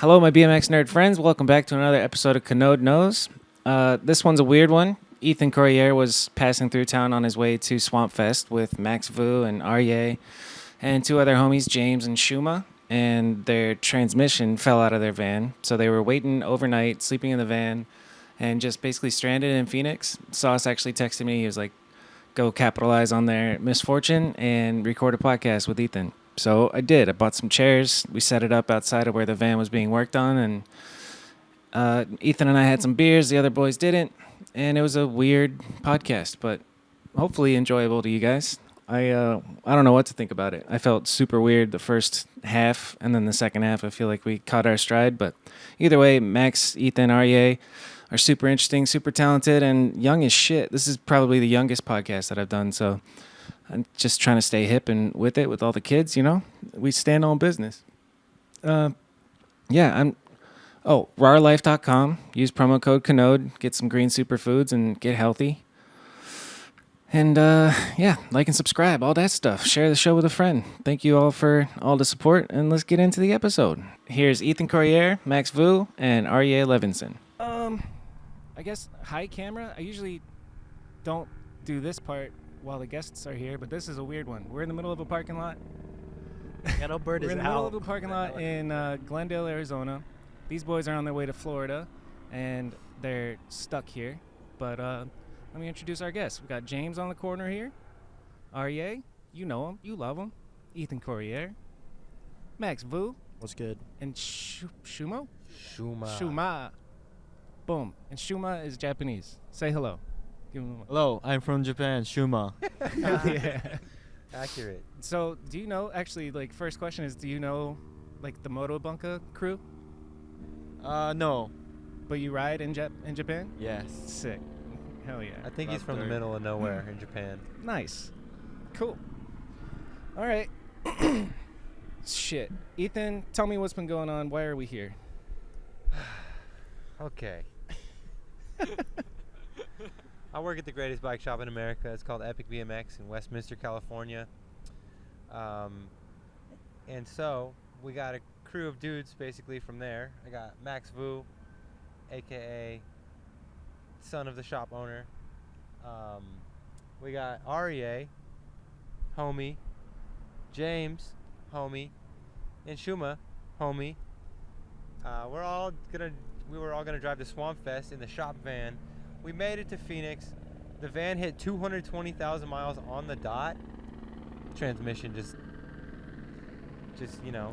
Hello, my BMX nerd friends. Welcome back to another episode of Kanode Knows. This one's a weird one. Ethan Corriere was passing through town on his way to Swampfest with Max Vu and Aryei and two other homies, James and Shuma, and their transmission fell out of their van. So they were waiting overnight, sleeping in the van, and just basically stranded in Phoenix. Sauce actually texted me. He was like, go capitalize on their misfortune and record a podcast with Ethan. So I did. I bought some chairs. We set it up outside of where the van was being worked on, and Ethan and I had some beers. The other boys didn't, and it was a weird podcast, but hopefully enjoyable to you guys. I don't know what to think about it. I felt super weird the first half, and then the second half I feel like we caught our stride. But either way, Max, Ethan, Aryei are super interesting, super talented, and young as shit. This is probably the youngest podcast that I've done, so I'm just trying to stay hip and with it with all the kids, you know? We stand on business. RarLife.com. Use promo code Kanode. Get some green superfoods and get healthy. And, like and subscribe, all that stuff. Share the show with a friend. Thank you all for all the support, and let's get into the episode. Here's Ethan Corriere, Max Vu, and Aryei Levenson. I guess high camera. I usually don't do this part while the guests are here, but this is a weird one. We're in the middle of a parking lot. Yeah, no bird is out. We're in the middle of a parking lot in Glendale, Arizona. These boys are on their way to Florida, and they're stuck here. But let me introduce our guests. We got James on the corner here. Aryei, you know him, you love him. Ethan Corriere, Max Vu. What's good? And Shuma. Shuma. Boom. And Shuma is Japanese. Say hello. Give him a Hello, I'm from Japan, Shuma. yeah. Accurate. So, do you know, actually, like, first question is, do you know, like, the Motobunka crew? No. But you ride in Japan? Yes. Sick. Hell yeah. I think he's from the middle of nowhere in Japan. Nice. Cool. All right. Shit. Ethan, tell me what's been going on. Why are we here? Okay. I work at the greatest bike shop in America. It's called Epic BMX in Westminster, California. And so we got a crew of dudes basically from there. I got Max Vu, aka son of the shop owner. We got Aryei, homie, James, homie, and Shuma, homie. We were all gonna drive to Swampfest in the shop van. We made it to Phoenix. The van hit 220,000 miles on the dot. Transmission just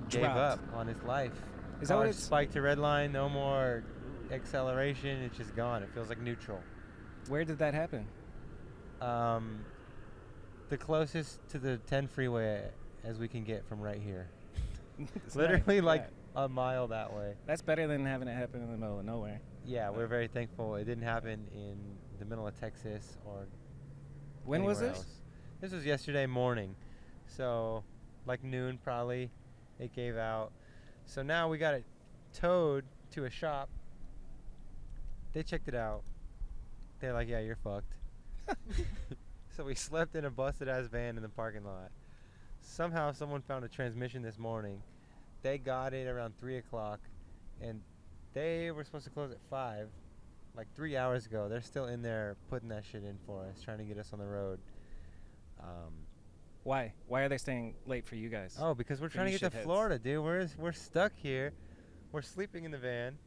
gave up on its life. Is that what it's spiked to red line? No more acceleration. It's just gone. It feels like neutral. Where did that happen? The closest to the 10 freeway as we can get from right here. Literally like a mile that way. That's better than having it happen in the middle of nowhere. Yeah, we're very thankful it didn't happen in the middle of Texas or when was this? Else. This was yesterday morning. So, like noon probably, it gave out. So now we got it towed to a shop. They checked it out. They're like, yeah, you're fucked. So we slept in a busted-ass van in the parking lot. Somehow someone found a transmission this morning. They got it around 3 o'clock, and they were supposed to close at 5, like 3 hours ago. They're still in there putting that shit in for us, trying to get us on the road. Why? Why are they staying late for you guys? Oh, because we're trying to get to Florida, dude. We're stuck here. We're sleeping in the van.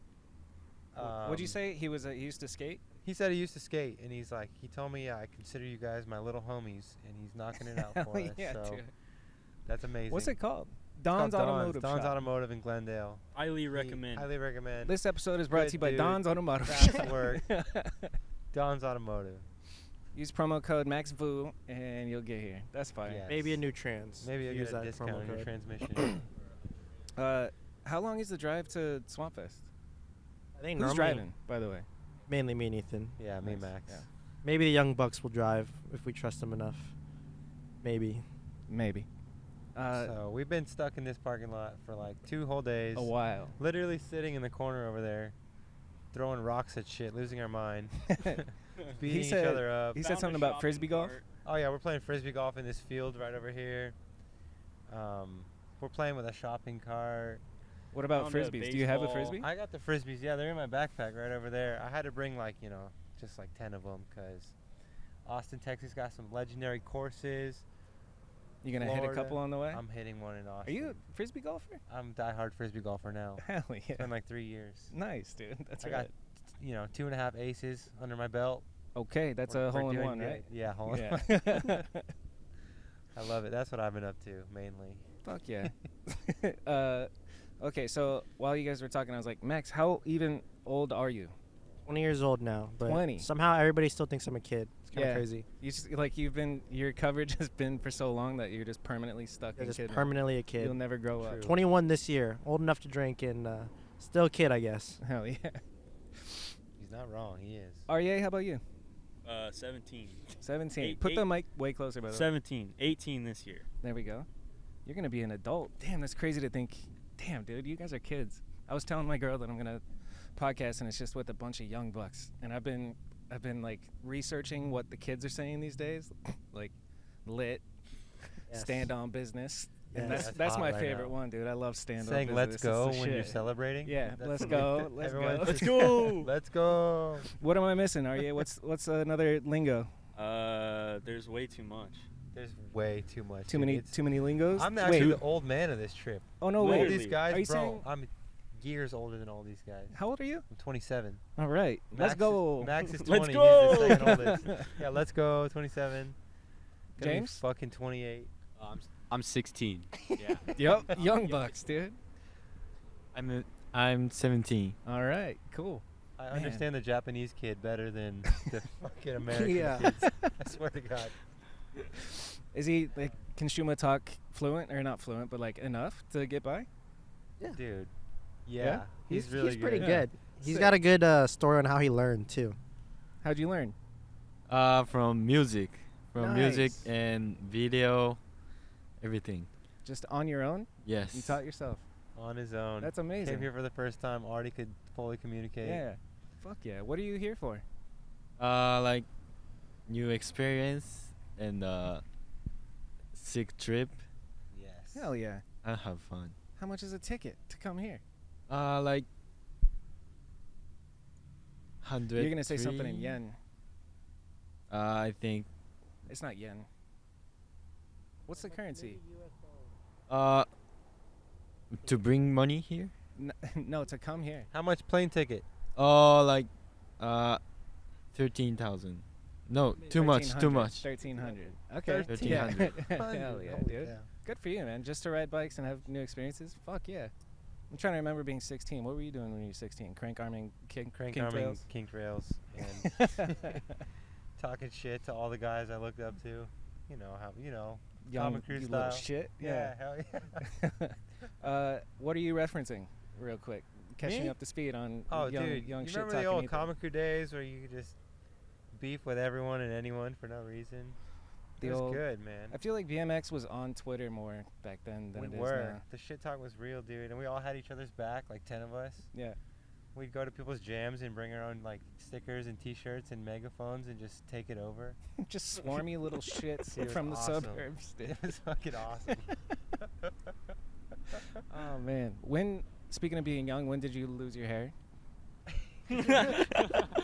What'd you say? He used to skate? He said he used to skate, and he told me, I consider you guys my little homies, and he's knocking it out for us. Yeah, so dude. That's amazing. What's it called? Don's Automotive Don's Shop. Automotive in Glendale. Highly recommend. Highly recommend. This episode is brought to you by Don's Automotive Fast Shop. work. Don's Automotive. Use promo code MaxVu and you'll get here. That's fine. Yes. Maybe a new trans. Maybe you'll Use get a that discount promo on your code. transmission. How long is the drive to Swampfest? I think Who's normally driving, by the way? mainly me and Ethan. Yeah, me, Nice. Max. Yeah. Maybe the young bucks will drive if we trust them enough. Maybe. Maybe. So we've been stuck in this parking lot for like 2 whole days. A while. Literally sitting in the corner over there, throwing rocks at shit, losing our mind, beating each other up. He said something about frisbee golf? Oh yeah, we're playing frisbee golf in this field right over here. We're playing with a shopping cart. What about Found a frisbees? Do you have a baseball. frisbee? I got the frisbees. Yeah, they're in my backpack right over there. I had to bring like just like 10 of them because Austin, Texas got some legendary courses. You gonna hit a Florida. couple on the way? I'm hitting one in Are Austin. you a frisbee golfer? I'm a diehard frisbee golfer now. Hell yeah! It's been like 3 years. Nice, dude. That's I right. got 2.5 aces under my belt. Okay, that's We're a hole in doing one, good. right? Yeah, hole in Yeah. one. I love it. That's what I've been up to mainly. Fuck yeah. Okay, so while you guys were talking, I was like, Max, how even old are you? 20 years old now, but 20. somehow everybody still thinks I'm a kid. It's kind of Yeah. crazy. You just, like your coverage has been for so long that you're just permanently stuck They're in just kid. permanently a kid. You'll never grow up. 21 this year, old enough to drink, and still a kid, I guess. Hell yeah. He's not wrong. He is. Aryei, how about you? 17. 17. Put the mic way closer, by the way. 17. 18 this year. There we go. You're gonna be an adult. Damn, that's crazy to think. Damn, dude, you guys are kids. I was telling my girl that I'm gonna podcast, and it's just with a bunch of young bucks. And I've been like researching what the kids are saying these days, like lit, Yes. stand on business. And Yes. that's hot my right favorite now. one, dude. I love stand on Saying business. "Let's It's go" the when you're shit. celebrating. Yeah, That's let's what go. Let's everyone go. Let's go. Let's go. What am I missing, Aryei? What's another lingo? There's way too much. There's way too much. Too dude. many It's- too many lingos? I'm actually Wait. the old man of this trip. Oh no All way. Literally. these guys, Are you bro. saying- I'm years older than all these guys. How old are you? I'm 27. All right. Let's Max go. Is, Max is 20. Let's He's go. the second oldest. Yeah, let's go. 27. Gonna be James? fucking 28. I'm 16. Yeah. Yep, young bucks, dude. I'm 17. All right, cool. I Man. understand the Japanese kid better than the fucking American Yeah. kids. I swear to God. Is he like can Shuma talk fluent or not fluent, but like enough to get by? Dude. Yeah? Yeah. He's really he's pretty good. Yeah. good. He's Sick. got a good story on how he learned too. How'd you learn? From music. From music Nice. and video, everything. Just on your own? Yes. You taught yourself. On his own. That's amazing. Came here for the first time. Already could fully communicate. Yeah. Fuck yeah. What are you here for? Like new experience and sick trip. Yes. Hell yeah. I have fun. How much is a ticket to come here? Like 100. You're gonna say something in yen. I think. It's not yen. What's the currency? To bring money here. No, to come here. How much plane ticket? Like 13,000. No, too much. 1300. Okay. 1300. Yeah. Hell yeah, dude. Good for you, man. Just to ride bikes and have new experiences. Fuck yeah. I'm trying to remember being 16. What were you doing when you were 16? Crank arming, Crank king arming trails? king trails and talking shit to all the guys I looked up to. You know how Young, Comic Crew you little style. shit. Yeah, hell yeah. What are you referencing, real quick? Catch me Me? up to speed on Oh, young, dude, young you shit remember the talking old Ethan. Comic Crew days where you could just beef with everyone and anyone for no reason? The It was old- good, man. I feel like BMX was on Twitter more back then than We it is were. now. The shit talk was real, dude, and we all had each other's back, like 10 of us. Yeah. We'd go to people's jams and bring our own like stickers and T-shirts and megaphones and just take it over. Just swarmy little shits It was from the awesome. suburbs, dude. It was fucking awesome. Oh man. Speaking of being young, when did you lose your hair?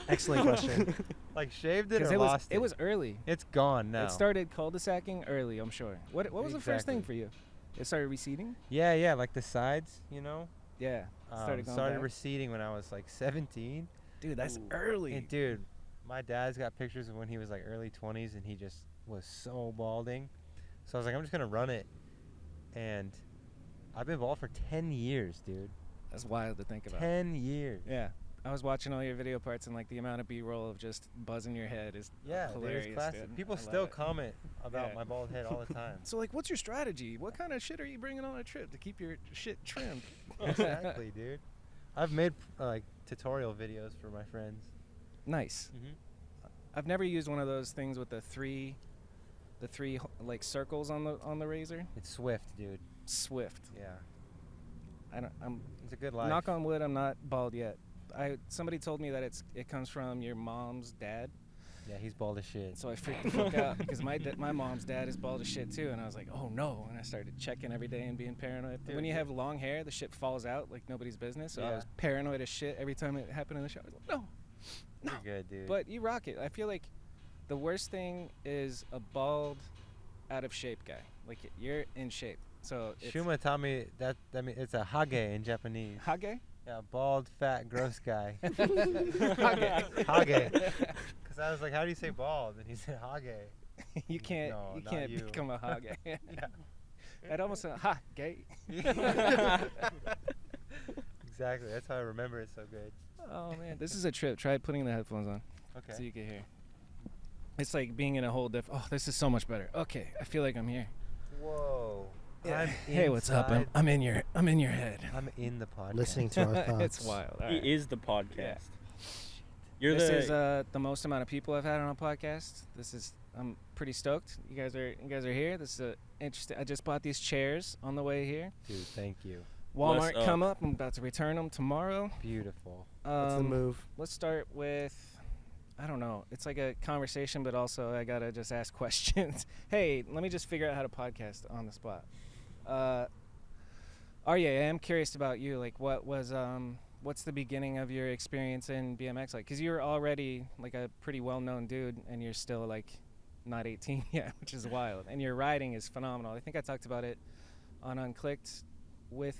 Excellent question. Like shaved it Because or it was lost it? it was early. It's gone now. It started cul-de-sacing early, I'm sure. What was the first thing Exactly. for you? It started receding? Yeah, like the sides, you know. Yeah. Started going started back. receding when I was like 17. Dude, that's Ooh. early. And dude, my dad's got pictures of when he was like early 20s and he just was so balding. So I was like, I'm just gonna run it, and I've been bald for 10 years, dude. That's wild to think about. 10 years. Yeah. I was watching all your video parts and like the amount of B-roll of just buzzing your head is Yeah, dude, hilarious. it's classic. dude. People I love still it. comment about Yeah. my bald head all the time. So like, what's your strategy? What kind of shit are you bringing on a trip to keep your shit trimmed? Exactly, dude. I've made like tutorial videos for my friends. Nice. Mm-hmm. I've never used one of those things with the three like circles on the razor. It's Swift, dude. Swift. Yeah, I'm it's a good life. knock on wood. I'm not bald yet. Somebody told me that it comes from your mom's dad, Yeah, he's bald as shit. So I freaked the fuck out because my mom's dad is bald as shit too, and I was like, oh no, and I started checking every day and being paranoid. Dude, When you have long hair, the shit falls out like nobody's business. So I Yeah. was paranoid as shit every time it happened in the shower. I was like, no. You're good, dude. But you rock it. I feel like the worst thing is a bald, out of shape guy. Like you're in shape. So it's Shuma taught me that mean it's a hage in Japanese. Hage? Yeah, bald, fat, gross guy. Hage. Hage. Because I was like, how do you say bald? And he said hage. You can't No, you not can't you. become a hage. Yeah. That almost sounds ha gay. Exactly. That's how I remember it so good. Oh man, this is a trip. Try putting the headphones on Okay. so you can hear. It's like being in a whole different. Oh, this is so much better. Okay, I feel like I'm here. Whoa. Yeah. I'm Hey, what's up? inside- I'm in your head. I'm in the podcast. Listening to our thoughts. It's wild. All right. He is the podcast. Yeah. You're This the is the most amount of people I've had on a podcast. I'm pretty stoked. You guys are here. This is interesting. I just bought these chairs on the way here. Dude, thank you. Walmart Bless come up. I'm about to return them tomorrow. Beautiful. What's the move? Let's start with, I don't know. It's like a conversation, but also I gotta just ask questions. Hey, let me just figure out how to podcast on the spot. Aryei, I am curious about you. Like, what's the beginning of your experience in BMX like? Because you're already like a pretty well-known dude, and you're still like not 18 yet, which is wild. And your riding is phenomenal. I think I talked about it on Unclicked with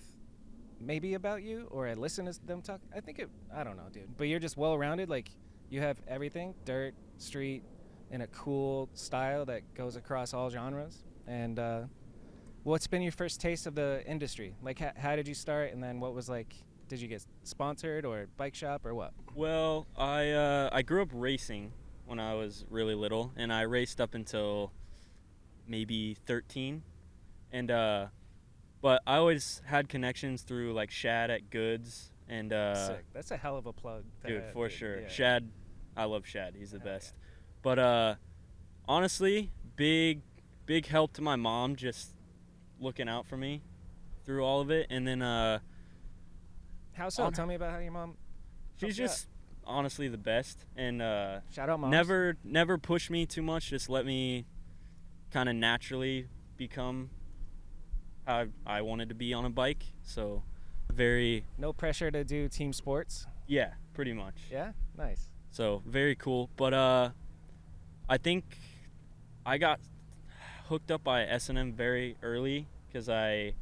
maybe about you, or I listened to them talk. I don't know, dude. But you're just well-rounded. Like, you have everything, dirt, street, in a cool style that goes across all genres. And what's been your first taste of the industry? Like, how did you start, and then what was like, did you get sponsored or bike shop or what? Well, I grew up racing when I was really little, and I raced up until maybe 13, and but I always had connections through like Shad at Goods and Sick. That's a hell of a plug. to dude, have, for dude. sure. Yeah. Shad, I love Shad. He's the Hell best. But honestly, big help to my mom just looking out for me through all of it, and then How so? Tell me about how your mom. she's helped you out. just honestly the best, and Shout out, mom. never push me too much. Just let me kind of naturally become how I wanted to be on a bike. So very, No pressure to do team sports. yeah, pretty much. Yeah, nice. So very cool. But I think I got hooked up by S&M very early because I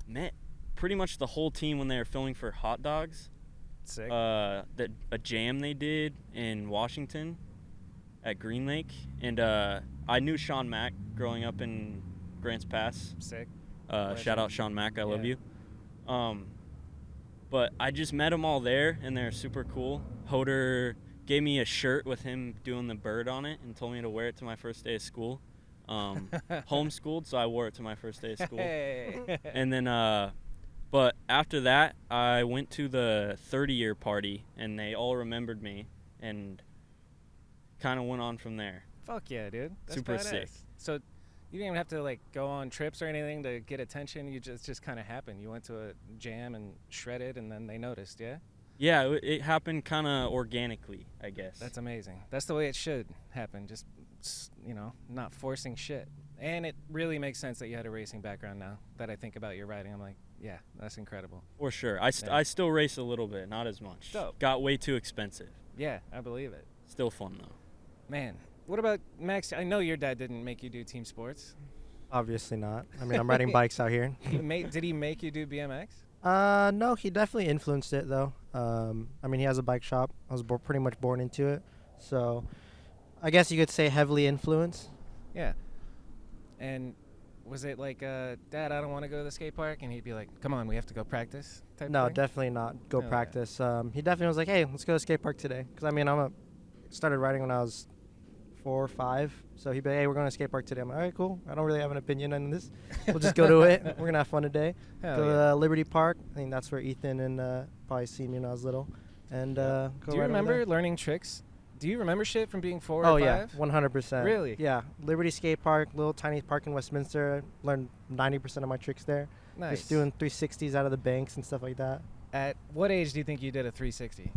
met pretty much the whole team when they were filming for Hot Dogs. Sick. A jam they did in Washington at Green Lake, and I knew Sean Mack growing up in Grants Pass. Sick. Shout out Sean Mack, I love Yeah. you. But I just met them all there, and they're super cool. Hoder gave me a shirt with him doing the bird on it and told me to wear it to my first day of school. Homeschooled, so I wore it to my first day of school. Hey. And then, but after that, I went to the 30-year party, and they all remembered me, and kind of went on from there. Fuck yeah, dude. That's Super badass. sick. So you didn't even have to like go on trips or anything to get attention. You just kind of happened. You went to a jam and shredded, and then they noticed. Yeah. Yeah, it happened kind of organically, I guess. That's amazing. That's the way it should happen. Just not forcing shit. And it really makes sense that you had a racing background now that I think about your riding. I'm like, yeah, that's incredible. For sure. Yeah. I still race a little bit, not as much. Dope. Got way too expensive. Yeah, I believe it. Still fun, though. Man, what about Max? I know your dad didn't make you do team sports. Obviously not. I mean, I'm riding bikes out here. Did he make you do BMX? No, he definitely influenced it though. I mean, he has a bike shop. I was pretty much born into it, so I guess you could say heavily influenced. Yeah. And was it like, Dad, I don't want to go to the skate park? And he'd be like, come on, we have to go practice type No, thing? definitely not. Go Oh, yeah. practice. He definitely was like, hey, let's go to skate park today. Because, I mean, started riding when I was 4 or 5. So he'd be like, hey, we're going to skate park today. I'm like, all right, cool. I don't really have an opinion on this. We'll just go to it. We're going to have fun today. Hell Go yeah. to Liberty Park. I think that's where Ethan and probably seen me when I was little. And go Do you right over remember there. learning tricks? Do you remember shit from being 4 Oh, or 5? yeah, 100%. Really? Yeah. Liberty Skate Park, little tiny park in Westminster. I learned 90% of my tricks there. Nice. Just doing 360s out of the banks and stuff like that. At what age do you think you did a 360?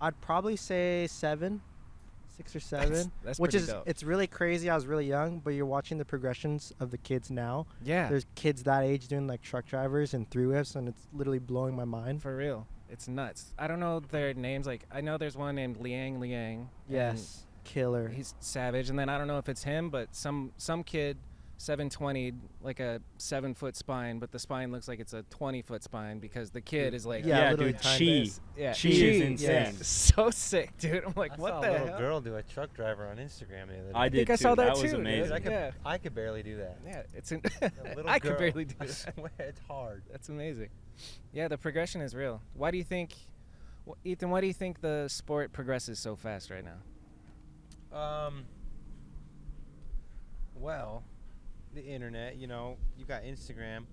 I'd probably say 7, 6 or 7. That's which pretty is dope. it's really crazy. I was really young, but you're watching the progressions of the kids now. Yeah, There's kids that age doing like truck drivers and through whips, and it's literally blowing my mind. for real. It's nuts. I don't know their names. Like, I know there's one named Liang. and Yes, killer. he's savage. And then I don't know if it's him, but some kid, 720, like a 7-foot spine, but the spine looks like it's a 20-foot spine because the kid is like, Yeah, literally dude, tiny. Chi. yeah, Chi is insane. Yeah, so sick, dude. I'm like, I what saw the a little hell? girl do a truck driver on Instagram the other day. I did think I too. saw that was too, dude. amazing. I could, Yeah. I could barely do that. Yeah, it's A little I could girl, barely do I that. swear, it's hard. That's amazing. Yeah, the progression is real. Why do you think, Ethan? Why do you think the sport progresses so fast right now? Well, the internet, you got Instagram.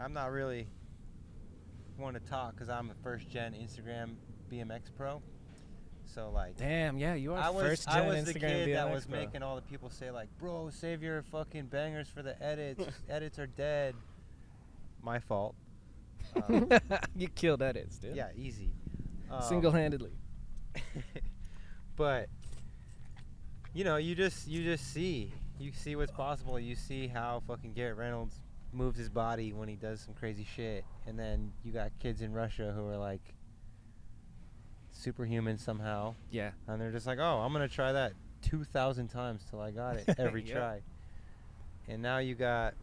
I'm not really want to talk because I'm a first-gen Instagram BMX pro. So, like, Damn, yeah, you are I was first gen the Instagram kid that BMX was pro. making all the people say, like, bro, save your fucking bangers for the edits. Edits are dead. My fault. You killed edits, dude. Yeah, easy. Single-handedly. But you just see what's possible. You see how fucking Garrett Reynolds moves his body when he does some crazy shit, and then you got kids in Russia who are like superhuman somehow, Yeah. and they're just like, oh, I'm gonna try that 2,000 times till I got it every Yep. try. And now you got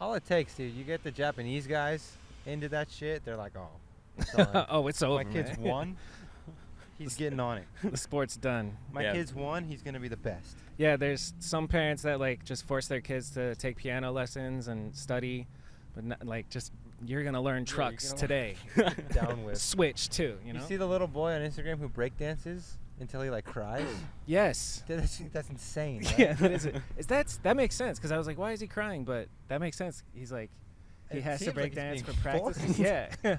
all it takes, dude. You get the Japanese guys into that shit. They're like, oh, it's on. Oh, it's over, My kid's man. won. He's getting on it. The sport's done. My Yeah. kid's won. He's gonna be the best. Yeah, there's some parents that like just force their kids to take piano lessons and study, but not, like just you're gonna learn you're trucks gonna today. Down with. Switch too, you You know. see the little boy on Instagram who break dances until he like cries? Yes. That's insane. Right? Yeah, that is it. That makes sense because I was like, why is he crying? But that makes sense. He's like, he It has to seems break like dance he's for being practice. forced. Yeah.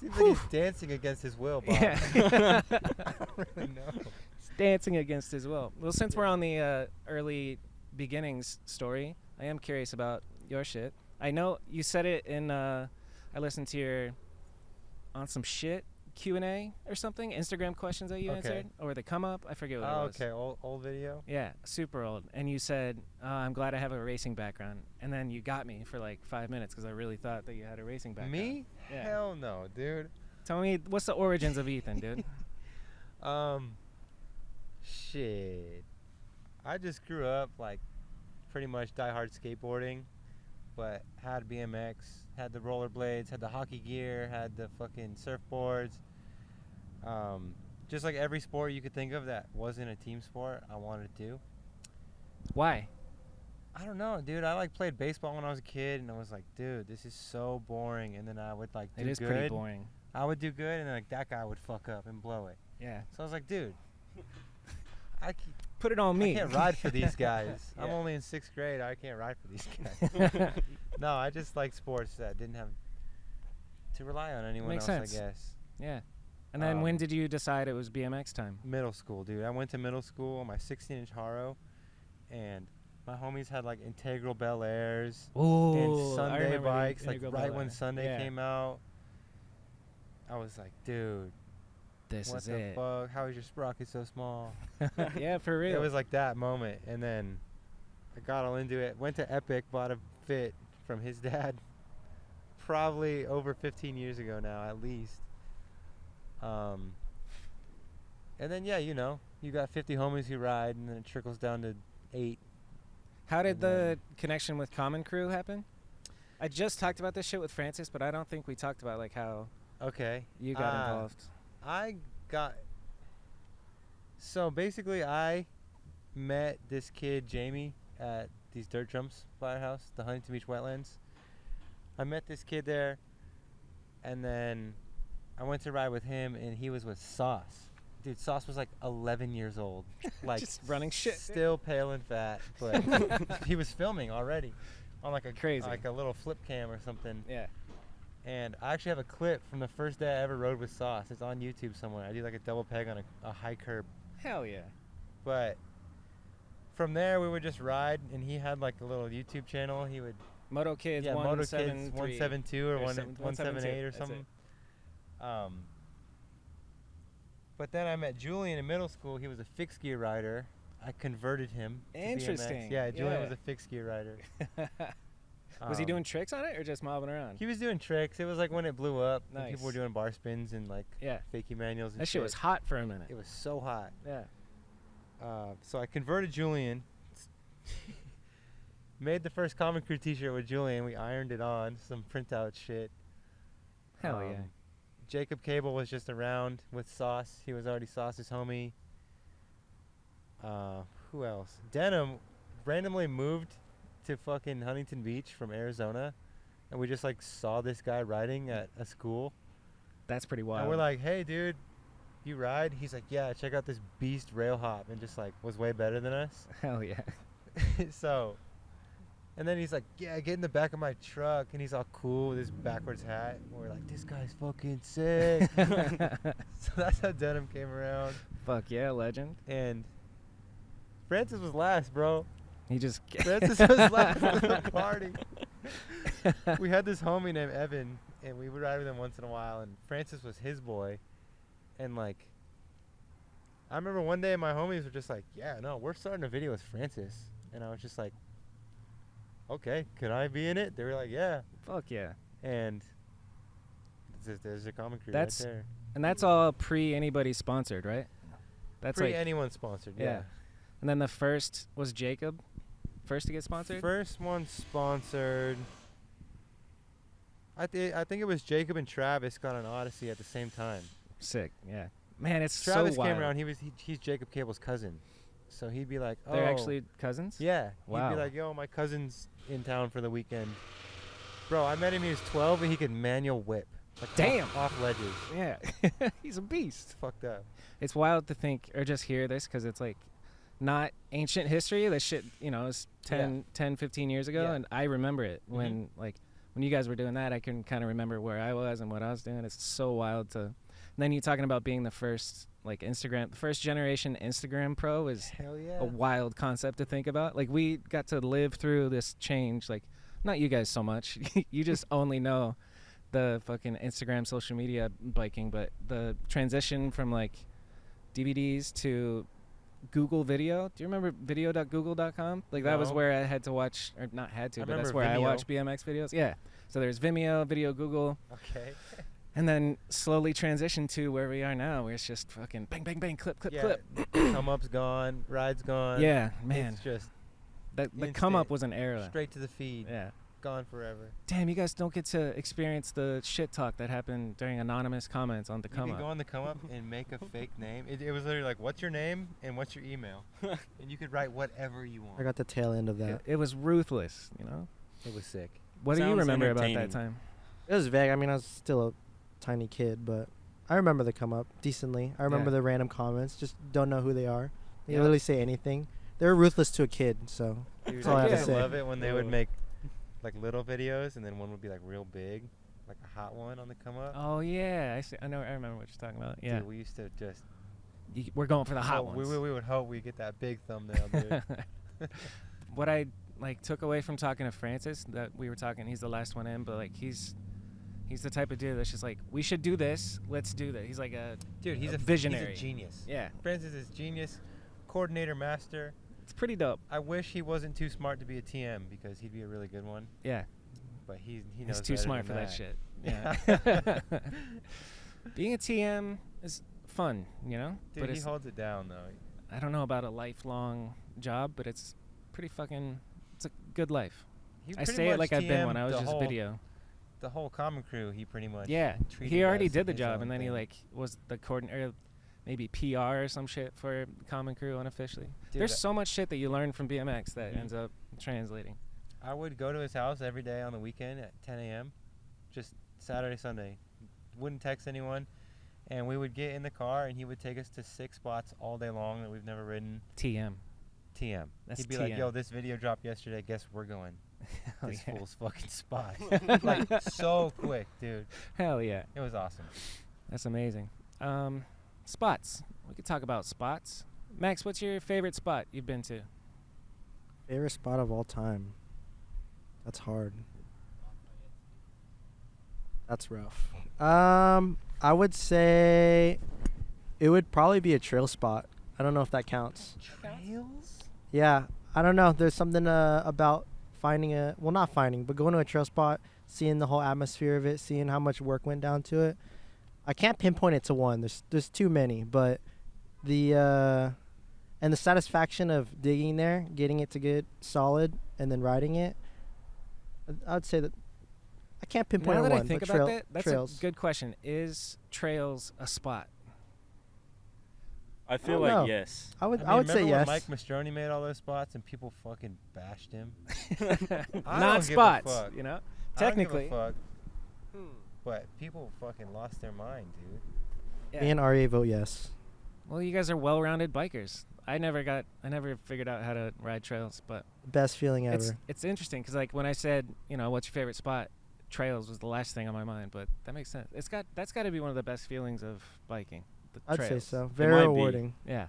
Seems like he's dancing against his will, Bob. Yeah. I don't really know. It's dancing against his will. Well, since we're on the early beginnings story, I am curious about your shit. I know you said it in. I listened to your on some shit Q&A or something. Instagram questions that you Okay. answered, or the come up. I forget what it Oh, was. okay. Old video. Yeah, super old. And you said, I'm glad I have a racing background. And then you got me for like 5 minutes because I really thought that you had a racing background. Me? Yeah. Hell no, dude. Tell me, what's the origins of Ethan, dude? Shit. I just grew up like pretty much diehard skateboarding, but had BMX, had the rollerblades, had the hockey gear, had the fucking surfboards. Just like every sport you could think of that wasn't a team sport, I wanted to do. Why? I don't know, dude. I like played baseball when I was a kid, and I was like, dude, this is so boring. And then I would like do It is good. pretty boring. I would do good, and then like that guy would fuck up and blow it. Yeah. So I was like, dude, Put it on me. I can't ride for these guys. I'm Yeah. only in 6th grade. I can't ride for these guys. No, I just like sports that didn't have to rely on anyone Makes else, sense. I guess. Yeah. And then when did you decide it was BMX time? Middle school, dude. I went to middle school on my 16-inch Haro, and my homies had like Integral Bel Airs Ooh, and Sunday bikes, like right when Sunday yeah. came out. I was like, dude, This what is the it. fuck? How is your sprocket so small? Yeah, for real. It was like that moment, and then I got all into it. Went to Epic, bought a fit from his dad, probably over 15 years ago now, at least. And then yeah, you got 50 homies who ride, and then it trickles down to 8. How did and the then- connection with Common Crew happen? I just talked about this shit with Francis, but I don't think we talked about like how Okay. you got involved. So basically, I met this kid Jamie at these dirt jumps by our house, the Huntington Beach wetlands. I met this kid there, and then I went to ride with him, and he was with Sauce. Dude, Sauce was like 11 years old, like Just running shit, dude. still pale and fat, but he was filming already on like a Crazy. like a little flip cam or something. Yeah. And I actually have a clip from the first day I ever rode with Sauce. It's on YouTube somewhere. I do like a double peg on a high curb. Hell yeah. But from there, we would just ride, and he had like a little YouTube channel. He would, Moto Kids yeah, Moto Kids 173. 172 or 172 178 or that's something. But then I met Julian in middle school. He was a fixed gear rider. I converted him to BMX. Interesting. Yeah, Julian Yeah. was a fixed gear rider. Was he doing tricks on it or just mobbing around? He was doing tricks. It was like when it blew up. And people were Nice. doing bar spins and like Yeah. fakie manuals and That shit was hot for a minute. It was so hot. Yeah. So I converted Julian. Made the first Common Crew t-shirt with Julian. We ironed it on. Some printout shit. Hell yeah. Jacob Cable was just around with Sauce. He was already Sauce's homie. Who else? Denim randomly moved to fucking Huntington Beach from Arizona, and we just like saw this guy riding at a school. That's pretty wild. And we're like, "Hey, dude, you ride?" He's like, "Yeah, check out this beast rail hop," and just like was way better than us. hell yeah. So, and then he's like, "Yeah, get in the back of my truck," and he's all cool with his backwards hat. And we're like, "This guy's fucking sick." So that's how Denim came around. Fuck yeah, legend. And Francis was last, bro. He just Francis was last at the party. We had this homie named Evan, and we would ride with him once in a while, and Francis was his boy. And like, I remember one day my homies were just like, "Yeah, no, we're starting a video with Francis," and I was just like, "Okay, could I be in it?" They were like, "Yeah," Fuck yeah. and there's a Common Crew That's right there. And that's all pre anybody sponsored, right? That's Pre like anyone sponsored, yeah. yeah. And then the first was Jacob, first to get sponsored. First one sponsored. I think it was Jacob and Travis got on Odyssey at the same time. Sick, yeah. Man, it's Travis so wild. came around. He's Jacob Cable's cousin, so he'd be like, "Oh, They're actually cousins. yeah." Wow. He'd be like, "Yo, my cousin's in town for the weekend." Bro, I met him. He was 12 and he could manual whip. Like Damn. Off ledges. Yeah, he's a beast. It's fucked up. It's wild to think or just hear this because it's like not ancient history. This shit, is 10, 15 years ago, Yeah. and I remember it when you guys were doing that. I can kind of remember where I was and what I was doing. It's so wild to. And then you talking about being the first Instagram, the first generation Instagram pro is Hell yeah. a wild concept to think about. Like we got to live through this change. Like not you guys so much. You just only know the fucking Instagram social media biking, but the transition from like DVDs to Google Video. Do you remember video.google.com? Like that was No. where I had to watch, or not had to, I but that's remember where I Vimeo. watched BMX videos. Yeah. So there's Vimeo, Video Google, Okay. and then slowly transition to where we are now, where it's just fucking bang, bang, bang, clip, clip, Yeah. clip. Come up's gone. Ride's gone. Yeah, man. It's just The instant. come up was an era. straight to the feed. Yeah. Gone forever. Damn, you guys don't get to experience the shit talk that happened during anonymous comments on the You come could up. go on the come up and make a fake name. It was literally like, "What's your name and what's your email?" And you could write whatever you want. I got the tail end of that. It was ruthless, It was sick. What do you Sounds remember about that entertaining. time? It was vague. I mean, I was still a tiny kid, but I remember the come up decently. I remember Yeah. the random comments. Just don't know who they are. They Yeah. literally say anything. They're ruthless to a kid, so Dude, That's all I have I to used to say. love it when they would make like little videos and then one would be like real big, like a hot one on the come up. Oh yeah, I know. I remember what you're talking about. Yeah, Dude, we used to just we're going for the hot hope- ones. we would hope we get that big thumbnail, dude. What I took away from talking to Francis, that we were talking, he's the last one in, but he's the type of dude that's just like, we should do this, let's do that. He's like a Dude, he's a visionary. He's a genius. Yeah, Francis is genius, coordinator master. it's pretty dope. I wish he wasn't too smart to be a TM because he'd be a really good one. Yeah, But he knows he's too better smart than for that shit. Yeah. Being a TM is fun, Dude, but he it's, holds it down though. I don't know about a lifelong job, but it's pretty fucking, it's a good life. He I pretty say it much like I've been when TM'd I was the just whole- video. The whole Common Crew, he pretty much. Yeah, treated he already as did the his job, own and then he thing. was the coordinator, maybe PR or some shit for Common Crew unofficially. Dude, There's so much shit that you learn from BMX that Mhm. ends up translating. I would go to his house every day on the weekend at 10 a.m. Just Saturday, Sunday. Wouldn't text anyone. And we would get in the car and he would take us to 6 spots all day long that we've never ridden. TM. TM. That's He'd be like, TM. "Yo, this video dropped yesterday. Guess we're going. Hell This yeah. fool's fucking spot." Like, so quick, dude. Hell yeah. It was awesome. That's amazing. Spots. We could talk about spots. Max, what's your favorite spot you've been to? favorite spot of all time. That's hard. That's rough. I would say It would probably be a trail spot. I don't know if that counts. Trails? Yeah, I don't know. There's something about not finding, but going to a trail spot, seeing the whole atmosphere of it, seeing how much work went down to it. I can't pinpoint it to one. There's too many, but the satisfaction of digging there, getting it to get solid, and then riding it. I'd say that I can't pinpoint Now that one. I think but about that, that's trails. a good question. Is trails a spot? I feel don't like know. yes. I would I say remember yes. when Mike Mastroni made all those spots and people fucking bashed him. I Not don't give a spots, fuck. you know. I don't give a Technically. fuck. But people fucking lost their mind, dude. Yeah. Me and Aryei vote yes. Well, you guys are well-rounded bikers. I never figured out how to ride trails, but Best feeling ever. it's interesting because like when I said, what's your favorite spot, trails was the last thing on my mind, but that makes sense. That's got to be one of the best feelings of biking. The I'd say trails. so. might Very be. rewarding. Yeah,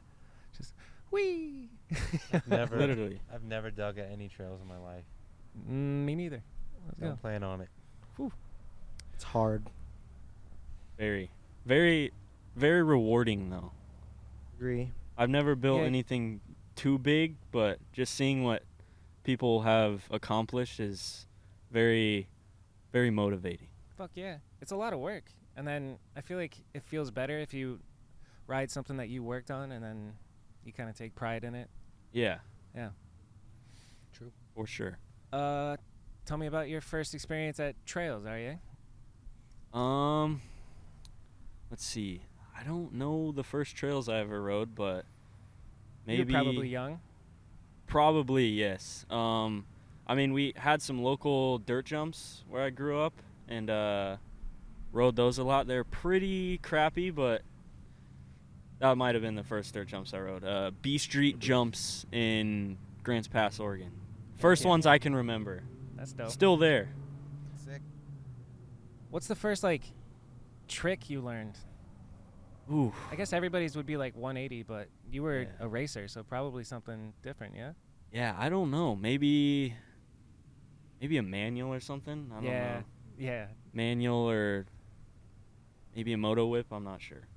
just whee. Never, Literally. I've never dug at any trails in my life. Me neither. Let's Don't go. plan on it. It's hard. Very, very, very rewarding though. Agree. I've never built Yeah. anything too big, but just seeing what people have accomplished is very, very motivating. Fuck yeah, it's a lot of work, and then I feel like it feels better if you ride something that you worked on, and then you kind of take pride in it. Yeah. Yeah. True. For sure. Tell me about your first experience at trails, Aryei. Let's see. I don't know the first trails I ever rode, but maybe You're probably young. Probably yes. I mean, we had some local dirt jumps where I grew up, and rode those a lot. They're pretty crappy, but that might have been the first dirt jumps I rode. B Street jumps in Grants Pass, Oregon. First Yeah. ones I can remember. That's dope. Still there. Sick. What's the first trick you learned? Ooh. I guess everybody's would be like 180, but you were Yeah. a racer, so probably something different, yeah? Yeah, I don't know. Maybe a manual or something. I don't know. Yeah. Manual or maybe a moto whip. I'm not sure.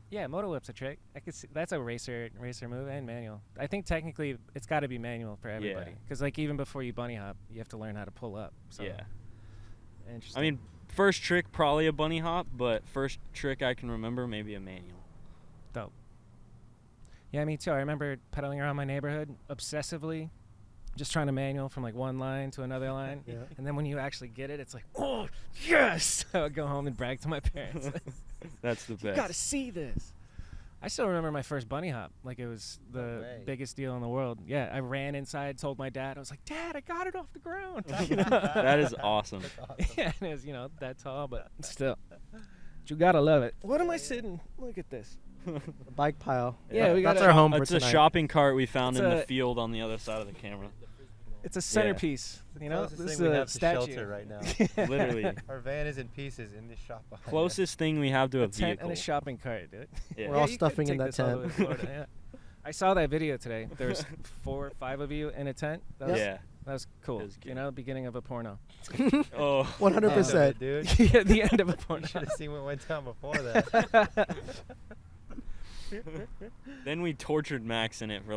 Yeah, moto whip's a trick. I could see that's a racer move and manual. I think technically it's got to be manual for everybody because even before you bunny hop, you have to learn how to pull up. So Yeah. interesting. I mean, first trick probably a bunny hop, but first trick I can remember maybe a manual. dope. Yeah, me too. I remember pedaling around my neighborhood obsessively, just trying to manual from one line to another line. Yeah. And then when you actually get it, it's like, oh, yes! I would go home and brag to my parents. That's the You best. gotta see this. I still remember my first bunny hop. It was No the way. biggest deal in the world. Yeah, I ran inside, told my dad. I was like, Dad, I got it off the ground. That is awesome. That's awesome. Yeah, and it was, that tall, but still. But you gotta love it. What am I sitting? Look at this. The bike pile. Yeah, we That's got our home for It's a tonight. shopping cart we found It's in the a- field on the other side of the camera. It's a centerpiece. Closest This is thing we a have to statue. shelter right now. Literally. Our van is in pieces in this shop behind us. Closest thing we have to a A tent vehicle. and a shopping cart, dude. Yeah. We're all you could stuffing in take that this all the way tent. to Florida, yeah. I saw that video today. There was 4 or 5 of you in a tent. That was, Yeah. that was cool. It was good. Beginning of a porno. Oh. 100%. Dude. Yeah, the end of a porno. You should have seen what went down before that. Then we tortured Max in it for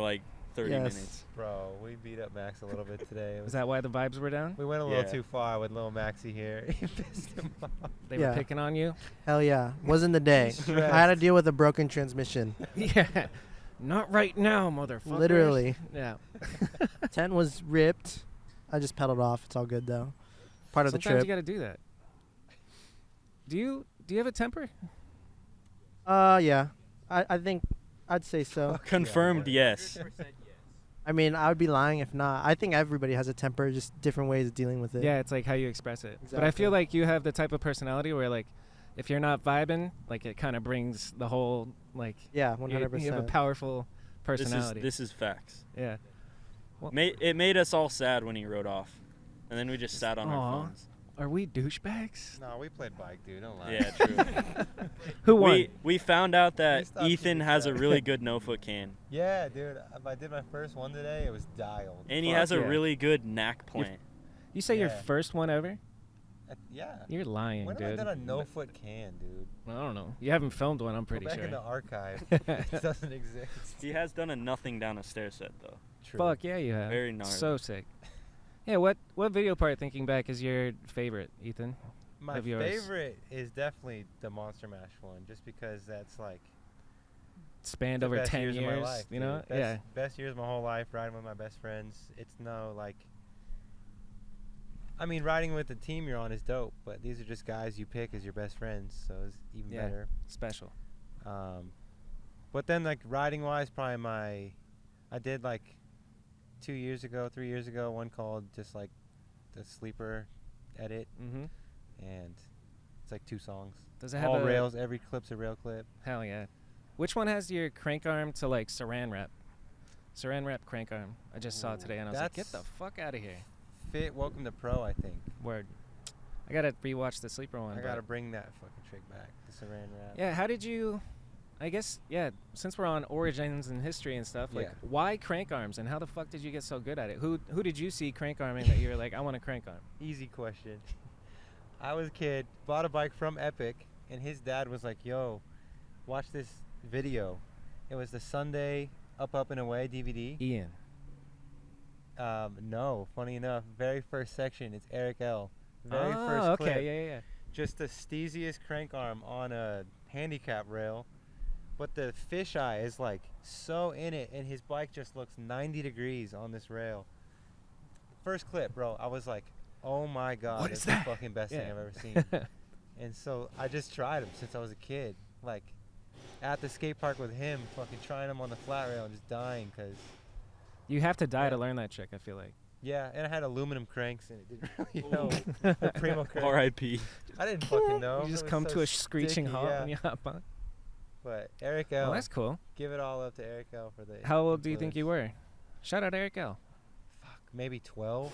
30 Yes. minutes. Bro, we beat up Max a little bit today. It Is was- that why the vibes were down? we went a little Yeah. too far with little Maxie here. He pissed him off. They Yeah. were picking on you? Hell yeah. Wasn't the day. Stressed. I had to deal with a broken transmission. Yeah. Not right now, motherfucker. Literally. Yeah. Tent was ripped. I just pedaled off. It's all good though. Part of the Sometimes trip. you got to do that. Do you have a temper? Yeah. I think I'd say so. Confirmed, yes. I mean, I would be lying if not. I think everybody has a temper, just different ways of dealing with it. Yeah, it's how you express it. But I feel Exactly. like you have the type of personality where if you're not vibing, it kind of brings the whole Yeah, you 100%. have a powerful personality. This is facts. Yeah. It made us all sad when he rode off, and then we just sat on Aw. our phones. Are we douchebags? No, we played bike, dude. Don't lie. Yeah, true. Who won? We found out that stopped Ethan doing has a that. really good no-foot can, Yeah, dude. If I did my first one today, it was dialed. and he Fuck has a yeah. really good knack plant. You say your Yeah. first one ever? Yeah. You're lying, When have I dude. done a no-foot can, dude? I don't know. You haven't filmed one, I'm pretty Go back in the sure. archive. It doesn't exist. He has done a nothing down a stair set though. True. Fuck yeah, you have. Very gnarly. So sick. Yeah, what video part, thinking back, is your favorite, Ethan? My of yours. favorite is definitely the Monster Mash one, just because that's like Spanned the over best 10 years years, of my life, you know? dude. Yeah. Best years of my whole life, riding with my best friends. It's no like. I mean, riding with the team you're on is dope, but these are just guys you pick as your best friends, so it's even Yeah. better. Special. But then like riding wise, probably I did like 3 years ago, one called just like the sleeper edit, Mm-hmm. and it's like 2 songs. Does it have All a rails, every clip's a rail clip. Hell yeah. Which one has your crank arm to like saran wrap? Saran wrap crank arm. I just saw it today and I was like, get the That's- fuck out of here. Fit Welcome to Pro, I think. Word. I gotta rewatch the sleeper one. I but- gotta bring that fucking trick back, the saran wrap. Yeah, how did you? I guess since we're on origins and history and stuff, like Yeah. why crank arms and how the fuck did you get so good at it? Who did you see crank arming that you were like, I want to crank arm? Easy question. I was a kid, bought a bike from Epic, and his dad was like, yo, watch this video. It was the Sunday Up, Up, and Away DVD. Ian. No, funny enough, very first section, it's Eric L. Very oh, first okay, clip. yeah. Just the steeziest crank arm on a handicap rail, but the fisheye is like so in it, and his bike just looks 90 degrees on this rail. First clip, bro, I was like, oh my god, What it's is the that? fucking best thing Yeah. I've ever seen. And so I just tried him since I was a kid, like at the skate park with him, fucking trying him on the flat rail and just dying, cause You have to die Yeah. to learn that trick, I feel like. yeah, and I had aluminum cranks and it didn't really help. The Primo crank. R.I.P. I didn't fucking know. You just It was come so to a screeching sticky, halt yeah. when you hop on. But Eric L. Well, that's cool. Give it all up to Eric L. for the. How old do you think you influence. were? Shout out Eric L. Fuck, maybe 12.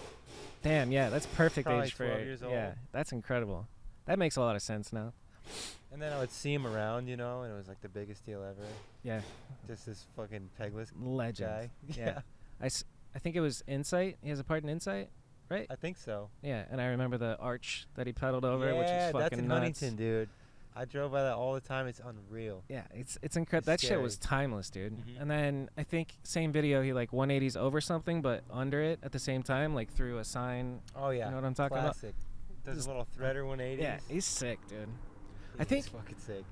Damn, yeah, that's perfect Probably age for 12 years Yeah, old. that's incredible. That makes a lot of sense now. And then I would see him around, and it was like the biggest deal ever. Yeah, Just this fucking pegless legend. guy. Yeah. I think it was Insight. He has a part in Insight, right? I think so. Yeah, and I remember the arch that he pedaled over, yeah, which was fucking that's in nuts. Huntington, dude. I drove by that all the time. It's unreal. Yeah, it's incredible. That shit was scary. timeless, dude. Mhm. And then I think same video, he like 180s over something, but under it at the same time, like through a sign. Oh yeah. You know what I'm talking about? Classic. Does Just- a little threader 180s. Yeah, he's sick, dude. I He's think- fucking sick.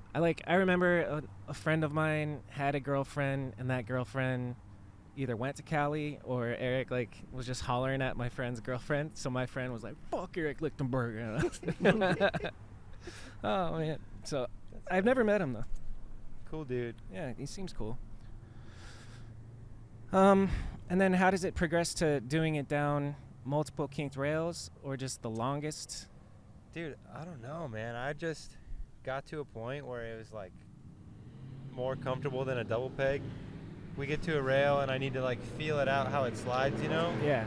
I remember a friend of mine had a girlfriend, and that girlfriend either went to Cali or Eric like was just hollering at my friend's girlfriend. So my friend was like, "Fuck Eric Lichtenberg." Oh man. So I've never met him though. Cool dude. Yeah, he seems cool. And then how does it progress to doing it down multiple kinked rails or just the longest? Dude, I don't know, man. I just got to a point where it was like more comfortable than a double peg. We get to a rail and I need to like feel it out how it slides, Yeah,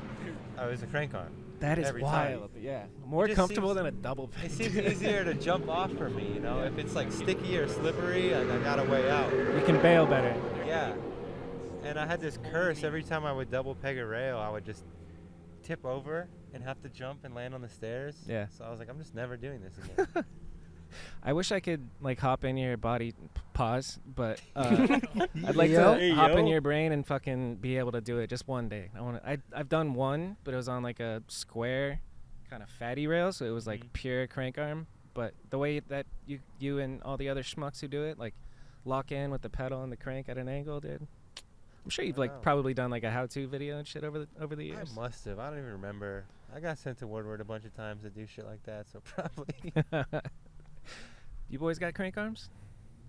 I was a crank arm. that is Every time. wild. Yeah, more just comfortable seems- than a double peg. It seems easier to jump off for me, If it's like sticky or slippery, I got a way out. You can bail better. Yeah. And I had this curse every time I would double peg a rail, I would just tip over and have to jump and land on the stairs. Yeah. So I was like, I'm just never doing this again. I wish I could like hop in your body, pause, but I'd like Yo. to Hey, hop in yo. your brain and fucking be able to do it just one day. I've done one, but it was on like a square, kind of fatty rail, so it was like Mhm. pure crank arm. But the way that you and all the other schmucks who do it, like lock in with the pedal and the crank at an angle, dude. I'm sure you've like Wow. probably done like a how-to video and shit over the I years. must have. I don't even remember. I got sent to Woodward a bunch of times to do shit like that, so probably. You boys got crank arms?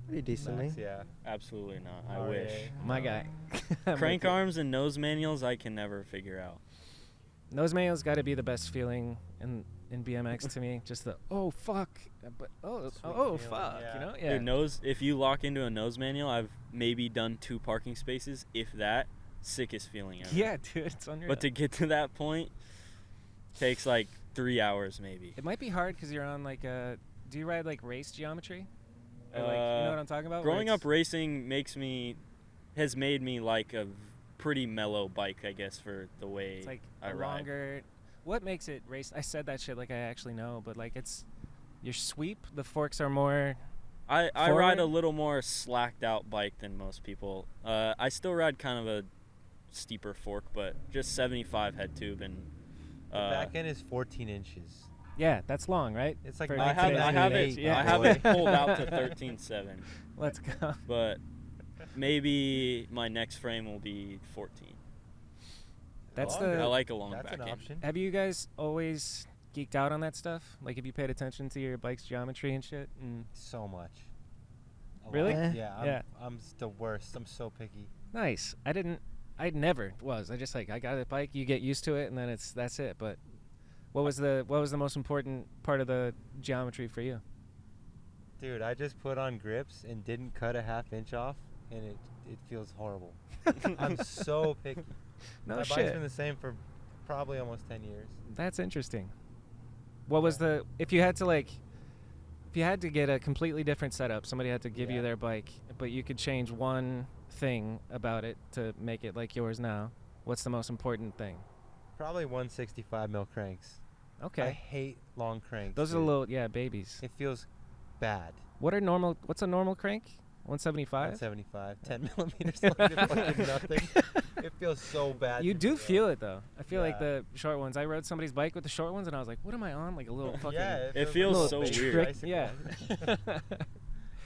Pretty decently. Max, yeah. Absolutely not. I Aryei. wish. My guy. I'm Crank with you. arms and nose manuals, I can never figure out. Nose manual's got to be the best feeling in BMX to me. Just the oh fuck, but Sweet oh feeling, fuck, yeah. you know? Yeah. Dude, nose. If you lock into a nose manual, I've maybe done 2 parking spaces, if that. Sickest feeling ever. Yeah, dude, it's unreal. But to get to that point takes like 3 hours maybe. it might be hard because you're on like a. Do you ride like race geometry? Or like, you know what I'm talking about? Where Growing it's- up racing has made me like a pretty mellow bike, I guess, for the way it's like I a ride. longer. What makes it race? I said that shit like I actually know, but like it's your sweep. The forks are more. I ride Forward? a little more slacked out bike than most people. I still ride kind of a steeper fork, but just 75 head tube and. The back end is 14 inches. Yeah, that's long, right? It's like For I have it. 1998, yeah. I have it pulled out to 13.7, Let's go. but maybe my next frame will be 14. That's Longer. I like a long That's back an end. option. Have you guys always geeked out on that stuff? Like, have you paid attention to your bike's geometry and shit? And So much. A Really? lot. Eh. Yeah. Yeah. I'm the worst. I'm so picky. nice. I never was. I just like I got a bike. You get used to it, and then that's it. But what was the most important part of the geometry for you? Dude, I just put on grips and didn't cut a half inch off, and it feels horrible. I'm so picky. No My shit. bike's been the same for probably almost 10 years. That's interesting. What was the if you had to get a completely different setup, somebody had to give you Yeah. their bike, but you could change one thing about it to make it like yours now. What's the most important thing? Probably 165 mil cranks. I Okay. hate long cranks. Those are dude. little babies. It feels bad. What's a normal crank? 175? 175, 10 millimeters long is fucking nothing. It feels so bad. You to do me, feel it though. I feel like Yeah. the short ones. I rode somebody's bike with the short ones and I was like, what am I on? Like a little fucking Yeah, It feels like a so baby weird. bicycle. Yeah.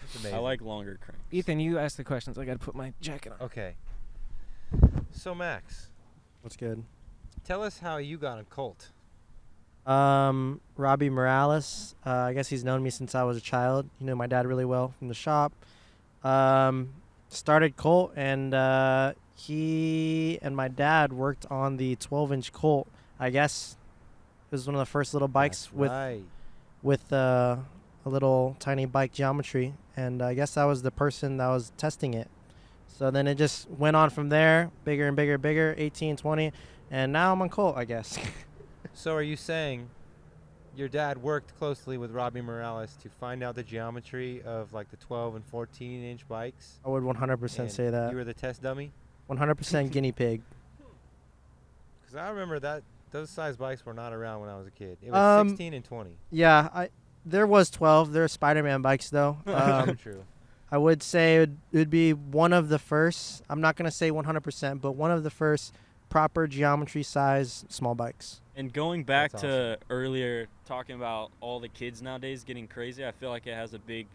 It's amazing. I like longer cranks. Ethan, you asked the questions. I got to put my jacket on. Okay. So Max, What's good? tell us how you got a Colt. Robbie Morales. I guess he's known me since I was a child. He knew my dad really well from the shop. Started Colt, and he and my dad worked on the 12-inch Colt. I guess it was one of the first little bikes That's with right. a little tiny bike geometry, and I guess I was the person that was testing it. So then it just went on from there, bigger and bigger, bigger, 18, 20, and now I'm on Colt, I guess. So are you saying your dad worked closely with Robbie Morales to find out the geometry of like the 12 and 14 inch bikes? I would 100% and say that. You were the test dummy? 100% guinea pig. Because I remember that those size bikes were not around when I was a kid. It was 16 and 20. Yeah, there was 12. There are Spider-Man bikes, though. True. I would say it would be one of the first, I'm not going to say 100%, but one of the first proper geometry size small bikes. And going back That's to earlier talking about all the kids nowadays getting crazy, I feel like it has a big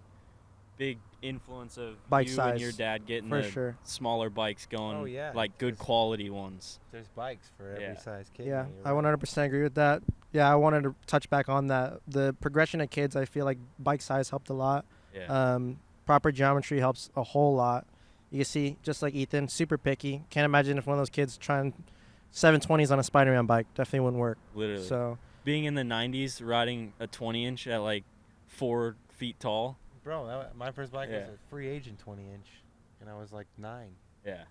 influence of Bike you and your size, dad getting for the sure. smaller bikes going, Oh, yeah, like good because- quality ones. There's bikes for every Yeah. size kid. Yeah, now, you're I right. 100% agree with that. Yeah, I wanted to touch back on that. The progression of kids, I feel like bike size helped a lot. Yeah. Proper geometry helps a whole lot. You can see, just like Ethan, super picky. Can't imagine if one of those kids trying 720s on a Spider-Man bike. Definitely wouldn't work. Literally. So, Being in the 90s, riding a 20-inch at like 4 feet tall. Bro, my first bike was Yeah. a free agent 20 inch, and I was like 9. Yeah.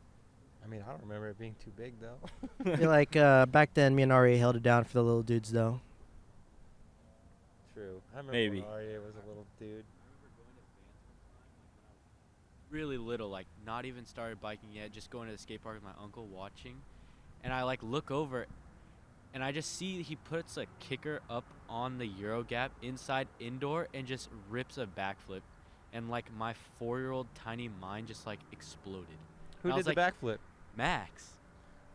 I mean, I don't remember it being too big though. I feel like back then, me and Aryei held it down for the little dudes, though. True. I remember Maybe. when Aryei was a little dude. Really little, like not even started biking yet, just going to the skate park with my uncle watching, and I like look over and I just see he puts a kicker up on the Euro gap inside indoor and just rips a backflip, and like my 4-year-old tiny mind just like exploded. Who I did was the backflip? Max.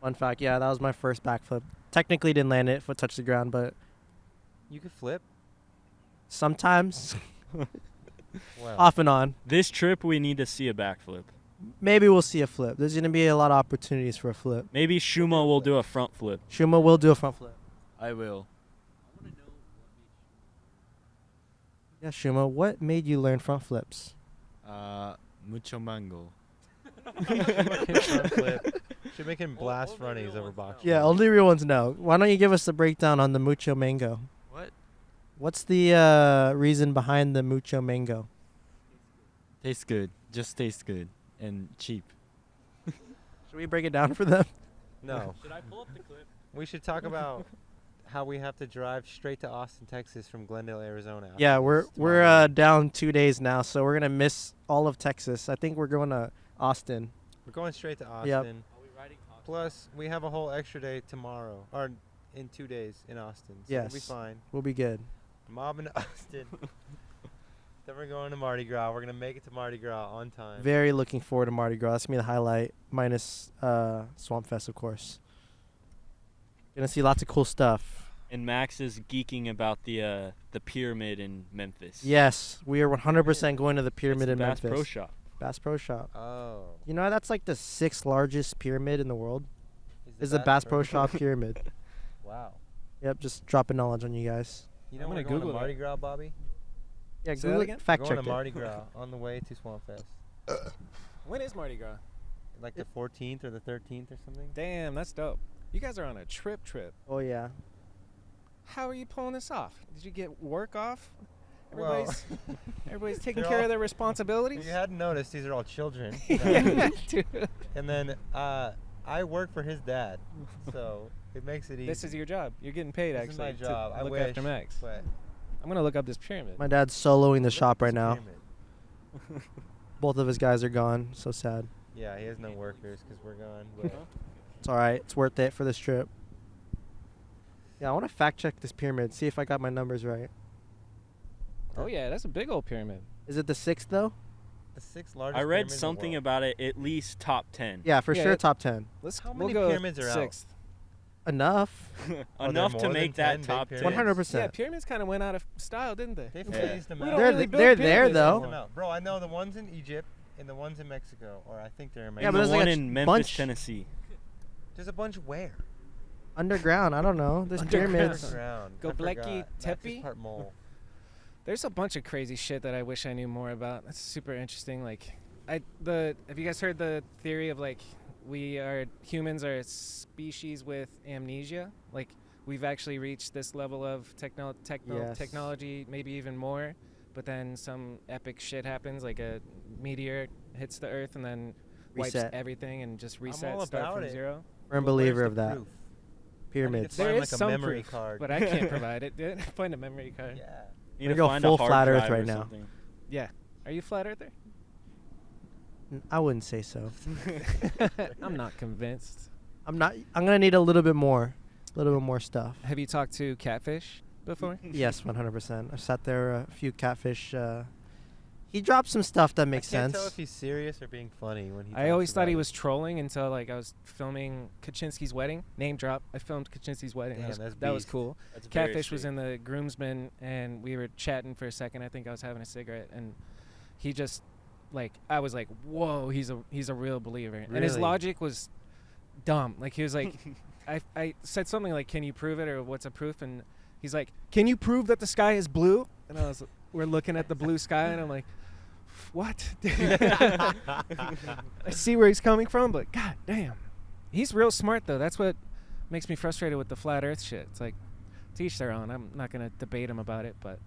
Fun fact, yeah, that was my first backflip. Technically didn't land it, foot touched the ground, but You could flip. sometimes, Well, off and on. This trip, we need to see a backflip. Maybe we'll see a flip. There's going to be a lot of opportunities for a flip. Maybe Shuma will do a front flip. Shuma will do a front flip. I will. Yeah, Shuma, what made you learn front flips? Mucho mango. front flip. Should make him blast fronties over box. Yeah, jumps. only real ones know. Why don't you give us the breakdown on the mucho mango? What? What's the reason behind the mucho mango? Tastes good. Just tastes good and cheap. Should we break it down for them? No. Should I pull up the clip? We should talk about how we have to drive straight to Austin, Texas from Glendale, Arizona. after Yeah, this we're tomorrow. down 2 days now, so we're gonna miss all of Texas. I think we're going to Austin. We're going straight to Austin. Yep. Are we riding Plus, we have a whole extra day tomorrow, or in 2 days in Austin. So Yes. We'll be fine. We'll be good. Mob in Austin. Then we're going to Mardi Gras. We're going to make it to Mardi Gras on time. Very looking forward to Mardi Gras. That's going to be the highlight, minus Swampfest, of course. Going to see lots of cool stuff. And Max is geeking about the pyramid in Memphis. Yes, we are 100% going to the pyramid It's in the Bass Memphis. Pro Shop. Bass Pro Shop. Oh. You know, that's like the 6th largest pyramid in the world. Is the Bass Pro Shop pyramid. Wow. Yep, just dropping knowledge on you guys. You know I'm we're gonna going Google to Mardi that. Gras, Bobby? Yeah, Say Google that it. again? Fact We're check going to it. Mardi Gras on the way to Swampfest. When is Mardi Gras? Like the 14th or the 13th or something. Damn, that's dope. You guys are on a trip. Oh, yeah. How are you pulling this off? Did you get work off? Well, Everybody's taking they're care all- of their if responsibilities. you hadn't noticed, these are all children. Dude. And then I work for his dad, so it makes it easy. This is your job. You're getting paid This is actually my job. to I look wish, after Max. but I'm gonna look up this pyramid. My dad's soloing the look shop at right this now. pyramid. Both of his guys are gone. So sad. Yeah, he has no workers because we're gone. But It's all right. It's worth it for this trip. Yeah, I want to fact check this pyramid, see if I got my numbers right. Oh yeah, that's a big old pyramid. Is it the 6th, though? the 6th largest. I pyramid read in the something world. about it, at least top 10. Yeah, for Yeah, sure, it- top 10. How we'll many go pyramids are out? 6th. Enough. Enough more to than make 10 that big top pyramids? 10. 100%. Yeah, pyramids kind of went out of style, didn't they? They Yeah. phased them We out. don't They're really th- build they're there, pyramids though. Phased them out. Bro, I know the ones in Egypt and the ones in Mexico, or I think they're in Mexico. Yeah, but And the there's like one a in Memphis, bunch. Tennessee. There's a bunch where? Underground. I don't know. There's Underground. pyramids. Underground. I Göbekli forgot. Tepe? Max's part mole. There's a bunch of crazy shit that I wish I knew more about. That's super interesting. Like, have you guys heard the theory of like humans are a species with amnesia? Like, we've actually reached this level of Yes. technology, maybe even more. But then some epic shit happens, like a meteor hits the Earth and then wipes Reset. everything and just all resets, start about from it. zero. We're a But where's believer the of that. proof? Pyramids. Find There like is a some memory proof, card. but I can't provide it, dude. Find a memory card. Yeah. You We're need to gonna go find full a hard flat Earth drive right or now. something. Yeah. Are you flat earther? I wouldn't say so. I'm not convinced. I'm not. I'm gonna need a little bit more stuff. Have you talked to Catfish before? Yes, 100%. I sat there a few catfish. He dropped some stuff that makes I can't sense. tell if he's serious or being funny when he. I talks always thought about he it. was trolling until like I was filming Kaczynski's wedding. Name drop. I filmed Kaczynski's wedding. Damn, that that's was beast. cool. That's very Catfish was sweet. in the groomsmen, and we were chatting for a second. I think I was having a cigarette, and he just like I was like, "Whoa, he's a real believer." And his Really? logic was dumb. Like he was like, I said something like, "Can you prove it?" or "What's a proof?" And he's like, "Can you prove that the sky is blue?" And we're looking at the blue sky, and I'm like, "What?" I see where he's coming from, but god damn, he's real smart though. That's what makes me frustrated with the flat Earth shit. It's like, to each their own. I'm not gonna debate him about it, but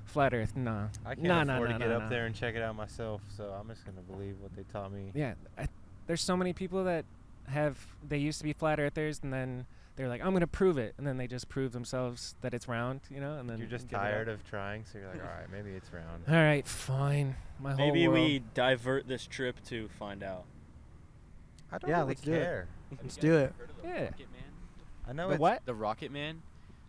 flat Earth, nah. I can't Nah, afford nah, to get nah, up nah. there and check it out myself, so I'm just gonna believe what they taught me. Yeah, there's so many people that they used to be flat earthers, and then they're like, I'm gonna prove it, and then they just prove themselves that it's round, you know, and then You're just give it up. tired of trying, so you're like, all right, maybe it's round. All right, fine. My Maybe whole world. we divert this trip to find out. I don't Yeah, really let's do it. care. Let's do it. Heard of the Yeah. Rocket Man? I know The it's what? The Rocket Man.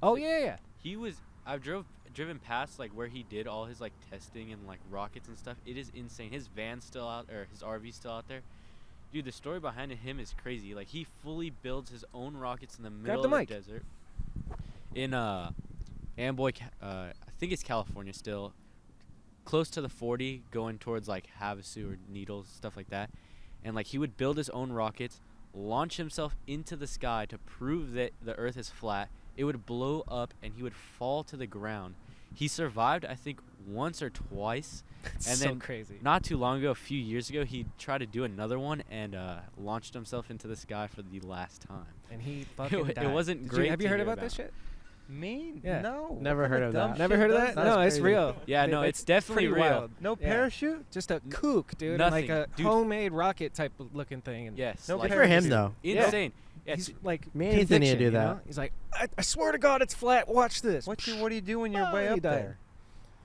Oh yeah. He was. I've driven past like where he did all his like testing and like rockets and stuff. It is insane. His van's still out, or his RV's still out there. Dude, the story behind him is crazy. Like he fully builds his own rockets in the middle the of the mic. desert. In Amboy, I think it's California still, close to the 40, going towards like Havasu or Needles, stuff like that. And like he would build his own rockets, launch himself into the sky to prove that the Earth is flat. It would blow up and he would fall to the ground. He survived, I think, once or twice. It's And so then crazy. Not too long ago, a few years ago, he tried to do another one and launched himself into the sky for the last time. And he fucking It died. wasn't Did great Have you to heard hear about this about. shit? me. Yeah. No. Never What heard kind of dumb that. Never shit heard of does that? No, it's crazy. real. Yeah, no, it's definitely pretty real. wild. No Yeah. parachute. Just a kook, dude, and like a Nothing. Dude. homemade rocket type of looking thing. And Yes. No like, Good for him parachute. though. Yeah. insane. Yeah, he's like, Me and Ethan need to conviction, do you that. know? He's like, I swear to God, it's flat. Watch this. What do you do when you're Oh, way he up died. there?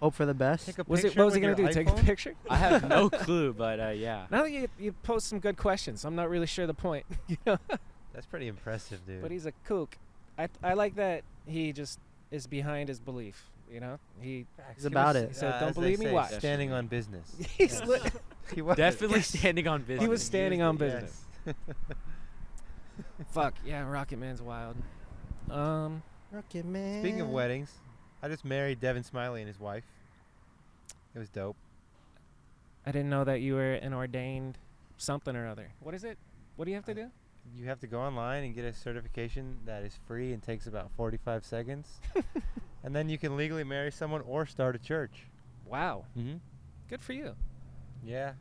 Hope for the best. Take a What picture was he with gonna do? your Take a iPhone? picture? I have no clue, but yeah. Now that you posed some good questions, I'm not really sure the point. You know, That's pretty impressive, dude. but he's a kook. I like that he just is behind his belief. You know, He's He about was, it. He said, "Don't as they believe me? say, Watch." Standing on business. he's He was. Definitely standing on business. He was standing on business. Yes. Fuck yeah, Rocket Man's wild. Rocket Man. Speaking of weddings, I just married Devin Smiley and his wife. It was dope. I didn't know that you were an ordained something or other. What is it? What do you have to do? You have to go online and get a certification that is free and takes about 45 seconds. And then you can legally marry someone or start a church. Wow, Mm-hmm. good for you. Yeah.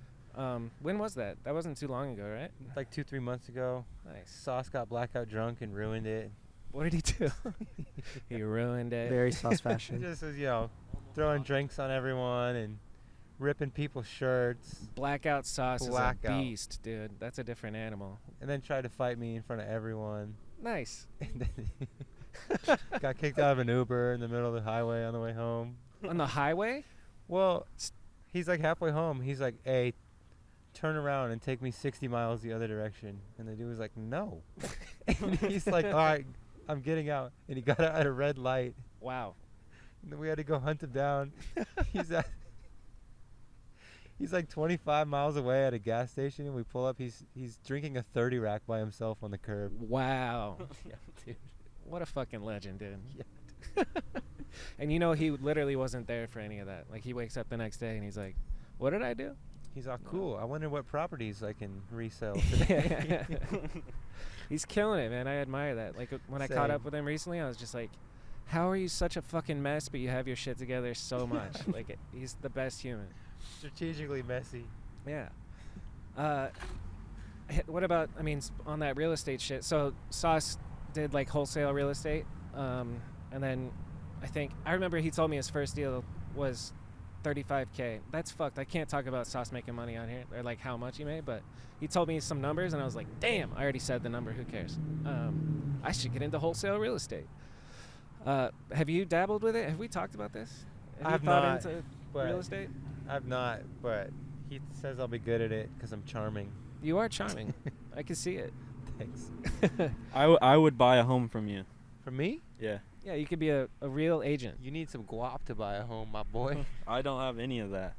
When was that? That wasn't too long ago, right? Like 2-3 months ago. Nice. Sauce got blackout drunk and ruined it. What did he do? He ruined it. Very sauce He fashion. just was, throwing drinks on everyone and ripping people's shirts. Blackout sauce is a Blackout. beast, dude. That's a different animal. And then tried to fight me in front of everyone. Nice. And then got kicked out of an Uber in the middle of the highway on the way home. On the highway? Well, he's like halfway home. He's like, hey, turn around and take me 60 miles the other direction. And the dude was like, no. And he's like, all right, I'm getting out. And he got out at a red light. Wow. And then we had to go hunt him down. He's like 25 miles away at a gas station. And we pull up. He's drinking a 30 rack by himself on the curb. Wow. Yeah, dude. What a fucking legend, dude. Yeah. And he literally wasn't there for any of that. Like, he wakes up the next day and he's like, what did I do? He's all cool. I wonder what properties I can resell today. He's killing it, man. I admire that. Like, when I caught Same. up with him recently, I was just like, how are you such a fucking mess, but you have your shit together so much? Like, he's the best human. Strategically messy. Yeah. What about, on that real estate shit? So Sauce did like wholesale real estate, and then I remember he told me his first deal was $35K. That's fucked. I can't talk about Sauce making money on here, or like how much he made, but he told me some numbers and I was like, damn, I already said the number, who cares? I should get into wholesale real estate. Have you dabbled with it? Have we talked about this? I've you thought not, into but real estate? I've not, but he says I'll be good at it because I'm charming. You are charming. I can see it. Thanks. I would buy a home from you. For me? Yeah. Yeah, you could be a real agent. You need some guap to buy a home, my boy. I don't have any of that.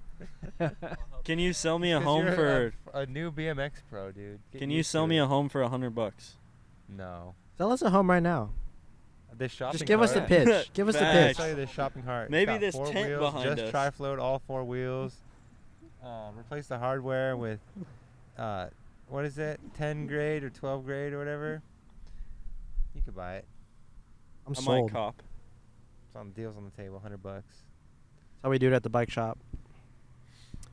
Can you sell me a 'Cause home you're for? a new BMX pro, dude. Get Can you used sell to me it. a home for $100? No. Sell us a home right now. This shopping Just give us the cart. pitch. Give us the Facts. I'll pitch. tell you this shopping cart. It's Maybe got this 4 tent wheels, behind just us. tri-float all 4 wheels. Replace the hardware with, what is it? 10 grade or 12 grade or whatever. You could buy it. I'm I sold. might cop. It's on deals on the table, $100. That's how we do it at the bike shop.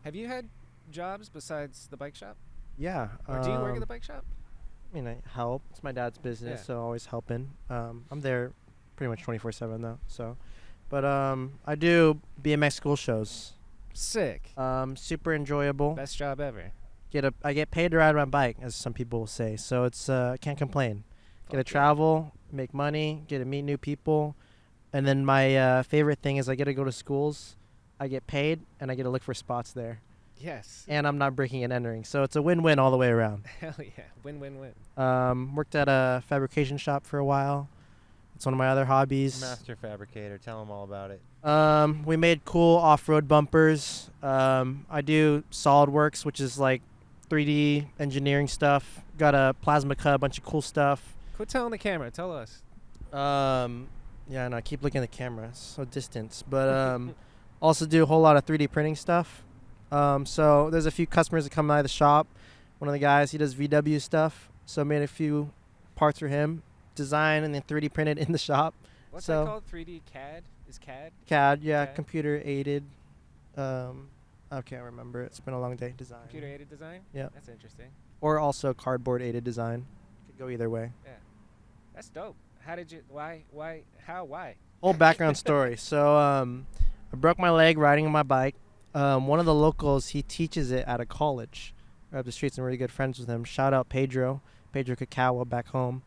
Have you had jobs besides the bike shop? Yeah. Or do you work at the bike shop? I mean, I help. It's my dad's business, Yeah. so always helping. I'm there pretty much 24/7 though. So, but I do BMX school shows. Sick. Super enjoyable. Best job ever. I get paid to ride my bike, as some people will say. So it's can't complain. Get to Fuck yeah. travel, make money, get to meet new people, and then my favorite thing is I get to go to schools. I get paid, and I get to look for spots there, Yes. and I'm not breaking and entering. So it's a win-win all the way around. Hell yeah. Win, win, win. Worked at a fabrication shop for a while. It's one of my other hobbies. Master fabricator. Tell them all about it. We made cool off-road bumpers. I do SolidWorks, which is like 3D engineering stuff. Got a plasma cut, a bunch of cool stuff. Quit telling the camera. Tell us. Yeah, no, I keep looking at the camera. It's so distant. But also do a whole lot of 3D printing stuff. So there's a few customers that come by the shop. One of the guys, he does VW stuff. So made a few parts for him. Design and then 3D printed in the shop. What's So- that called? 3D CAD? Is CAD? CAD, yeah, Okay. computer aided. I can't remember. It's been a long day. Design. Computer aided design? Yeah. That's interesting. Or also cardboard aided design. Could go either way. That's dope. How did you, why, why? Whole background story. So I broke my leg riding on my bike. One of the locals, he teaches it at a college right up the streets, and we're really good friends with him. Shout out Pedro Cacao back home.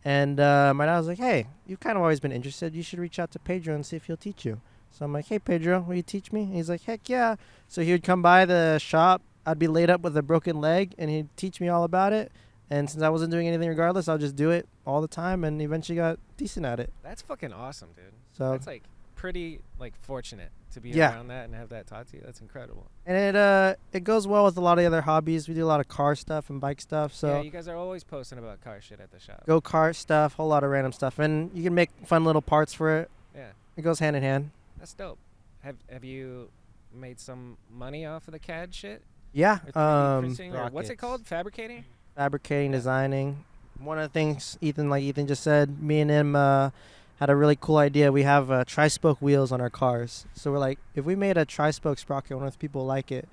And my dad was like, hey, you've kind of always been interested. You should reach out to Pedro and see if he'll teach you. So I'm like, hey, Pedro, will you teach me? And he's like, heck yeah. So he would come by the shop. I'd be laid up with a broken leg, and he'd teach me all about it. And since I wasn't doing anything regardless, I'll just do it all the time, and eventually got decent at it. That's fucking awesome, dude. So That's like pretty like fortunate to be Yeah. around that and have that taught to you. That's incredible. and it goes well with a lot of the other hobbies. We do a lot of car stuff and bike stuff. So yeah, you guys are always posting about car shit at the shop. go kart stuff, whole lot of random stuff, and you can make fun little parts for it. Yeah, It goes hand in hand. that's dope. Have you made some money off of the CAD shit? Yeah. Or 3D printing, or what's it rockets. called? Fabricating? Fabricating, Yeah. designing. One of the things Ethan just said, me and him had a really cool idea. We have tri-spoke wheels on our cars. So we're like, if we made a tri-spoke sprocket, I wonder if people like it.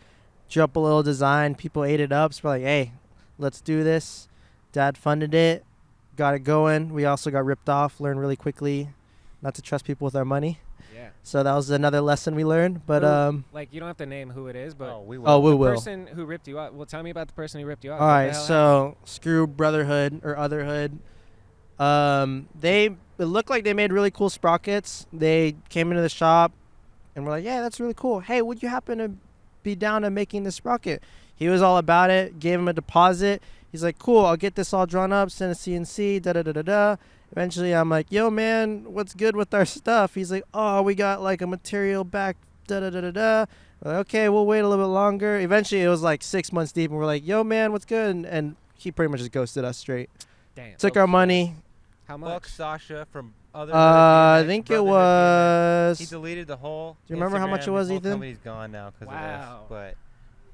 Drew up a little design. People ate it up. So we're like, hey, let's do this. Dad funded it. Got it going. We also got ripped off. Learned really quickly not to trust people with our money. Yeah. So that was another lesson we learned. But Like, you don't have to name who it is, but Oh, we will. oh, we the will. person who ripped you off. Well, tell me about the person who ripped you off. All What the right, hell so screw Brotherhood or Otherhood. It looked like they made really cool sprockets. They came into the shop, and we're like, "Yeah, that's really cool. Hey, would you happen to be down to making this sprocket?" He was all about it. Gave him a deposit. He's like, "Cool, I'll get this all drawn up, send a CNC, da da da da da." Eventually, I'm like, "Yo, man, what's good with our stuff?" He's like, "Oh, we got like a material back, da da da da da." We're like, "Okay, we'll wait a little bit longer." Eventually, it was like 6 months deep, and we're like, "Yo, man, what's good?" And he pretty much just ghosted us straight. Damn. Took our money. How Fuck much? Sasha from other. I think it was. He deleted the whole. Do you remember how much Instagram. it was, His whole Ethan? company's gone now because Wow. of this.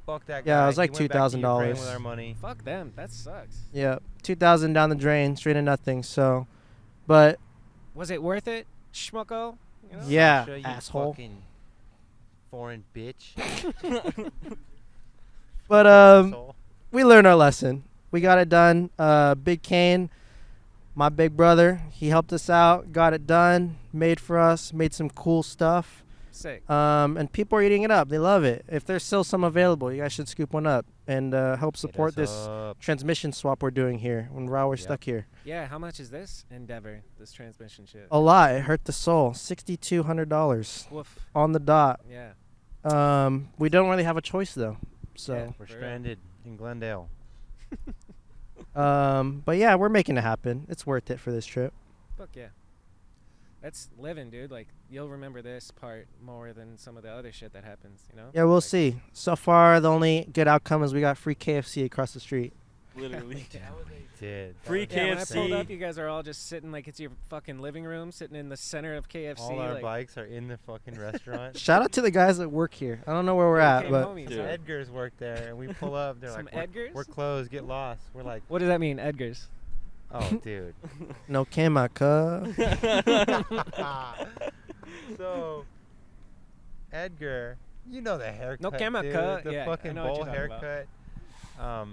But fuck that guy. Yeah, it was like He went back to $2,000. Ukraine with our money. Fuck them. That sucks. Yeah, 2,000 down the drain, straight to nothing. So, but Was it worth it, schmucko? You know? yeah, Sasha, you asshole. fucking foreign bitch. But Asshole. we learned our lesson. We got it done. Big Kane, my big brother, he helped us out, got it done, made for us, made some cool stuff. Sick. And people are eating it up. They love it. If there's still some available, you guys should scoop one up and help Hit support us this up. transmission swap we're doing here when we're Yep. stuck here. Yeah. How much is this endeavor? This transmission shit. A lot. It hurt the soul. $6,200 Woof. on the dot. Yeah. We don't really have a choice though. So, Yeah. We're For real. stranded in Glendale. but yeah, we're making it happen. It's worth it for this trip. Fuck yeah. That's living, dude. Like, you'll remember this part more than some of the other shit that happens, you know? Yeah, we'll Like, see. So far, the only good outcome is we got free KFC across the street. Literally. Did. Free Yeah, when I KFC. pulled up, you guys are all just sitting like it's your fucking living room, sitting in the center of KFC. All our like, bikes are in the fucking restaurant. Shout out to the guys that work here. I don't know where we're at, came but homies, Dude. huh? Edgar's work there, and we pull up. They're Some like, we're, Edgars? we're closed. Get lost. We're like, What does that mean, Edgar's? oh, dude. no Kemaka. So, Edgar, you know the haircut. No camera dude, cut. The Yeah, I fucking know what bowl you're talking about. haircut.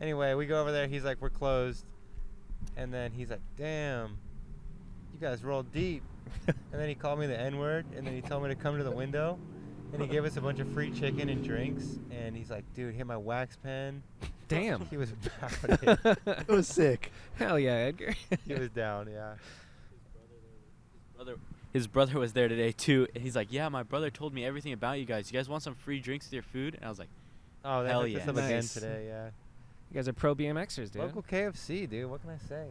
Anyway, we go over there. He's like, we're closed. And then he's like, damn, you guys rolled deep. And then he called me the N-word. And then he told me to come to the window. And he gave us a bunch of free chicken and drinks. And he's like, dude, hit my wax pen. Damn. He was about it. It was sick. Hell yeah, Edgar. He was down, yeah. His brother was there today too, and he's like, "Yeah, my brother told me everything about you guys. You guys want some free drinks with your food?" And I was like, Oh, they Hell hooked us yeah. up again Nice. today, yeah. You guys are pro BMXers, dude. Local KFC, dude. What can I say?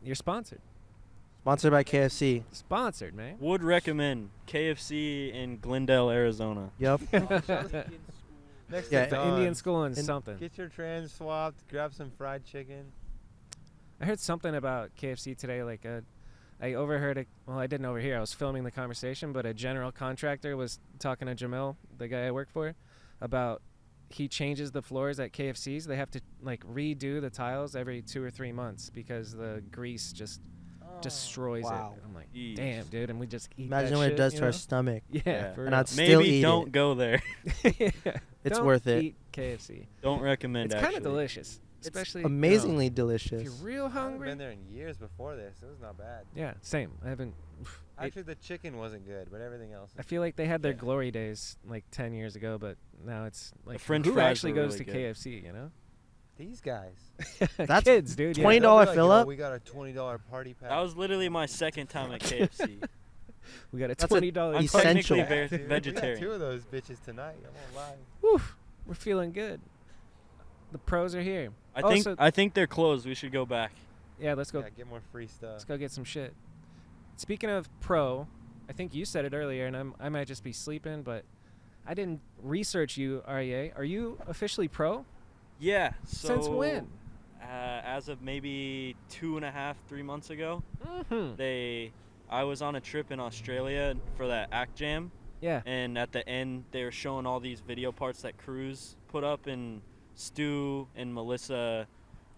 You're sponsored. Sponsored by KFC. Sponsored, man. Would recommend KFC in Glendale, Arizona. Yep. Next Yeah, to The Indian Don's. school and And something. Get your trans swapped. Grab some fried chicken. I heard something about KFC today. Like, I overheard it. Well, I didn't overhear. I was filming the conversation, but a general contractor was talking to Jamil, the guy I work for, about he changes the floors at KFCs. They have to like redo the tiles every 2 or 3 months because the grease just destroys Wow. it. I'm like, Jeez. damn, dude, and we just eat Imagine that what shit, it does you to our know? stomach. Yeah, Yeah. for And real. I'd still Maybe eat don't it. go there. It's Don't worth it. Eat KFC. Don't recommend. It's kind of actually. delicious, especially Amazingly if delicious. you're real I haven't hungry. been there in years before this. It was not bad. Yeah, same. I haven't. Actually, the chicken wasn't good, but everything else. I feel like they had their Yeah. glory days like 10 years ago, but now it's like French who fries actually were goes really to good. KFC, you know? These guys. That's kids, dude. Yeah, $20 they'll be like, fill "Yo, up? We got a $20 party pack. That was literally my second time at KFC. We got a That's a $20 I'm Essential. technically Yeah, dude, We got vegetarian. 2 of those bitches tonight. I won't lie. Woo, we're feeling good. The pros are here. I think they're closed. We should go back. Yeah, let's go. Yeah, get more free stuff. Let's go get some shit. Speaking of pro, I think you said it earlier, and I might just be sleeping, but I didn't research you, Aryei. Are you officially pro? Yeah. So Since when? As of maybe 2.5, 3 months ago, Mm-hmm. I was on a trip in Australia for that Act Jam, Yeah. and at the end they were showing all these video parts that Cruz put up, and Stu and Melissa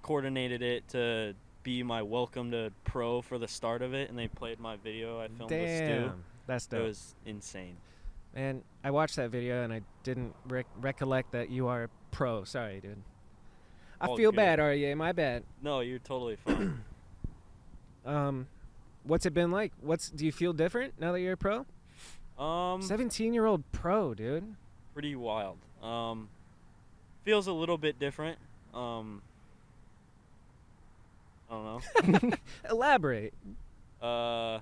coordinated it to be my welcome to pro for the start of it, and they played my video I filmed with Stu. Damn. That's It dope. was insane. And I watched that video, and I didn't recollect that you are pro. Sorry, dude. I All feel good. bad, Aryei. My bad. No, you're totally fine. What's it been like? Do you feel different now that you're a pro? 17-year-old pro, dude. Pretty wild. Feels a little bit different. I don't know. Elaborate. I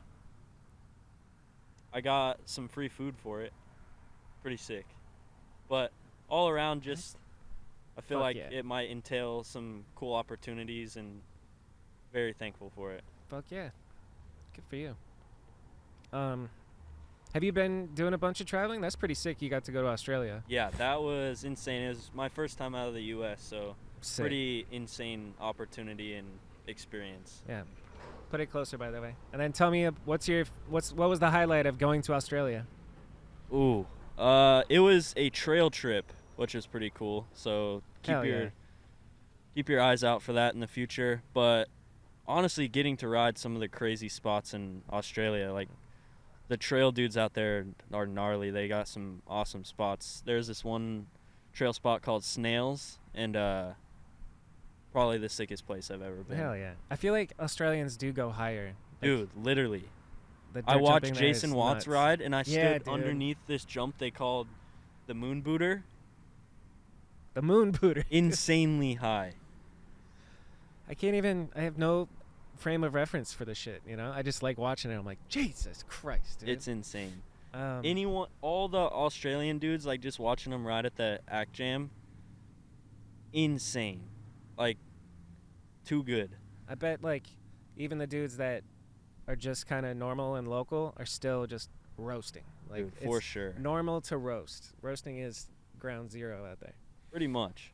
got some free food for it. Pretty sick. But all around, just I feel Fuck like yeah. it might entail some cool opportunities, and very thankful for it. Fuck yeah. Good for you. Have you been doing a bunch of traveling? That's pretty sick. You got to go to Australia. Yeah, that was insane. It was my first time out of the U.S., so Sick. pretty insane opportunity and experience. Yeah. Put it closer, by the way. And then tell me what was the highlight of going to Australia? Ooh, it was a trail trip, which is pretty cool. So Hell yeah. keep your eyes out for that in the future. But honestly, getting to ride some of the crazy spots in Australia, like the trail dudes out there are gnarly. They got some awesome spots. There's this one trail spot called Snails, and probably the sickest place I've ever been. Hell yeah. I feel like Australians do go higher. Like, Dude, literally. the I dirt watched jumping there is Jason Watts nuts. ride, and I Yeah, stood dude. underneath this jump they called the Moon Booter. The moon booter. Insanely high. I have no frame of reference for this shit, you know? I just like watching it. I'm like, Jesus Christ, dude. It's insane. Um, All the Australian dudes, like just watching them ride at the Act Jam, insane. Like, too good. I bet, like, even the dudes that are just kind of normal and local are still just roasting. Like, Dude, for it's sure. normal to roast. Roasting is ground zero out there. Pretty much.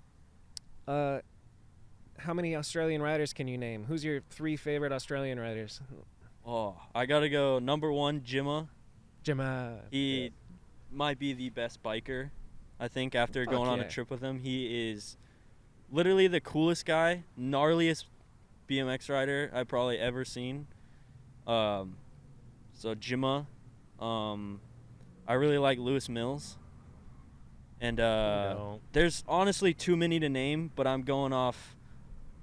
How many Australian riders can you name? Who's your 3 favorite Australian riders? Oh, I gotta go number 1, Jimma. Jimma. He might be the best biker, I think, after Fuck going on yeah. a trip with him. He is literally the coolest guy, gnarliest BMX rider I've probably ever seen. So Jimma. I really like Lewis Mills. And there's honestly too many to name, but I'm going off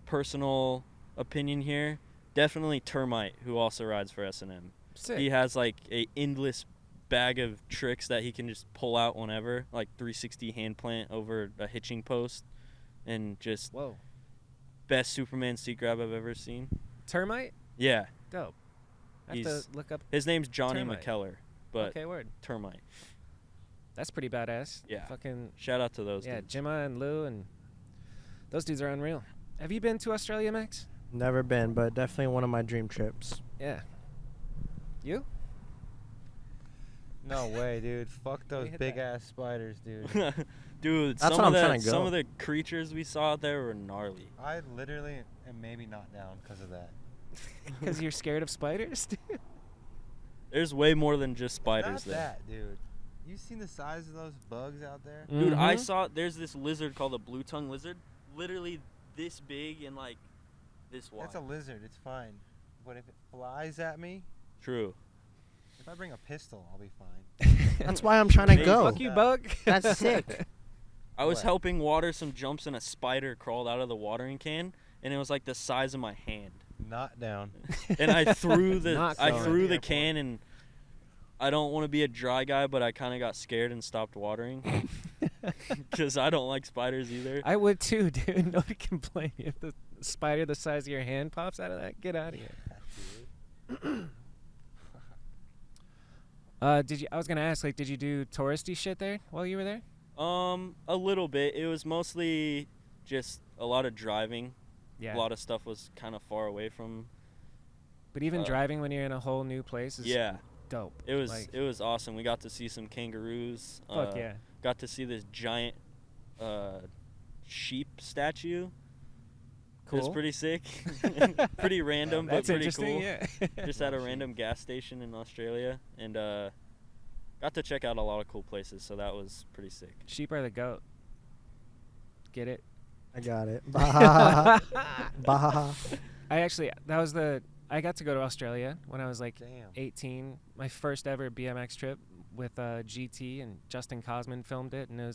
personal opinion here. Definitely Termite, who also rides for S&M. Sick. He has like a endless bag of tricks that he can just pull out whenever, like 360 hand plant over a hitching post, and just Whoa. best Superman seat grab I've ever seen. Termite? Yeah, Dope. I have to He's- look up. his name's Johnny Termite. McKellar, but Okay, word. Termite. That's pretty badass. Yeah. Fucking Shout out to those yeah, dudes. Jimma and Lou and those dudes are unreal. Have you been to Australia, Max? Never been, but definitely one of my dream trips. Yeah. You? No way, dude. Fuck those hit big that. ass spiders, dude. Dude, That's some what of I'm the trying to some go. of the creatures we saw out there were gnarly. I literally am maybe not down because of that. Because you're scared of spiders? There's way more than just spiders Not there. that, dude. You seen the size of those bugs out there? Dude, I Mhm. saw there's this lizard called a blue tongue lizard, literally this big and like this wide. That's a lizard. It's fine. But if it flies at me, True. if I bring a pistol, I'll be fine. That's why I'm trying to Hey, go. Fuck you, bug. That's sick. I was What? helping water some jumps and a spider crawled out of the watering can, and it was like the size of my hand. Not down. And I threw the Not I going. threw the Airport. can, and I don't want to be a dry guy, but I kind of got scared and stopped watering because I don't like spiders either. I would too, dude. Nobody can blame you if the spider the size of your hand pops out of that. Get out of here. I was gonna ask, like, did you do touristy shit there while you were there? A little bit. It was mostly just a lot of driving. Yeah. A lot of stuff was kind of far away from. But even driving when you're in a whole new place is dope. It was awesome. We got to see some kangaroos. Fuck yeah. Got to see this giant sheep statue. Cool. It was pretty sick. Pretty random, but That's pretty interesting, cool. yeah. Just at a random gas station in Australia, and got to check out a lot of cool places. So that was pretty sick. Sheep are the goat. Get it? I got it. Bah. Bah. I got to go to Australia when I was like Damn. 18. My first ever BMX trip with GT, and Justin Cosman filmed it, and it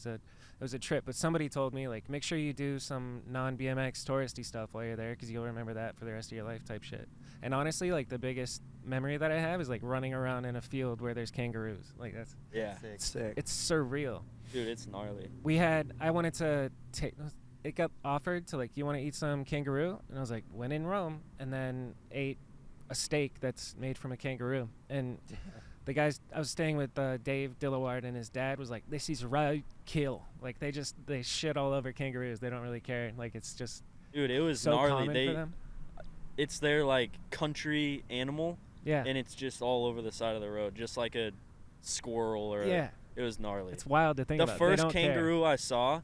was a trip. But somebody told me, like, make sure you do some non-BMX touristy stuff while you're there, because you'll remember that for the rest of your life type shit. And honestly, like, the biggest memory that I have is like running around in a field where there's kangaroos. Like, that's Sick. Sick. it's surreal. Dude, it's gnarly. I wanted to take. It got offered to, like, you want to eat some kangaroo? And I was like, when in Rome, and then ate a steak that's made from a kangaroo. And the guys, I was staying with Dave Dillaward, and his dad was like, this is right kill. Like, they shit all over kangaroos. They don't really care. Like, it's just Dude, it was so gnarly. common for them. It's their like country animal, Yeah. and it's just all over the side of the road, just like a squirrel or Yeah. it was gnarly. It's wild to think The about. They first don't care. kangaroo I saw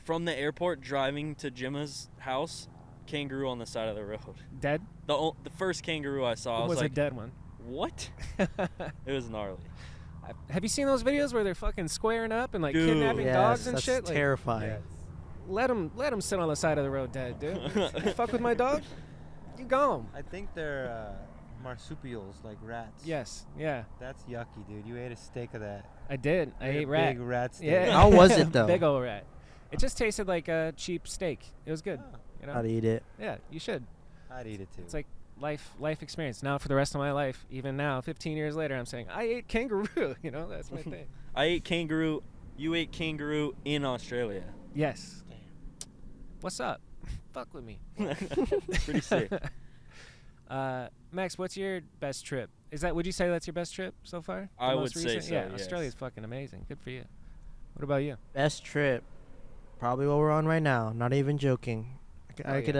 from the airport driving to Jimma's house, kangaroo on the side of the road. Dead? The first kangaroo I saw, I It was was a like, dead one. what? It was gnarly. Have you seen those videos where they're fucking squaring up and like Dude. kidnapping Yes, dogs and that's shit? Like, terrifying. Yes. let them sit on the side of the road dead, dude. You fuck with my dog? You gone. I think they're marsupials, like rats. Yes. Yeah. That's yucky, dude. You ate a steak of that. I did. I ate rat. Big rat steak. Yeah. How was it, though? Big old rat. It just tasted like a cheap steak. It was good. Oh, You know? I'd eat it. Yeah, you should. I'd eat it too. It's like life experience. Now for the rest of my life, even now, 15 years later, I'm saying I ate kangaroo. You know, that's my thing. I ate kangaroo. You ate kangaroo in Australia. Yes. What's up? Fuck with me. Pretty sick. Max, what's your best trip? Would you say that's your best trip so far? The I most would say recent? so, Yeah, yes. Australia's fucking amazing. Good for you. What about you? Best trip. Probably what we're on right now. Not even joking. I could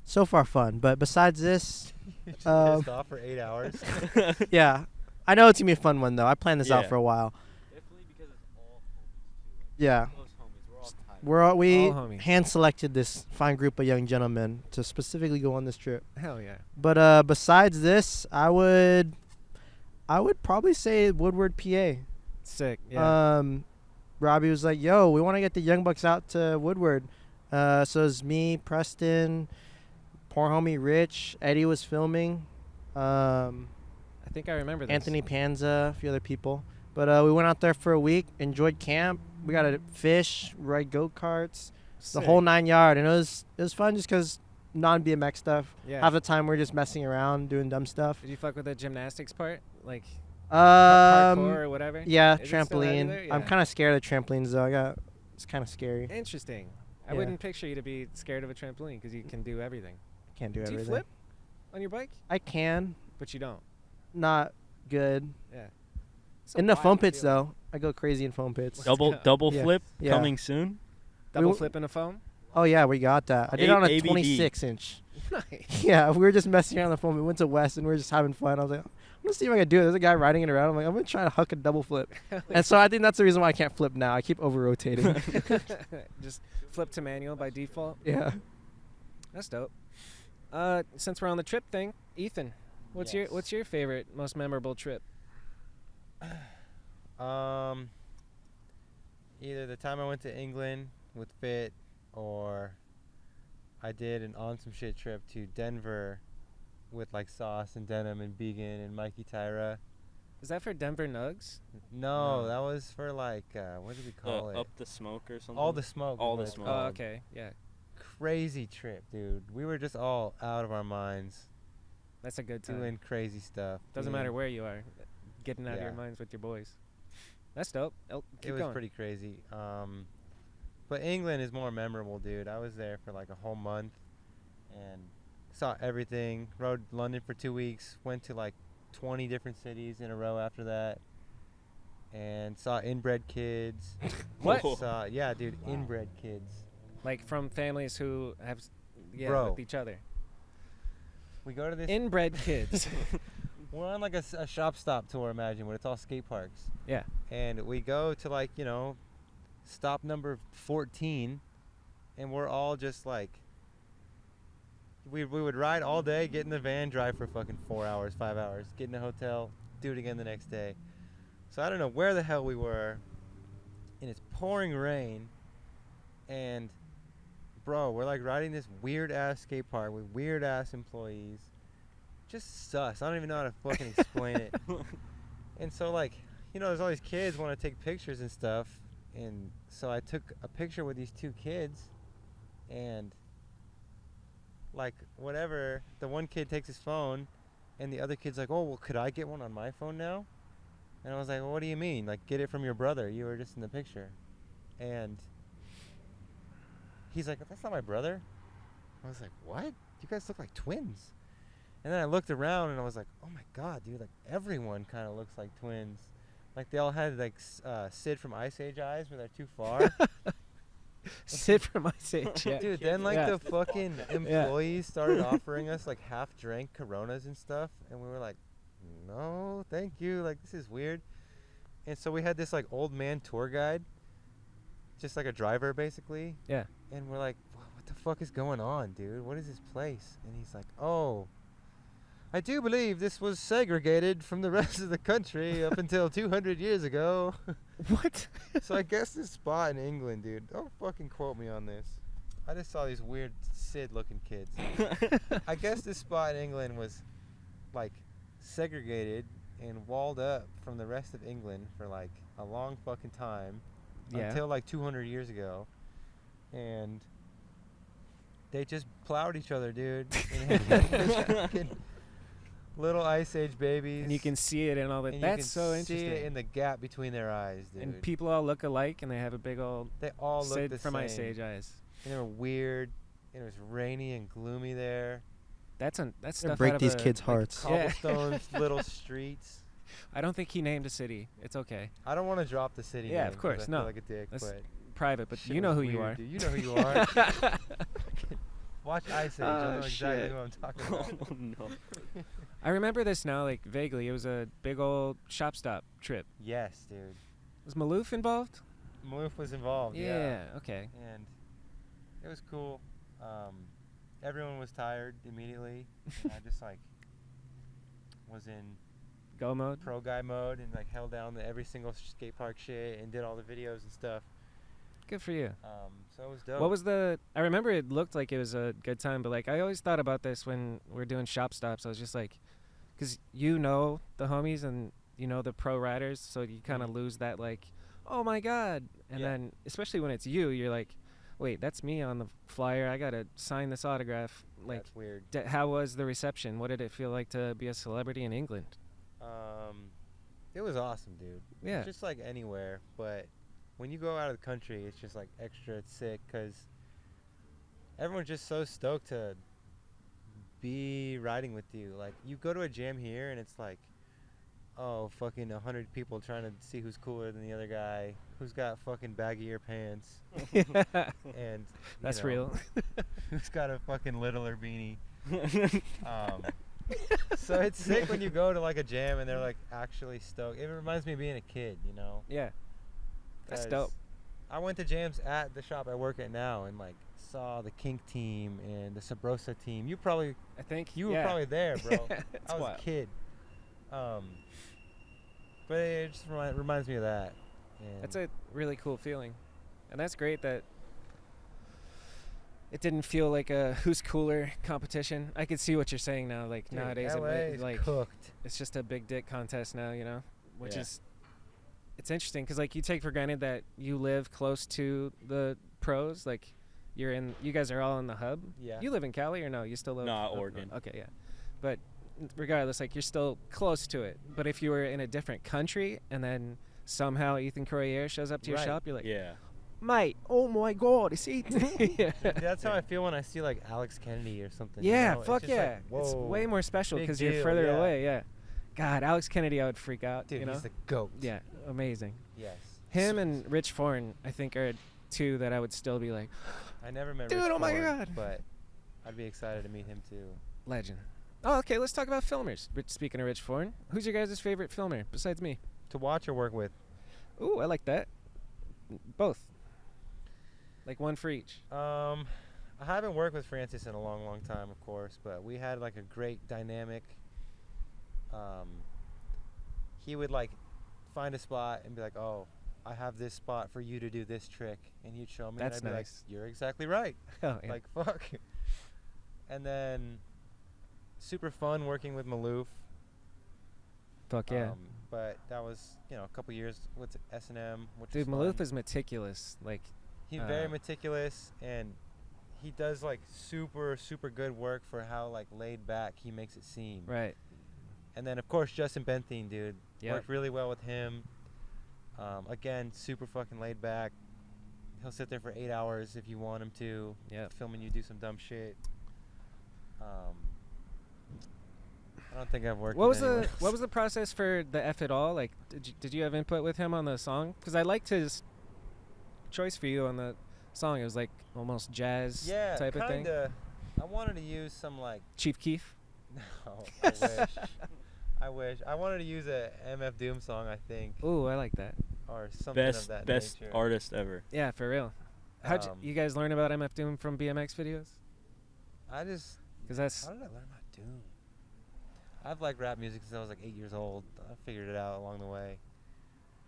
so far fun. But besides this, Just pissed off for 8 hours. yeah. I know it's going to be a fun one, though. I planned this out Yeah. for a while. Definitely because it's all homies too. Like, Yeah. close homies. We're all tight. We All homies. hand-selected this fine group of young gentlemen to specifically go on this trip. Hell yeah. But besides this, I would probably say Woodward, PA. Sick. Yeah. Robbie was like, "Yo, we want to get the Young Bucks out to Woodward." So it's me, Preston, poor homie Rich, Eddie was filming, I think I remember this. Anthony Panza, a few other people. But we went out there for a week, enjoyed camp. We got to fish, ride go-karts, the whole 9 yard, and it was fun just because non-BMX stuff. Yeah. Half the time we're just messing around, doing dumb stuff. Did you fuck with the gymnastics part? Like Um, parkour or whatever? Yeah, Is it still out trampoline. there? I'm Yeah. kind of scared of trampolines though. It's kind of scary. Interesting. I Yeah. wouldn't picture you to be scared of a trampoline because you can do everything. Can't do Do everything. you flip on your bike? I can, But you don't. not good. Yeah. It's a In the foam wild pits feeling. though, I go crazy in foam pits. Let's double go. double Yeah. flip Yeah. coming soon. Double We- flip in a foam? Oh yeah, we got that. I did it on a ABD. 26 inch. Nice. Yeah, we were just messing around the foam. We went to West and we were just having fun. I was like, I'm gonna see if I can do it. There's a guy riding it around. I'm like, I'm gonna try to huck a double flip. And so I think that's the reason why I can't flip now. I keep over rotating. Just flip to manual by default. Yeah. That's dope. Since we're on the trip thing, Ethan, what's Yes. your favorite, most memorable trip? Either the time I went to England with Fit, or I did an on some shit trip to Denver with like Sauce and Denim and Began and Mikey Tyra. Is that for Denver Nugs? No, No. that was for like what did we call it? Up the smoke or something. All the smoke. All is the what it's Smoke. Oh, called. okay. Yeah. Crazy trip, dude. We were just all out of our minds That's a good time. doing crazy stuff. Doesn't doing- matter where you are. Getting out of your Yeah. minds with your boys. That's dope. Keep It was going. pretty crazy. But England is more memorable, dude. I was there for like a whole month and saw everything. Rode London for 2 weeks. Went to like 20 different cities in a row after that. And saw inbred kids. What? Whoa. Yeah, dude, inbred kids. Like from families who have, Bro. with each other. We go to this. Inbred kids. We're on like a shop stop tour, imagine, where it's all skate parks. Yeah. And we go to like, stop number 14, and we're all just like, we would ride all day, get in the van, drive for fucking 4 hours, 5 hours, get in a hotel, do it again the next day. So I don't know where the hell we were, and it's pouring rain, and bro, we're like riding this weird ass skate park with weird ass employees. Just sus. I don't even know how to fucking explain it. And so like, there's all these kids want to take pictures and stuff, and so I took a picture with these two kids, and like whatever, the one kid takes his phone, and the other kid's like, oh well, could I get one on my phone now? And I was like, well, what do you mean? Like, get it from your brother, you were just in the picture. And he's like, that's not my brother. I was like, what? You guys look like twins. And then I looked around and I was like, oh my god, dude, like everyone kind of looks like twins. Like they all had like Sid from Ice Age eyes, but they're too far. Sid from Ice Age. Yeah. Dude, then like Yeah. the fucking employees started offering us like half-drank Coronas and stuff, and we were like, no, thank you. Like this is weird. And so we had this like old man tour guide, just like a driver basically. Yeah. And we're like, what the fuck is going on, dude? What is this place? And he's like, oh, I do believe this was segregated from the rest of the country up until 200 years ago. What? So I guess this spot in England, dude, don't fucking quote me on this. I just saw these weird Sid-looking kids. I guess this spot in England was like segregated and walled up from the rest of England for like a long fucking time, until like 200 years ago. And they just plowed each other, dude. And had fucking little Ice Age babies. And you can see it in all the. and That's you so can see interesting. it in the gap between their eyes, dude. And people all look alike, and they have a big old They all look Sid the from same. Ice Age eyes. And they were weird. And it was rainy and gloomy there. That's Gonna stuff break out of these a- kids' hearts. Yeah. Cobblestones, little streets. I don't think he named a city. It's okay. I don't want to drop the city Yeah, name of 'cause course, I feel no. like a dick, That's but private, but shit you know was who you weird, are. dude. You know who you are. Watch Ice Age. I Oh, know exactly shit. who I'm talking about. Oh no. I remember this now, like vaguely. It was a big old shop stop trip. Yes, dude. Was Maloof involved? Maloof was involved. Okay. And it was cool. Everyone was tired immediately. And I just like was in Go mode. pro guy mode and like held down every single skate park shit and did all the videos and stuff. Good for you. So it was dope. What was the? I remember it looked like it was a good time, but like I always thought about this when we're doing shop stops. I was just like, because the homies and the pro riders, so you kind of lose that like, oh my god, and Yeah. then especially when it's you're like, wait, that's me on the flyer. I gotta sign this autograph. Like, That's weird. how was the reception? What did it feel like to be a celebrity in England? It was awesome, dude. Yeah. Just like anywhere, but when you go out of the country, it's just like extra sick because everyone's just so stoked to be riding with you. Like you go to a jam here and it's like, oh, fucking 100 people trying to see who's cooler than the other guy, who's got fucking baggier pants, and That's know, real. who's got a fucking littler beanie. So it's sick when you go to like a jam and they're like actually stoked. It reminds me of being a kid, Yeah. That's 'cause dope. I went to jams at the shop I work at now and like saw the Kink team and the Sabrosa team. You were I think probably there, bro. It's I was wild. a kid. But it just reminds me of that. And That's a really cool feeling, and that's great that it didn't feel like a who's cooler competition. I could see what you're saying now. Like dude, nowadays, LA is like cooked. it's just a big dick contest now, which Yeah. is it's interesting because like you take for granted that you live close to the pros. Like you guys are all in the hub. Yeah. You live in Cali or no? You still live? No, oh, Oregon. Okay, yeah, but regardless, like you're still close to it. But if you were in a different country and then somehow Ethan Corriere shows up to your Right. shop, you're like, Yeah. mate, oh my god, it's Ethan. Yeah. Dude, that's how I feel when I see like Alex Kennedy or something. Yeah, It's fuck just yeah. Like, It's whoa. way more special Big because you're deal, further yeah. away. Yeah. God, Alex Kennedy, I would freak out. Dude, he's the goat. Yeah, amazing. Yes. Him and Rich Foreign, I think, are two that I would still be like, I never met Dude, Rich oh my Ford, God. but I'd be excited to meet him too. legend. Oh, okay, let's talk about filmers. Speaking of Rich Ford, who's your guys' favorite filmer besides me? To watch or work with? Ooh, I like that. Both. Like one for each. I haven't worked with Francis in a long, long time, of course, but we had like a great dynamic. He would like find a spot and be like, "Oh, I have this spot for you to do this trick," and he'd show me. That's and I'd be nice. like, "You're exactly right." Oh, yeah. Like fuck. And then, super fun working with Maloof. Fuck yeah. But that was a couple years with S&M, which Dude, was Maloof fun. is meticulous. Like, He's very meticulous, and he does like super, super good work for how like laid back he makes it seem. right. And then of course Justin Benthine, dude, Yep. worked really well with him. Again, super fucking laid back. He'll sit there for 8 hours if you want him to. Yep. Filming you do some dumb shit. I don't think I've worked. What with was the anyone else. what was the process for the F It All? Like, did you have input with him on the song? Because I liked his choice for you on the song. It was like almost jazz Yeah, type of thing. kinda. I wanted to use some like. Chief Keef. No, I wish. I wish. I wanted to use a MF Doom song, I think, Ooh, I like that. or something of that Best nature. artist ever. Yeah, for real. How'd you guys learn about MF Doom from BMX videos? I just. Because that's How did I learn about Doom? I've liked rap music since I was like 8 years old. I figured it out along the way.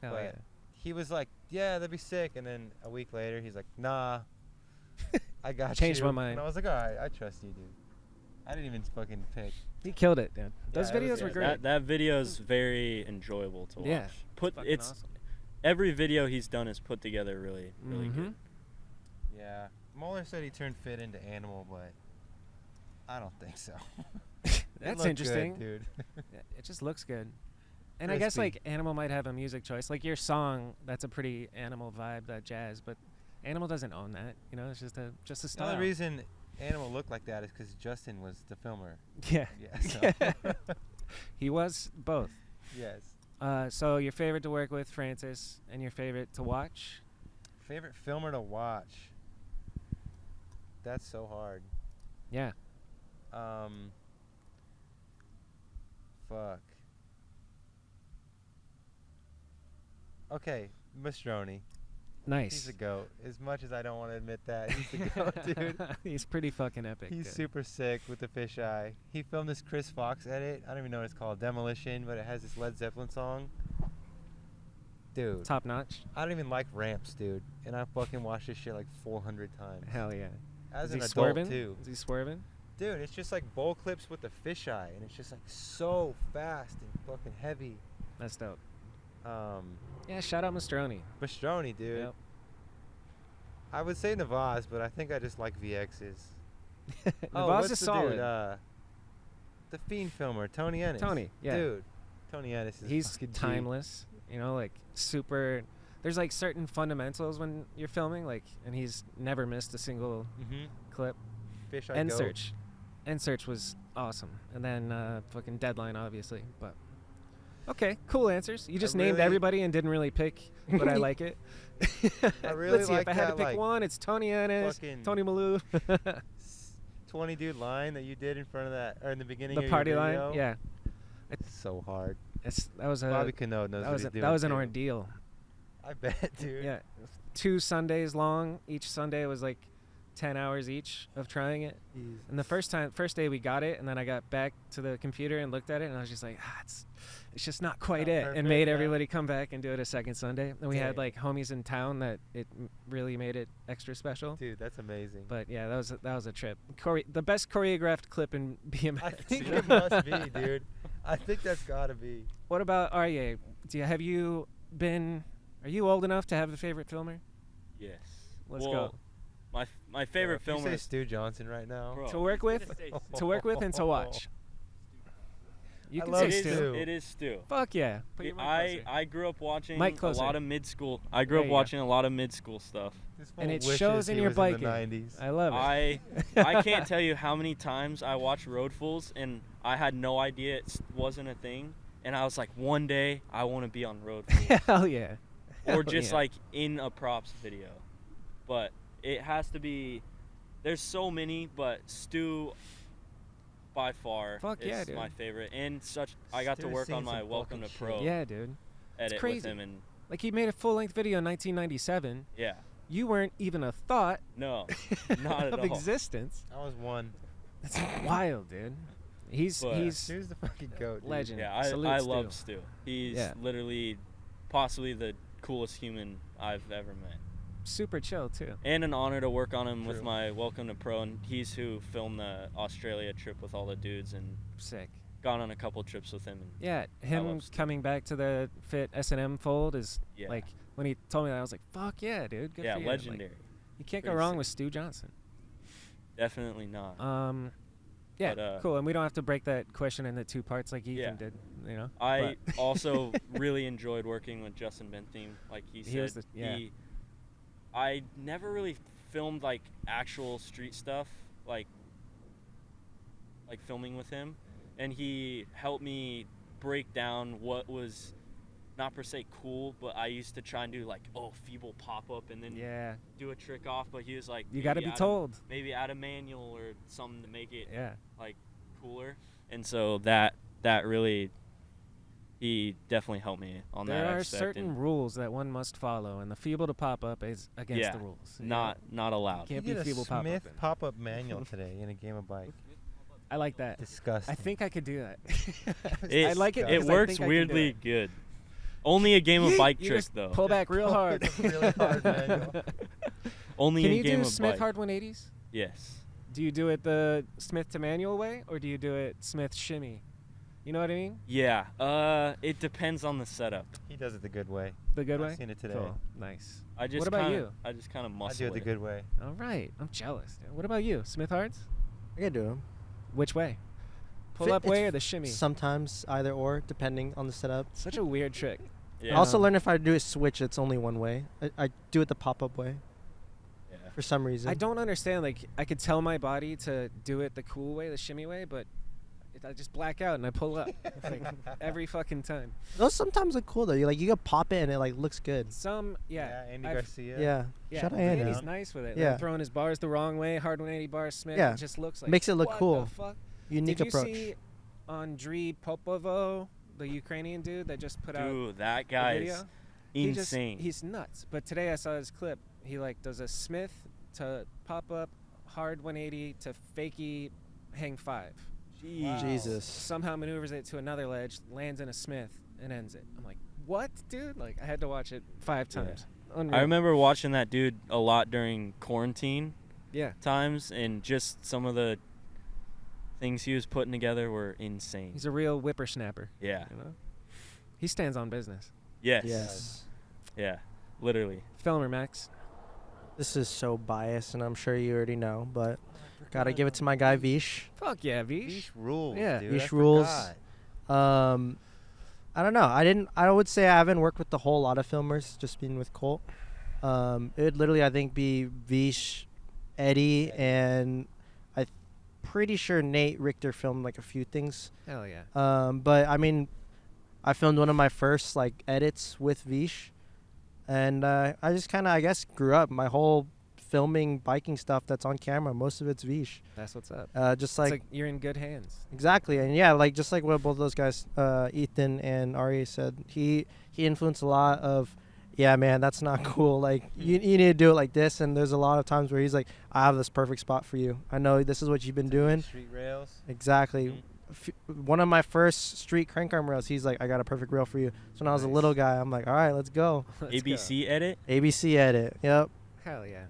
hell but yeah. he was like, "Yeah, that'd be sick," and then a week later, he's like, "Nah, I got Changed you." my mind. And I was like, "All right, I trust you, dude." I didn't even fucking pick. He killed it, dude. Those Yeah, it was- videos were yeah, great. That video is very enjoyable to watch. Yeah. Put Fucking it's awesome. every video he's done is put together really Mhm. good. Yeah, Mueller said he turned fit into Animal, but I don't think so. It That's looked interesting. good, dude. Yeah, it just looks good. And I guess Crispy. like Animal might have a music choice. Like your song, that's a pretty Animal vibe, that jazz, but Animal doesn't own that. You know, it's just a The style. only reason Animal looked like that is because Justin was the filmer. Yeah. Yeah. So. He was both. Yes. So your favorite to work with, Francis, and your favorite to watch? Favorite filmer to watch? That's so hard. Yeah. Fuck. Okay, Mastroni. Nice. He's a goat. As much as I don't want to admit that, he's the goat, dude. He's pretty fucking epic. He's dude. super sick with the fisheye. He filmed this Chris Fox edit. I don't even know what it's called, Demolition, but it has this Led Zeppelin song. Dude, Top notch. I don't even like ramps, dude, and I fucking watched this shit like 400 times. Hell yeah. As Is an he adult swerving? too. Is he swerving? Dude, it's just like bowl clips with the fisheye, and it's just like so fast and fucking heavy. That's dope. Yeah, shout out Mastroni. Mastroni, dude. Yep. I would say Navaz, but I think I just like VXs. Navaz what's is the solid. Dude, the Fiend filmer, Tony Ennis. Tony, yeah. Dude, Tony Ennis is He's fucking G. timeless. You know, like super. There's like certain fundamentals when you're filming, like, and he's never missed a single Mm-hmm. clip. Fisheye End goat. search. End search was awesome, and then fucking Deadline, obviously. But okay, cool answers. You just named really- everybody and didn't really pick, but I like it. I really Let's see. like If I had to that, pick like, one, it's Tony Ennis, fucking Tony Malou. 20 dude line that you did in front of that, or in the beginning The of party your line, video. yeah. It's so hard. That was a Bobby Kanode knows that what was he's a, doing. that was an too. ordeal. I bet, dude. Yeah, 2 Sundays long. Each Sunday was like 10 hours each of trying it. And the first day we got it, and then I got back to the computer and looked at it, and I was just like, it's just not quite Not it. perfect, And made yeah. everybody come back and do it a second Sunday. And we had Dang. like homies in town that it really made it extra special. Dude, that's amazing. But yeah, that was a trip. The best choreographed clip in BMX. I think you know? it must be, dude. I think that's gotta be. What about Aryei? Are you old enough to have a favorite filmer? Yes. Let's Well, go. My favorite If you filmer say is Stu Johnson right now. Bro, To work with, and to watch. You I can love say it is, Stu. Stu. it is Stu. Fuck yeah. Put your mic I closer. I grew up watching Mic a closer. lot of mid-school. I grew There up you go. watching a lot of mid-school stuff. This And fool it wishes shows in he your was biking. In the 90s. I love it. I can't tell you how many times I watched Roadfuls and I had no idea it wasn't a thing, and I was like, one day I want to be on Roadfuls, Hell yeah. or Hell just yeah. like in a props video. but it has to be. There's so many, but Stu by far Fuck yeah, is dude. my favorite. And I got to Stu's work seen on my some Welcome to fucking Pro shit. Yeah, dude. edit with crazy. him, and Like, he made a full-length video in 1997. yeah, You weren't even a thought no, not at of all. existence. I was one. That's wild, dude. He's But- Stu's the fucking goat, dude. legend. Yeah, Salute I Stu. love Stu. He's Yeah. literally possibly the coolest human I've ever met. Super chill too. And an honor to work on him with True. my Welcome to Pro, and he's who filmed the Australia trip with all the dudes and Sick. gone on a couple trips with him. And Yeah, him love Stu. coming back to the Fit S&M fold is yeah, like, when he told me that, I was like, fuck yeah, dude. Good yeah, for you. Like, legendary. you can't go Pretty wrong sick. with Stu Johnson. Definitely not. Yeah, But, cool. And we don't have to break that question into two parts like Ethan Yeah. did, you know? I but- also really enjoyed working with Justin Bentham. Like he He was said, I never really filmed like actual street stuff, like filming with him, and he helped me break down what was not per se cool, but I used to try and do like feeble pop up and then Yeah, do a trick off. But he was like, you got to maybe be add told. maybe add a manual or something to make it Yeah. like cooler, and so that really. He definitely helped me on There that are aspect. certain and rules that one must follow, and the feeble to pop up is against Yeah, the rules. You not allowed. Can't You be get a feeble pop Smith up. pop-up manual today in a game of bike. I like that. Disgusting. I think I could do that. It, I like it. It because I works think I can do weirdly it. good. Only a game of bike You trick just though. Pull back real hard. Really hard manual. Only Can in you game do of Smith bike. hard 180s? Yes. Do you do it the Smith to manual way, or do you do it Smith shimmy? You know what I mean? Yeah. It depends on the setup. He does it the good way. The good I've way? seen it today. Cool. Nice. I just What about kinda, you? I just kind of I muscle do it the good way. All right. I'm jealous. Dude. What about you? Smith hards? I can do them. Which way? Pull Fi- up way it's or the shimmy? Sometimes either or, depending on the setup. Such a weird trick. Yeah. I also Um, learned if I do a switch, it's only one way. I do it the pop-up way Yeah. for some reason. I don't understand. Like, I could tell my body to do it the cool way, the shimmy way, but I just black out and I pull up like every fucking time. Those sometimes look cool though. You can pop it and it like looks good. Yeah. Andy I've- Garcia. Yeah. Shout out Andy. Andy's nice with it. Yeah. Like, throwing his bars the wrong way, hard 180 bars, Smith. Yeah. It just looks like Makes it look what cool. The fuck? Unique Did you approach. see Andriy Popovo, the Ukrainian dude that just put out Dude, that a guy video? is He just- insane. he's nuts. But today I saw his clip. He like does a Smith to pop up, hard 180 to fakie hang 5. Wow. Jesus. Somehow maneuvers it to another ledge, lands in a Smith, and ends it. I'm like, what, dude? Like, I had to watch it 5 Yeah. times. Unreal. I remember watching that dude a lot during quarantine Yeah. times, and just some of the things he was putting together were insane. He's a real whippersnapper. Yeah. You know? He stands on business. Yes. Yes. Yeah. Literally. Filmer Max. This is so biased, and I'm sure you already know, but gotta give it to my guy Vish. Fuck yeah, Vish. Vish rules, Yeah. dude. Vish I rules. forgot. I don't know. I would say I haven't worked with a whole lot of filmers, just being with Colt. It would literally, I think, be Vish, Eddie, and I'm pretty sure Nate Richter filmed like a few things. Hell yeah. But I mean, I filmed one of my first like edits with Vish, and I just kind of, I guess, grew up. My whole filming biking stuff that's on camera, most of it's Vish. That's what's up. Just It's like you're in good hands. exactly, and yeah, like just like what both those guys, Ethan and Aryei said, he influenced a lot of, yeah, man, that's not cool. Like you need to do it like this. And there's a lot of times where he's like, I have this perfect spot for you. I know this is what you've been doing. Street rails. Exactly. Mhm. One of my first street crank arm rails, he's like, I got a perfect rail for you. So when I was a Nice. little guy, I'm like, all right, let's go. Let's go. ABC edit. ABC edit. Yep. Hell yeah.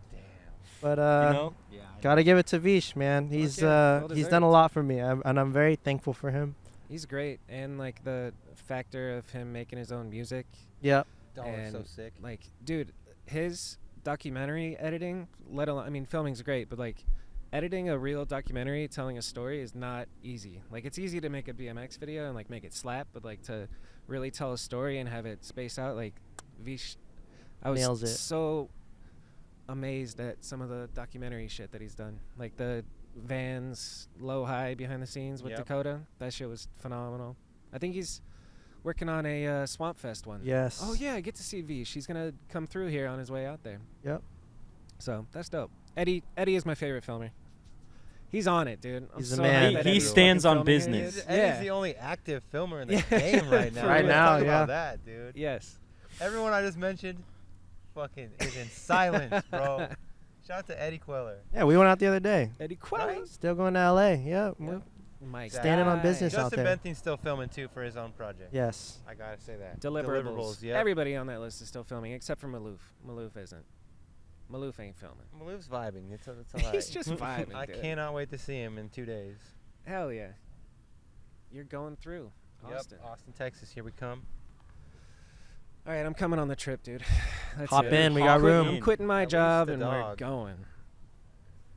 But You know? Yeah. gotta give it to Vish, man. He's yeah, well he's deserved. done a lot for me, and I'm very thankful for him. He's great. And like the factor of him making his own music. Yep. Oh, it's so And, sick. Like, dude, his documentary editing, let alone, I mean, filming's great, but like editing a real documentary telling a story is not easy. Like, it's easy to make a BMX video and like make it slap, but like to really tell a story and have it space out, like Vish, I was Nails it. so amazed at some of the documentary shit that he's done. Like the Vans low high behind the scenes with Yep. Dakota. That shit was phenomenal. I think he's working on a Swampfest one. Yes. Oh yeah, I get to see V. She's gonna come through here on his way out there. Yep. So that's dope. Eddie is my favorite filmer. He's on it, dude. I'm He's the so man. hyped that He Eddie's stands fucking on filming business. it. Eddie's Yeah. the only active filmer in the Yeah. game right now. Right Let's now, talk yeah. about that, dude. Yes. Everyone I just mentioned fucking is in silence, bro. Shout out to Eddie Queller. Yeah, we went out the other day. Eddie Queller. Still going to LA. Yeah. we're- Mike. Standing on guy. business out Justin there. Benting's still filming too for his own project. Yes. I gotta say that. Deliverables. Yep. Everybody on that list is still filming except for Maloof. Maloof isn't. Maloof ain't filming. Maloof's vibing. It's alright. He's just vibing. I dude. cannot wait to see him in 2 days. Hell yeah. You're going through Austin. Yep, Austin, Texas. Here we come. All right, I'm coming on the trip, dude. That's Hop it. in. We got Hop room. I'm quitting my At least job the and we're dog. going.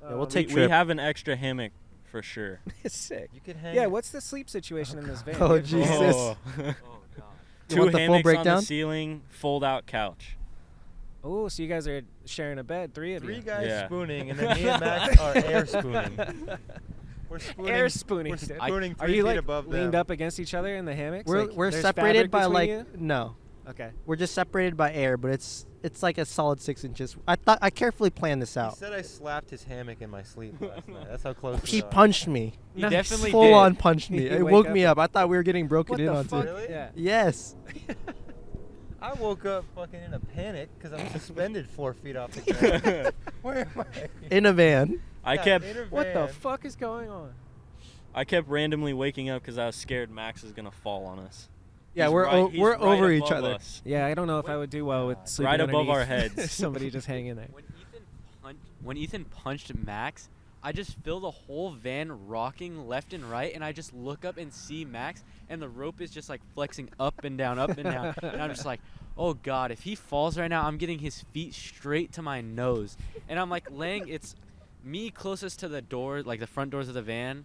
Yeah, we'll take we trip. have an extra hammock for sure. It's sick. You could hang. Yeah, what's the sleep situation in this van? Oh, dude? Jesus. Oh. Oh god. You Two want the full hammocks on breakdown? the ceiling, fold out couch. Oh, so you guys are sharing a bed, three of Three you. guys Yeah. spooning, and then me and Max are air spooning. We're spooning. Air spooning. We're dude. spooning Are 3 you feet like above leaned them. up against each other in the hammocks? We're Like, we're there's separated fabric by between like you? no. Okay. We're just separated by air, but it's like a solid 6 inches. I carefully planned this He out. said I slapped his hammock in my sleep last night. That's how close He we are. punched me. He Nice. definitely Full did. on punched me. You It wake woke up me and- up. I thought we were getting broken What in the onto. fuck? Really? Yeah. Yes. I woke up fucking in a panic because I'm suspended 4 feet off the ground. Where am I? In a van. I Yeah, kept in a What the van. fuck is going on? I kept randomly waking up because I was scared Max was gonna fall on us. Yeah, He's we're right- he's we're right over each above other. us. Yeah, I don't know if I would do well with sleeping Right above our underneath heads. somebody just hanging there. When Ethan punched Max, I just feel the whole van rocking left and right, and I just look up and see Max, and the rope is just like flexing up and down, and I'm just like, oh god, if he falls right now, I'm getting his feet straight to my nose, and I'm like laying. It's me closest to the door, like the front doors of the van.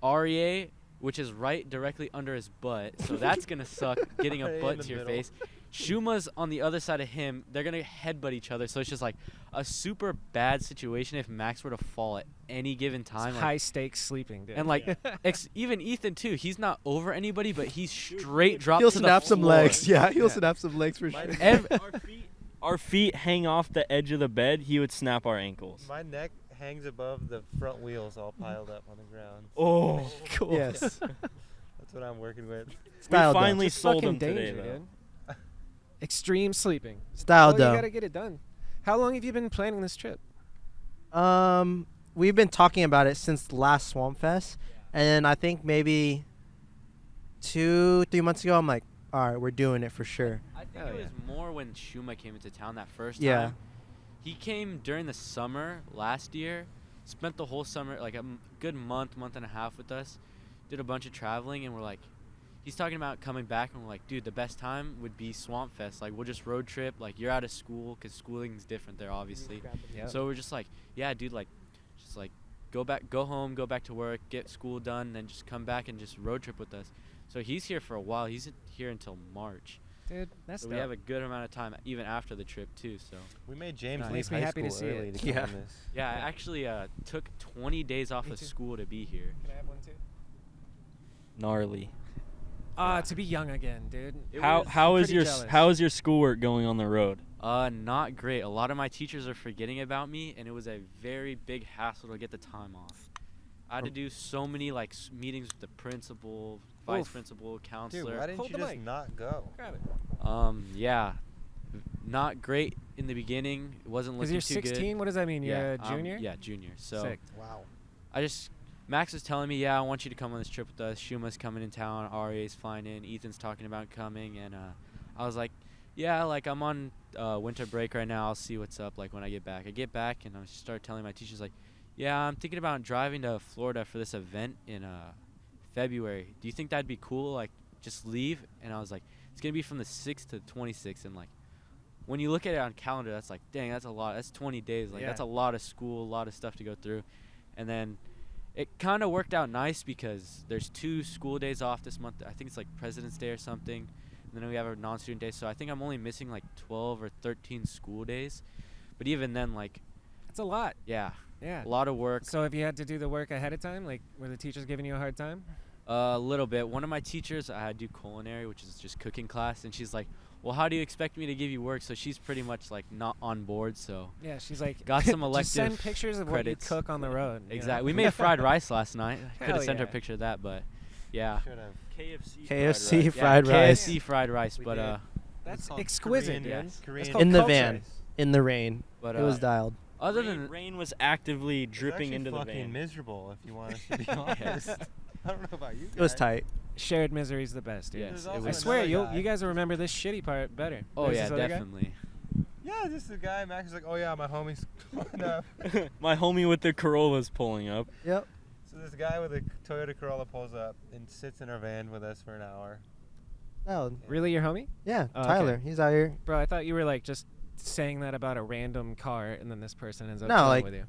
Aryei, which is right directly under his butt, so that's gonna suck getting a Right in butt the to your middle. face. Shuma's on the other side of him. They're gonna headbutt each other, so it's just like a super bad situation if Max were to fall at any given time. It's like- high stakes sleeping, dude. and like even Ethan too, he's not over anybody, but he's straight dropped He'll to the snap some floor. legs. Yeah, he'll Yeah. snap some legs for My sure. Ev- Our feet hang off the edge of the bed. He would snap our ankles. My neck hangs above the front wheels all piled up on the ground. Oh, cool. Yes. That's what I'm working with. Style we dome. finally Just sold fucking him today, danger, though. dude. Extreme sleeping. Style Well, you dome. gotta get it done. How long have you been planning this trip? We've been talking about it since last Swampfest, and I think maybe 2-3 months ago, I'm like, all right, we're doing it for sure. I think Hell it yeah. was more when Shuma came into town that first Yeah. time. He came during the summer last year, spent the whole summer, like a good month and a half with us, did a bunch of traveling, and we're like, he's talking about coming back, and we're like, dude, the best time would be Swampfest. Like, we'll just road trip. Like, you're out of school, because schooling's different there, obviously. Yeah. So we're just like, yeah, dude, like, just like, go home, go back to work, get school done, and then just come back and just road trip with us. So he's here for a while. He's here until March. Dude, that's So dope. we have a good amount of time even after the trip too. So We made James Nice. leave Makes me high happy to school see it. early to Yeah. come on this. yeah, I actually took 20 days off Me of too. school to be here. Can I have one too? Gnarly. To be young again, dude. How is pretty your jealous. how is your schoolwork going on the road? Not great. A lot of my teachers are forgetting about me, and it was a very big hassle to get the time off. I had to do so many like meetings with the principal, vice Oof. principal, Dude, counselor. why didn't Hold you the just mic. not go? Grab it. Yeah, not great in the beginning. It wasn't Because looking you're too 16. What does that mean? good. You're a junior. Yeah, junior. So Sick. Wow. Max was telling me, yeah, I want you to come on this trip with us. Shuma's coming in town. Aryei's flying in. Ethan's talking about coming. And I was like, yeah, like I'm on winter break right now. I'll see what's up like when I get back. I get back and I start telling my teachers like, yeah, I'm thinking about driving to Florida for this event in February. Do you think that'd be cool? Like just leave? And I was like, it's going to be from the 6th to 26th. And like when you look at it on calendar, that's like, dang, that's a lot. That's 20 days. Like Yeah. that's a lot of school, a lot of stuff to go through. And then it kind of worked out nice because there's 2 school days off this month. I think it's like President's Day or something. And then we have a non-student day. So I think I'm only missing like 12 or 13 school days. But even then, like, That's a lot. yeah, Yeah. a lot of work. So if you had to do the work ahead of time, like were the teachers giving you a hard time? A little bit. One of my teachers, I had to do culinary, which is just cooking class. And she's like, well, how do you expect me to give you work? So she's pretty much like not on board. So Yeah, she's like, got some just elective send pictures of credits. what you cook on the road. you know? Exactly. We made fried rice last night. Could Hell have sent her a yeah. picture of that, but yeah. Should have. KFC Yeah, fried rice KFC fried rice, We but did. That's called exquisite, Korean, dude. Korean called in the culture. van, in the rain. but It was dialed. other Rain, than rain was actively It's dripping actually into the fucking van. miserable, if you want us to be honest. I don't know about you guys. It was tight. Shared misery's the best, dude. Yes, There's it also I was. swear, another guy. you guys will remember this shitty part better. Oh There's yeah, this other guy. definitely. Yeah, this is the guy. Max is like, oh yeah, my homie's pulling up. My homie with the Corolla's pulling up. Yep. So this guy with a Toyota Corolla pulls up and sits in our van with us for an hour. Oh, Really, your homie? yeah. Oh, okay. Tyler, he's out here. Bro, I thought you were like just saying that about a random car, and then this person ends up No, chilling like, with you.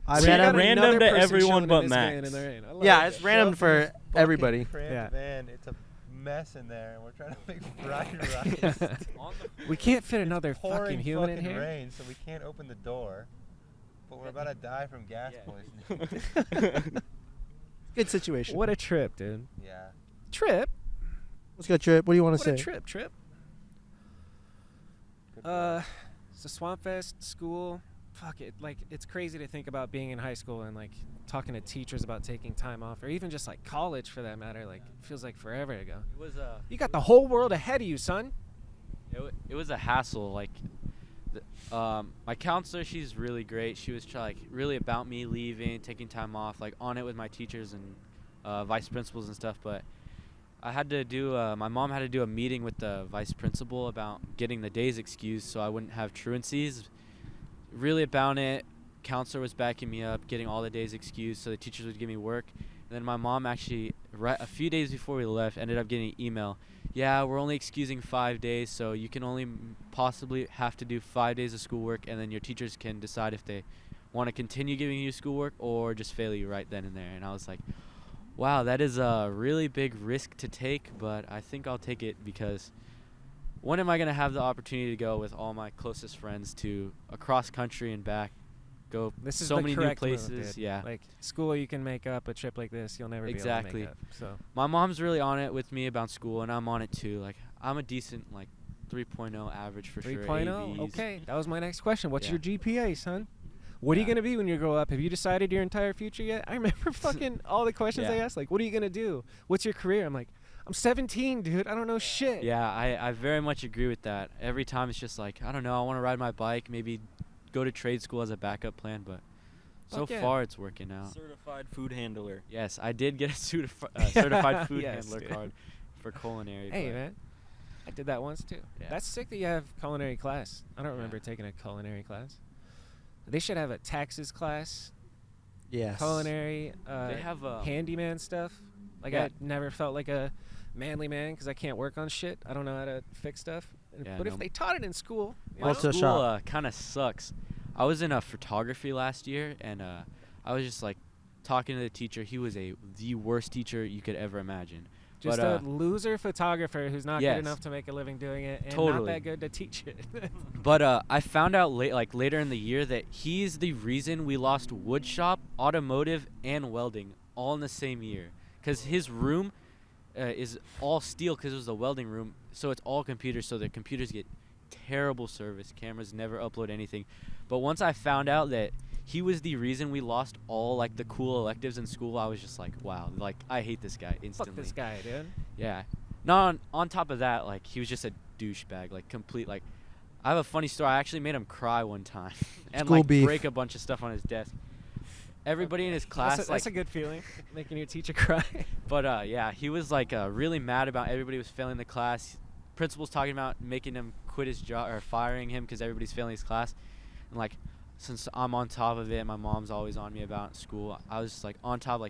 I So met you got him. random Another to person everyone chilling in but his Max. van in the rain. I love Yeah, it. it's random Show up in for this fucking everybody. cramped Yeah. van. It's a mess in there, and we're trying to make fried rice. We can't fit It's another pouring fucking human in fucking here. rain, so we can't open the door. But we're about to die from gas Yeah. poisoning. Good situation. What a trip, dude. Yeah. Trip? Let's go, Trip. What do you want to What say? a trip. Good point. So Swampfest, school, fuck it. Like, it's crazy to think about being in high school and, like, talking to teachers about taking time off, or even just, like, college for that matter. Like, it feels like forever ago. It was You got the whole world ahead of you, son. it was a hassle. Like, my counselor, she's really great. She was really about me leaving, taking time off, like on it with my teachers and vice principals and stuff. But I had to do my mom had to do a meeting with the vice principal about getting the days excused so I wouldn't have truancies. Really about it. Counselor was backing me up, getting all the days excused so the teachers would give me work. And then my mom actually, a few days before we left, ended up getting an email. Yeah, we're only excusing 5 days, so you can only possibly have to do 5 days of schoolwork, and then your teachers can decide if they want to continue giving you schoolwork or just fail you right then and there. And I was like, wow, that is a really big risk to take, but I think I'll take it because when am I going to have the opportunity to go with all my closest friends to across country and back, go This is so the many new correct move, places? dude. Yeah. Like, school, you can make up a trip like this. You'll never Exactly. be able to make up. So, My mom's really on it with me about school, and I'm on it too. Like, I'm a decent, 3.0 average for sure. 3.0? AVs. Okay, that was my next question. What's Yeah. your GPA, son? What are you Yeah. going to be when you grow up? Have you decided your entire future yet? I remember fucking all the questions Yeah. they asked. Like, what are you going to do? What's your career? I'm like, I'm 17, dude. I don't know shit. Yeah, I very much agree with that. Every time it's just like, I don't know, I want to ride my bike, maybe go to trade school as a backup plan, but so Fuck yeah. far it's working out. Certified food handler. Yes, I did get a certified food Yes, handler dude. card for culinary. Hey, but man. I did that once, too. Yeah. That's sick that you have culinary class. I don't remember taking a culinary class. They should have a taxes class, Yes. culinary, They have handyman stuff. Like, Yeah. I never felt like a manly man because I can't work on shit. I don't know how to fix stuff. Yeah, But no. if they taught it in school, you my know? Also school shop. kind of sucks. I was in photography last year, and I was just talking to the teacher. He was the worst teacher you could ever imagine. Just But, a loser photographer who's not yes. good enough to make a living doing it, and not Totally. that good to teach it. But I found out later in the year that he's the reason we lost wood shop, automotive, and welding all in the same year. Because his room is all steel because it was the welding room, so it's all computers. So the computers get terrible service. Cameras never upload anything. But once I found out that he was the reason we lost all the cool electives in school, I was just like, wow, I hate this guy instantly. Fuck this guy, dude. Yeah. No, on top of that, he was just a douchebag, complete. I have a funny story. I actually made him cry one time and School beef. break a bunch of stuff on his desk. Everybody in his class, That's a good feeling, making your teacher cry. but yeah, he was really mad about everybody was failing the class. Principal's talking about making him quit his job or firing him because everybody's failing his class. And since I'm on top of it, my mom's always on me about school. I was just on top,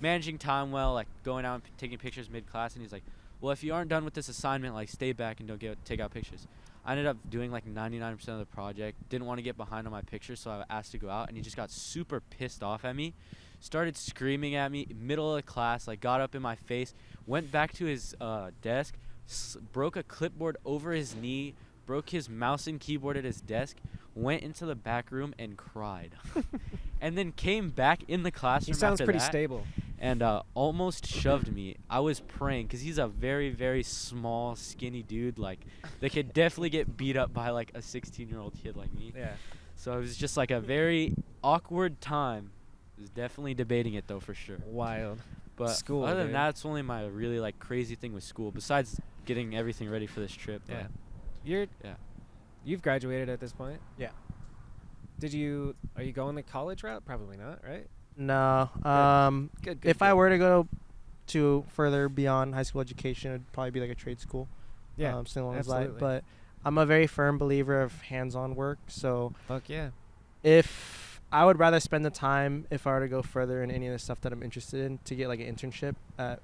managing time well, going out and taking pictures mid-class. And he's like, well, if you aren't done with this assignment, stay back and don't take out pictures. I ended up doing 99% of the project. Didn't want to get behind on my pictures, so I asked to go out. And he just got super pissed off at me. Started screaming at me, middle of the class, got up in my face. Went back to his desk, broke a clipboard over his knee, broke his mouse and keyboard at his desk, went into the back room and cried. And then came back in the classroom He sounds after pretty that stable. and almost shoved me. I was praying because he's a very, very small, skinny dude. Like, they could definitely get beat up by like a 16-year-old kid like me. Yeah. So it was just like a very awkward time. I was definitely debating it though for sure. Wild. But School, other than dude. that, it's only my really like crazy thing with school. Besides getting everything ready for this trip. Yeah. Yeah. You've graduated at this point. Yeah. Are you going the college route? Probably not, right? No. Good. If I were to go to further beyond high school education, it'd probably be like a trade school. Yeah. Something along those lines. Absolutely. But I'm a very firm believer of hands-on work. So Fuck yeah. if I would rather spend the time, if I were to go further in any of the stuff that I'm interested in, to get like an internship at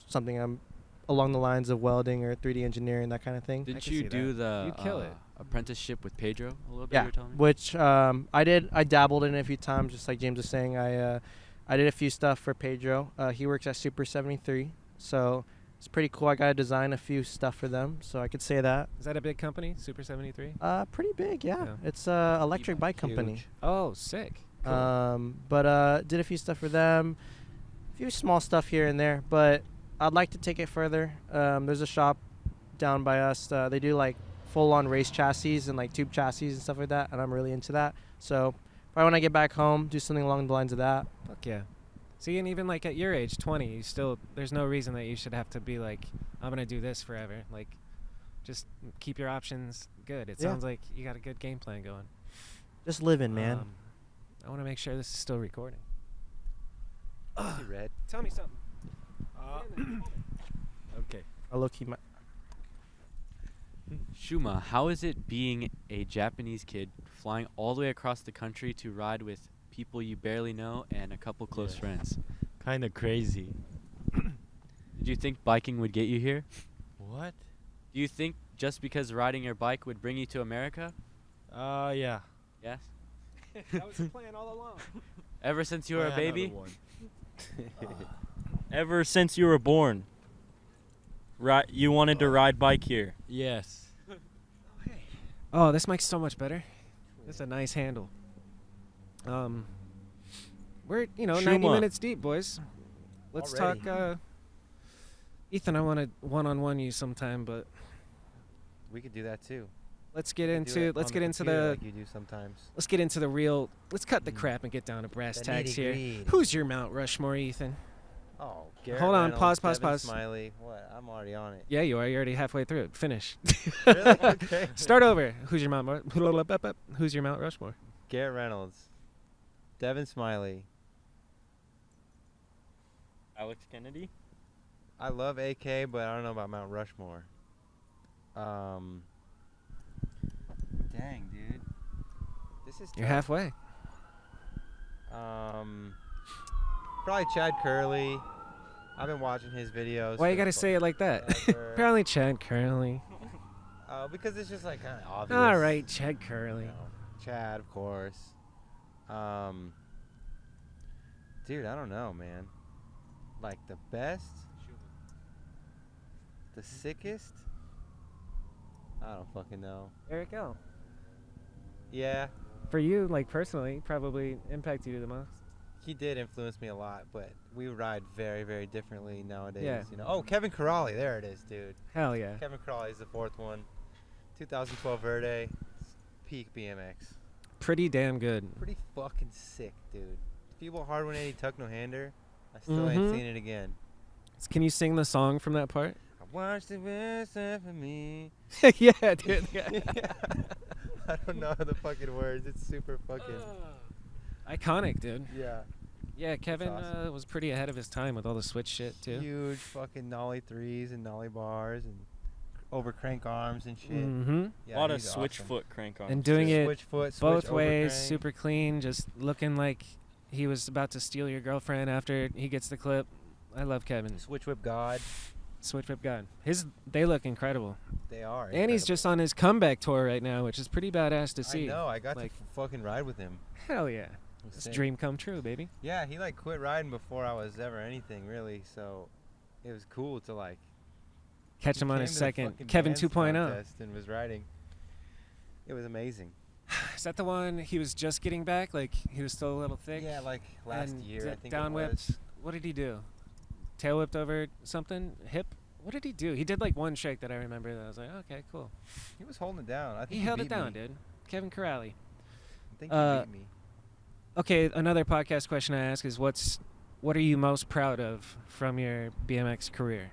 something I'm along the lines of welding or 3D engineering, that kind of thing. Didn't can you see do that. the You'd kill it. apprenticeship with Pedro a little bit? Yeah, You were telling me? which I did. I dabbled in it a few times, just like James was saying. I did a few stuff for Pedro. He works at Super 73, so it's pretty cool. I got to design a few stuff for them, so I could say that. Is that a big company? Super 73? Pretty big, yeah. Yeah. It's a electric bike company. Huge. Oh, sick. Cool. But did a few stuff for them, a few small stuff here and there. But I'd like to take it further. There's a shop down by us. They do like full-on race chassis and like tube chassis and stuff like that, and I'm really into that. So probably when I get back home, do something along the lines of that. Fuck yeah. See, and even like at your age, 20, you still, there's no reason that you should have to be like, I'm going to do this forever. Like, just keep your options good. It Yeah. sounds like you got a good game plan going. Just living, man. I want to make sure this is still recording. You read? Tell me something. Okay. I low-key my Shuma, how is it being a Japanese kid flying all the way across the country to ride with people you barely know and a couple close Yeah. friends? Kind of crazy. Did you think biking would get you here? What? Do you think just because riding your bike would bring you to America? Yeah. Yes. That was the plan all along. Ever since you were a Plan baby? another one. Ever since you were born, you wanted to ride bike here. Yes. Oh, this mic's so much better. It's a nice handle. We're 90 Shuma. minutes deep, boys. Let's Already. talk. Ethan, I want to one-on-one you sometime, but We could do that too. let's get We could do into it let's on get the into computer the like you do sometimes. let's get into the real. Let's cut the crap and get down to brass The tacks here. nitty-gritty. Who's your Mount Rushmore, Ethan? Oh, Garrett Hold on, Reynolds, pause. Devin Smiley. What? I'm already on it. Yeah, you are. You're already halfway through it. Finish. Really? Okay. Start over. Who's your Mount? Who's your Mount Rushmore? Garrett Reynolds, Devin Smiley. Alex Kennedy? I love AK, but I don't know about Mount Rushmore. Dang, dude. This is You're tough. halfway. Probably Chad Curley. I've been watching his videos. Why you for gotta say it like that? forever. Apparently, Chad Curley. Because it's just like kind of obvious. All right, Chad Curley. You know, Chad, of course. Dude, I don't know, man. Like the best, the sickest. I don't fucking know. Eric L. Yeah, For you, like personally, probably impact you the most. he did influence me a lot, but we ride very, very differently nowadays. Yeah. You know. Oh, Kevin Corriere, there it is, dude. Hell yeah. Kevin Corriere is the fourth one. 2012 Verde, peak BMX. Pretty damn good. Pretty fucking sick, dude. Feeble hard 180 tuck no hander. I still ain't Mhm. seen it again. Can you sing the song from that part? I watched the best of me. Yeah, dude. I don't know the fucking words. It's super fucking. Iconic, dude. Yeah. Yeah, Kevin awesome. was pretty ahead of his time with all the switch shit too. Huge fucking nollie threes and nollie bars and over crank arms and shit. Mm-hmm. Yeah, a lot of he's switch awesome. foot crank arms. And doing Just it switch foot, switch both over ways, crank. super clean, just looking like he was about to steal your girlfriend after he gets the clip. I love Kevin. Switch whip god. Switch whip god. They look incredible. They are. And he's incredible. just on his comeback tour right now, which is pretty badass to see. I know. I got like- to fucking ride with him. Hell yeah. It was It's a sick. dream come true, baby. Yeah, he like quit riding before I was ever anything really. So it was cool to like Catch he him on came his to the second. fucking Kevin dance 2.0. contest and was riding. It was amazing. Is that the one he was just getting back? Like he was still a little thick? Yeah, like last and year I think down it whipped was. What did he do? Tail whipped over something? Hip? What did he do? He did like one trick that I remember that I was like, okay, cool. He was holding it down. I think He held beat it down, me. dude. Kevin Corrale. I think he beat me. Okay, another podcast question I ask is what are you most proud of from your BMX career?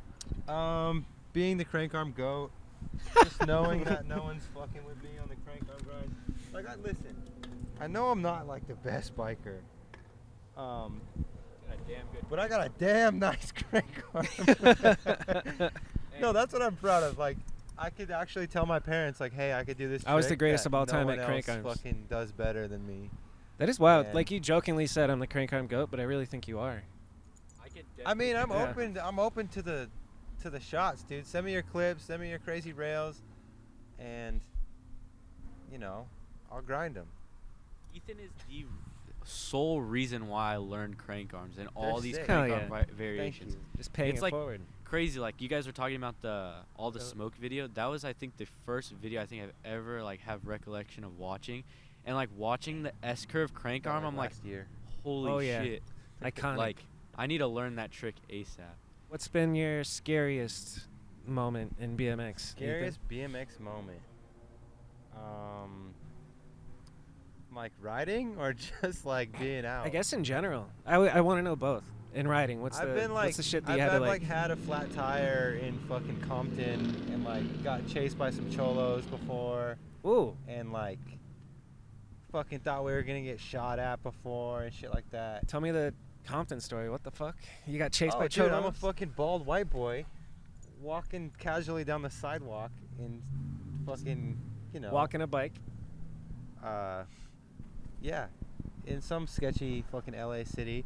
Being the crank arm goat. Just knowing that no one's fucking with me on the crank arm grind. Like, listen, I know I'm not like the best biker. But I got a damn nice crank arm. No, that's what I'm proud of. Like, I could actually tell my parents, like, hey, I could do this. I was the trick greatest that of all no time one at crank else arms. Fucking does better than me. That is wild. And- Like you jokingly said I'm the crank arm goat, but I really think you are. I mean, I'm Yeah. open. I'm open to the shots, dude. Send me your clips. Send me your crazy rails, and I'll grind them. Ethan is the sole reason why I learned crank arms and all They're these sick. crank Hell arm yeah. variations. Thank you. Just paying It's it like- forward. Crazy, like you guys were talking about all the So- smoke video. That was, I think, the first video I think I've ever like have recollection of watching, and like watching the S curve crank arm. I'm like, last year. holy Oh, yeah. shit! Iconic. Like, I need to learn that trick ASAP. What's been your scariest moment in BMX? Ethan? Scariest BMX moment. Like riding or just like being out? I guess in general. I want to know both. In riding, what's the shit that you had to like? I've had a flat tire in fucking Compton and like got chased by some cholos before Ooh, and like fucking thought we were gonna get shot at before and shit like that. tell me the Compton story. What the fuck? You got chased by Dude, cholos? I'm a fucking bald white boy walking casually down the sidewalk in fucking, Walking a bike. yeah, in some sketchy fucking LA city,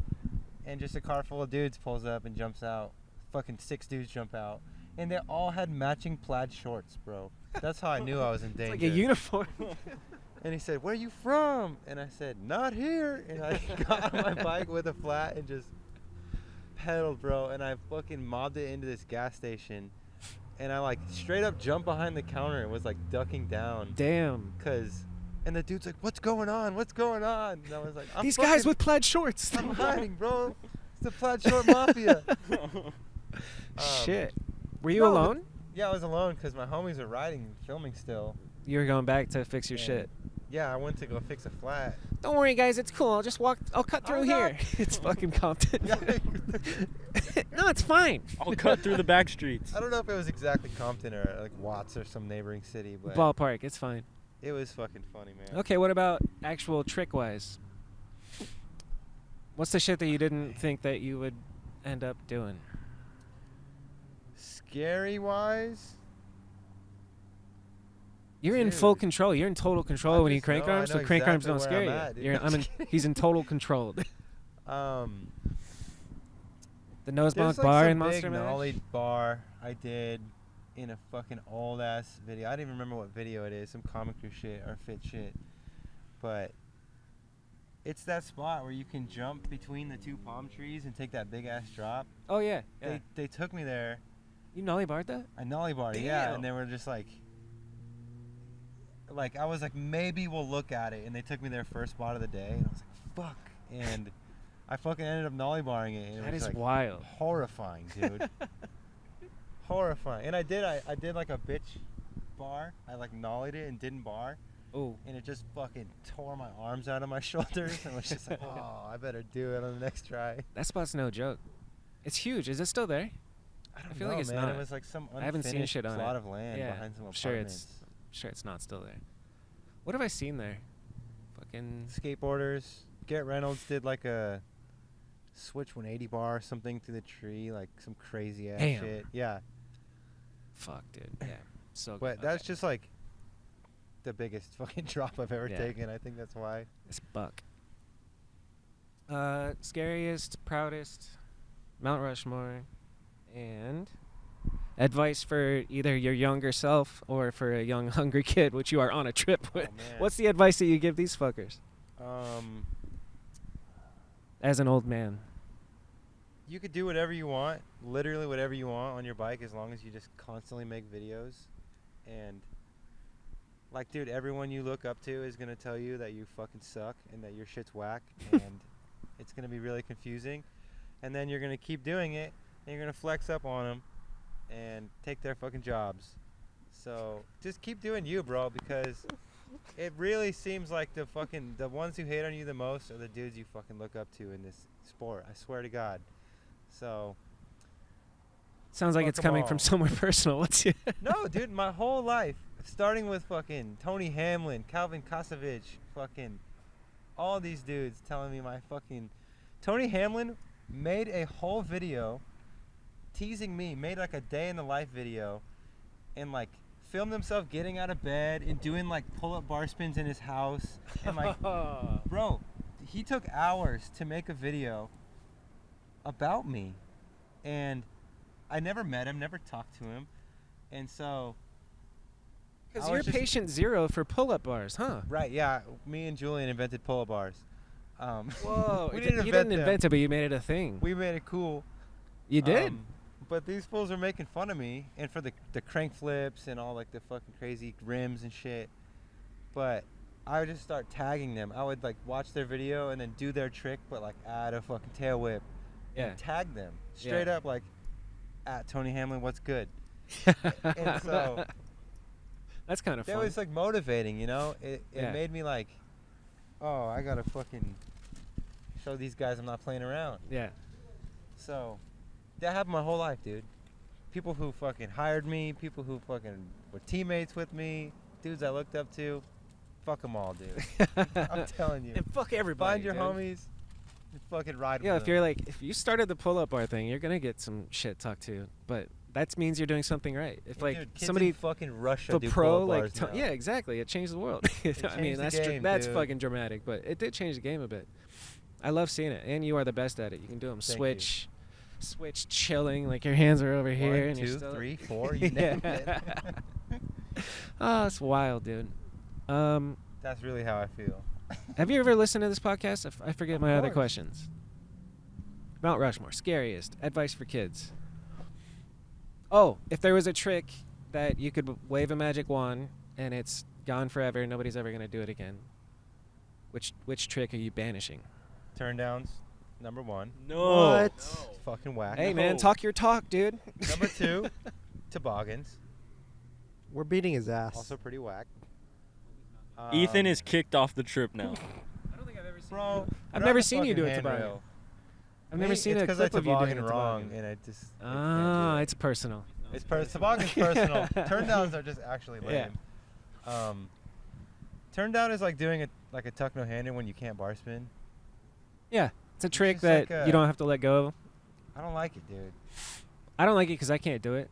and just a car full of dudes pulls up and jumps out. Fucking 6 dudes jump out, and they all had matching plaid shorts, bro. That's how I knew I was in It's danger. like a uniform. And he said, "Where you from?" And I said, "Not here." And I got on my bike with a flat and just pedaled, bro. And I fucking mobbed it into this gas station. And I like straight up jumped behind the counter and was like ducking down. Damn. And the dude's like, "What's going on? What's going on?" And I was like, These guys with plaid shorts. I'm hiding, bro. It's the plaid short mafia. Shit. Were you no, alone? Yeah, I was alone because my homies were riding and filming still. You were going back to fix your And shit. Yeah, I went to go fix a flat. Don't worry, guys. It's cool. I'll cut through I'm here. not- It's fucking Compton. No, it's fine. I'll cut through the back streets. I don't know if it was exactly Compton or like Watts or some neighboring city, but Ballpark. It's fine. it was fucking funny, man. Okay, what about actual trick-wise? What's the shit that you didn't think that you would end up doing? Scary wise, You're in full Dude. control. You're in total control when you just crank know- I arms, know so crank arms exactly don't where scare I'm you. at, dude. You're, I'm just kidding. he's in total control. um, The nose there's bonk like bar some in big Monster Mash. nollie bar I did in a fucking old ass video. I don't even remember what video it is. Some comic crew shit or fit shit, but it's that spot where you can jump between the 2 palm trees and take that big ass drop. Oh yeah, yeah. They took me there. You nollie barred that? I nollie bar, yeah, Damn. and they were just like I was like, maybe we'll look at it, and they took me there first spot of the day, and I was like, fuck, and I fucking ended up nollie barring it, and it That was is like wild. horrifying, dude, horrifying. And I did like a bitch bar. I like nollied it and didn't bar, Oh, and it just fucking tore my arms out of my shoulders, and I was just like, oh, I better do it on the next try. that spot's no joke. It's huge. Is it still there? I don't feel know, like it's man. not. It was like some I haven't seen unfinished shit on plot it. of land Yeah, behind some I'm apartments. sure it's not still there. What have I seen there? Fucking Skateboarders. Garrett Reynolds did like a switch 180 bar or something through the tree, like some crazy ass Damn. shit. Yeah, fuck, dude. Yeah. So but good. that's Okay. just like the biggest fucking drop I've ever Yeah. taken. I think that's why. It's buck. Scariest, proudest, Mount Rushmore, and advice for either your younger self or for a young hungry kid, which you are on a trip with. Oh, man. What's the advice that you give these fuckers Um, as an old man? you could do whatever you want, literally whatever you want on your bike, as long as you just constantly make videos. And like, dude, everyone you look up to is gonna tell you that you fucking suck and that your shit's whack, and it's gonna be really confusing. and then you're gonna keep doing it, and you're gonna flex up on them, and take their fucking jobs. So just keep doing you, bro, because it really seems like the ones who hate on you the most are the dudes you fucking look up to in this sport. I swear to God. So. Sounds like Fuck it's 'em coming all. from somewhere personal. What's your No, dude, my whole life, starting with fucking Tony Hamlin, Calvin Kosovich, fucking all these dudes telling me my fucking. Tony Hamlin made a whole video teasing me, made like a day in the life video, and like filmed himself getting out of bed and doing like pull-up bar spins in his house. And like, bro, he took hours to make a video about me. And I never met him, never talked to him. And so. Because I you're was just- patient zero for pull-up bars, huh? Right, yeah. Me and Julian invented pull-up bars. Whoa. We you didn't didn't them. invent it, but you made it a thing. We made it cool. You did? But these fools are making fun of me, and for the crank flips and all like the fucking crazy rims and shit. But I would just start tagging them. I would like watch their video and then do their trick, but like add a fucking tail whip Yeah. and tag them straight up like at Tony Hamlin, what's good? And so That's kind of that fun. was like motivating, you know. It Yeah. made me like, oh, I gotta fucking show these guys I'm not playing around. Yeah. So that happened my whole life, dude. People who fucking hired me, people who fucking were teammates with me, dudes I looked up to, fuck them all, dude. I'm telling you. And fuck everybody. Find your dude. homies and fucking ride Yeah, with if them. you're like, if you started the pull-up bar thing, you're gonna get some shit talked to. But that means you're doing something right. If like Dude, kids somebody in fucking Russia for do pro pull-up like bars now. yeah, exactly, it changed the world. I mean, changed the that's game, that's dude. fucking dramatic, but it did change the game a bit. I love seeing it, and you are the best at it. You can do them Thank switch, chilling, like your hands are over here, 1, and you're 2, still 3, 4, you name it. Oh, it's wild, dude. That's really how I feel. Have you ever listened to this podcast? I forget Of my other course. questions. Mount Rushmore, scariest, advice for kids. Oh, if there was a trick that you could wave a magic wand and it's gone forever, nobody's ever gonna do it again. Which trick are you banishing? Turn downs, number 1. No. What? It's fucking whack. Hey man, No. talk your talk, dude. Number 2, toboggans, We're beating his ass. also pretty whack. Ethan is kicked off the trip now. I don't think I've ever seen Bro, I've get never on the seen you fucking do a toboggan. handrail. I've never seen it's a 'cause clip I of you doing toboggan a wrong, toboggan. and I just. Ah, it's personal. Toboggan's personal. Turn downs are just actually lame. Yeah. Turn down is like doing a tuck no hander when you can't bar spin. Yeah, it's a trick just that like you don't have to let go of. I don't like it, dude. I don't like it because I can't do it.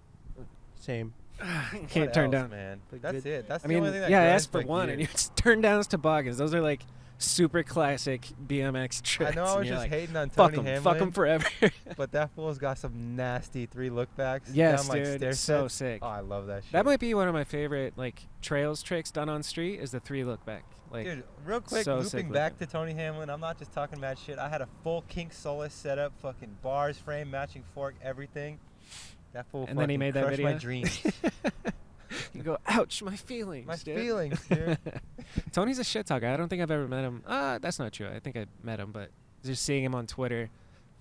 Same. Can't What turn else, down. man. Like That's good- it. That's I the mean, only thing that yeah, I grinds asked for my one, gears. and you turn downs toboggans. Those are like super classic BMX I tricks. know I and was you're just like, hating on fuck Tony them, Hamlin. fuck them forever. But that fool's got some nasty 3 lookbacks Yes, down like dude, stair so steps. sick. Oh, I love that shit. That might be one of my favorite like trails tricks done on street is the 3 look back. Like, Dude, real quick, so sick looping with back it. to Tony Hamlin, I'm not just talking mad shit. I had a full kink Solace setup, fucking bars, frame, matching fork, everything. That fool and then he fucking made that crushed video. my dreams. You go, ouch, my feelings. My dude." feelings, dude. Tony's a shit talker. I don't think I've ever met him. That's not true. I think I met him, but just seeing him on Twitter,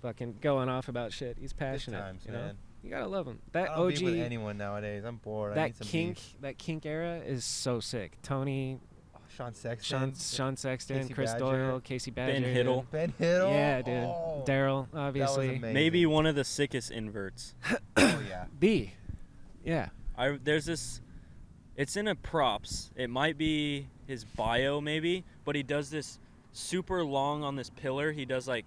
fucking going off about shit. He's passionate. times, you know? man. You gotta love him. That I don't OG, be with anyone nowadays. I'm bored. I need that some that kink era is so sick. Tony, beef. Oh, Sean Sexton. Sean Sexton, Casey Chris Badger. Doyle, Casey Badger, Ben Hiddle. Ben Hiddle. Yeah, dude. Oh, Daryl, that was obviously. amazing. Maybe one of the sickest inverts. Oh yeah. B. Yeah. There's this. It's in a props. It might be his bio maybe, but he does this super long on this pillar. He does like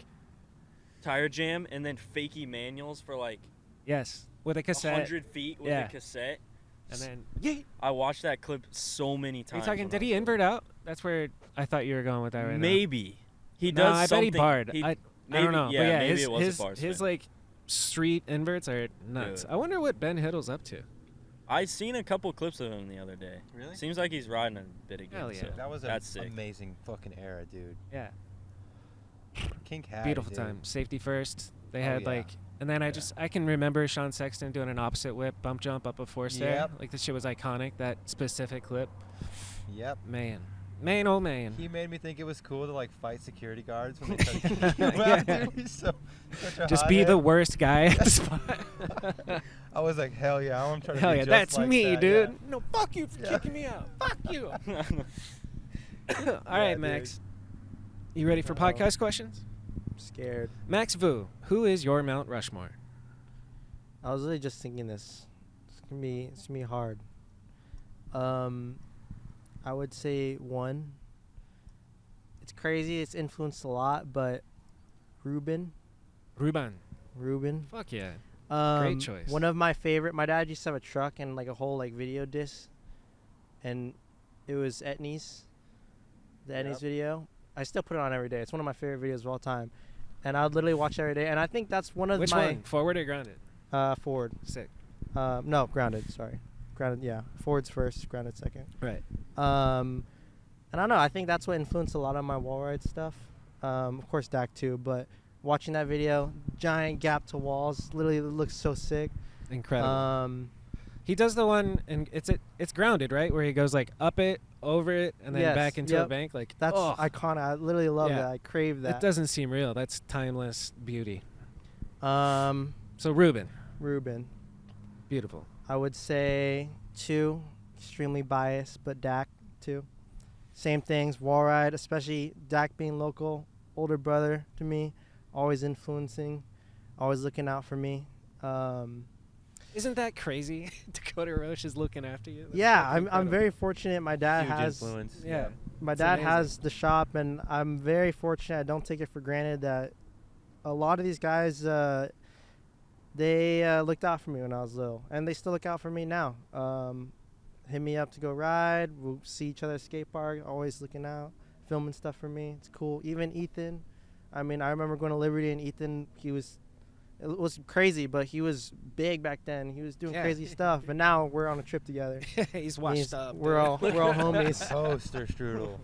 tire jam and then fakey manuals for like Yes. With a cassette. 100 feet with Yeah. a cassette. And then, yeah. I watched that clip so many Are times. you talking? when Did I he was invert out? That's where I thought you were going with that little. right Maybe he now. does. No, I bet something. he barred. He- I maybe, don't know. Yeah, but yeah, maybe his, it was his, a bar his spin. like street inverts are nuts. Dude. I wonder what Ben Hiddle's up to. I seen a couple clips of him the other day. Really? Seems like he's riding a bit again. Hell yeah. So That was an that's sick. amazing fucking era, dude. Yeah. Kink had Beautiful it, dude. time. Safety first. They Oh, had yeah. like, and then Yeah. I can remember Sean Sexton doing an opposite whip bump jump up a 4 stair. Yep. Like this shit was iconic. That specific clip. Yep. Man, Man, oh man. He made me think it was cool to like fight security guards when they tried to kick you out, dude. He's such a Just be the hothead. worst guy at the spot. I was like, hell yeah, I'm trying to Hell be yeah, just that's like me, that, dude. yeah. No, fuck you for Yeah. kicking me out. Fuck you. All Yeah, right, dude. Max. You ready for podcast questions? I'm scared. Max Vu, who is your Mount Rushmore? I was really just thinking this. It's gonna be hard. I would say one. It's crazy. It's influenced a lot, but Ruben. Fuck yeah. Great choice. One of my favorite. My dad used to have a truck and like a whole like video disc, and it was Etnies, the Etnies video. I still put it on every day. It's one of my favorite videos of all time, and I would literally watch it every day. And I think that's one of Which my one? Forward or grounded? forward. Sick. No, grounded. Sorry, grounded. Yeah, forwards first, grounded second. Right. And I don't know. I think that's what influenced a lot of my wall ride stuff. Of course, Dak too. But watching that video, giant gap to walls, literally looks so sick. Incredible. He does the one, and it's grounded, right? Where he goes like up it, over it, and then Yes, back into a yep. bank. Like That's ugh. iconic. I literally love Yeah. that. I crave that. It doesn't seem real. That's timeless beauty. Um, So Ruben, Ruben. beautiful. I would say 2, extremely biased, but Dak 2. Same things, wall ride, especially Dak being local, older brother to me, always influencing, always looking out for me. Isn't that crazy? Dakota Roche is looking after you. That's Yeah, fucking I'm incredible. very fortunate. My dad Huge has influence. Yeah. my It's dad amazing. has the shop, and I'm very fortunate. I don't take it for granted that a lot of these guys they looked out for me when I was little, and they still look out for me now. Hit me up to go ride. We'll see each other at skate park. Always looking out, filming stuff for me. It's cool. Even Ethan. I mean, I remember going to Liberty, and Ethan, it was crazy, but he was big back then. He was doing Yeah. crazy stuff, but now we're on a trip together. He's washed up. We're all homies. Toaster strudel.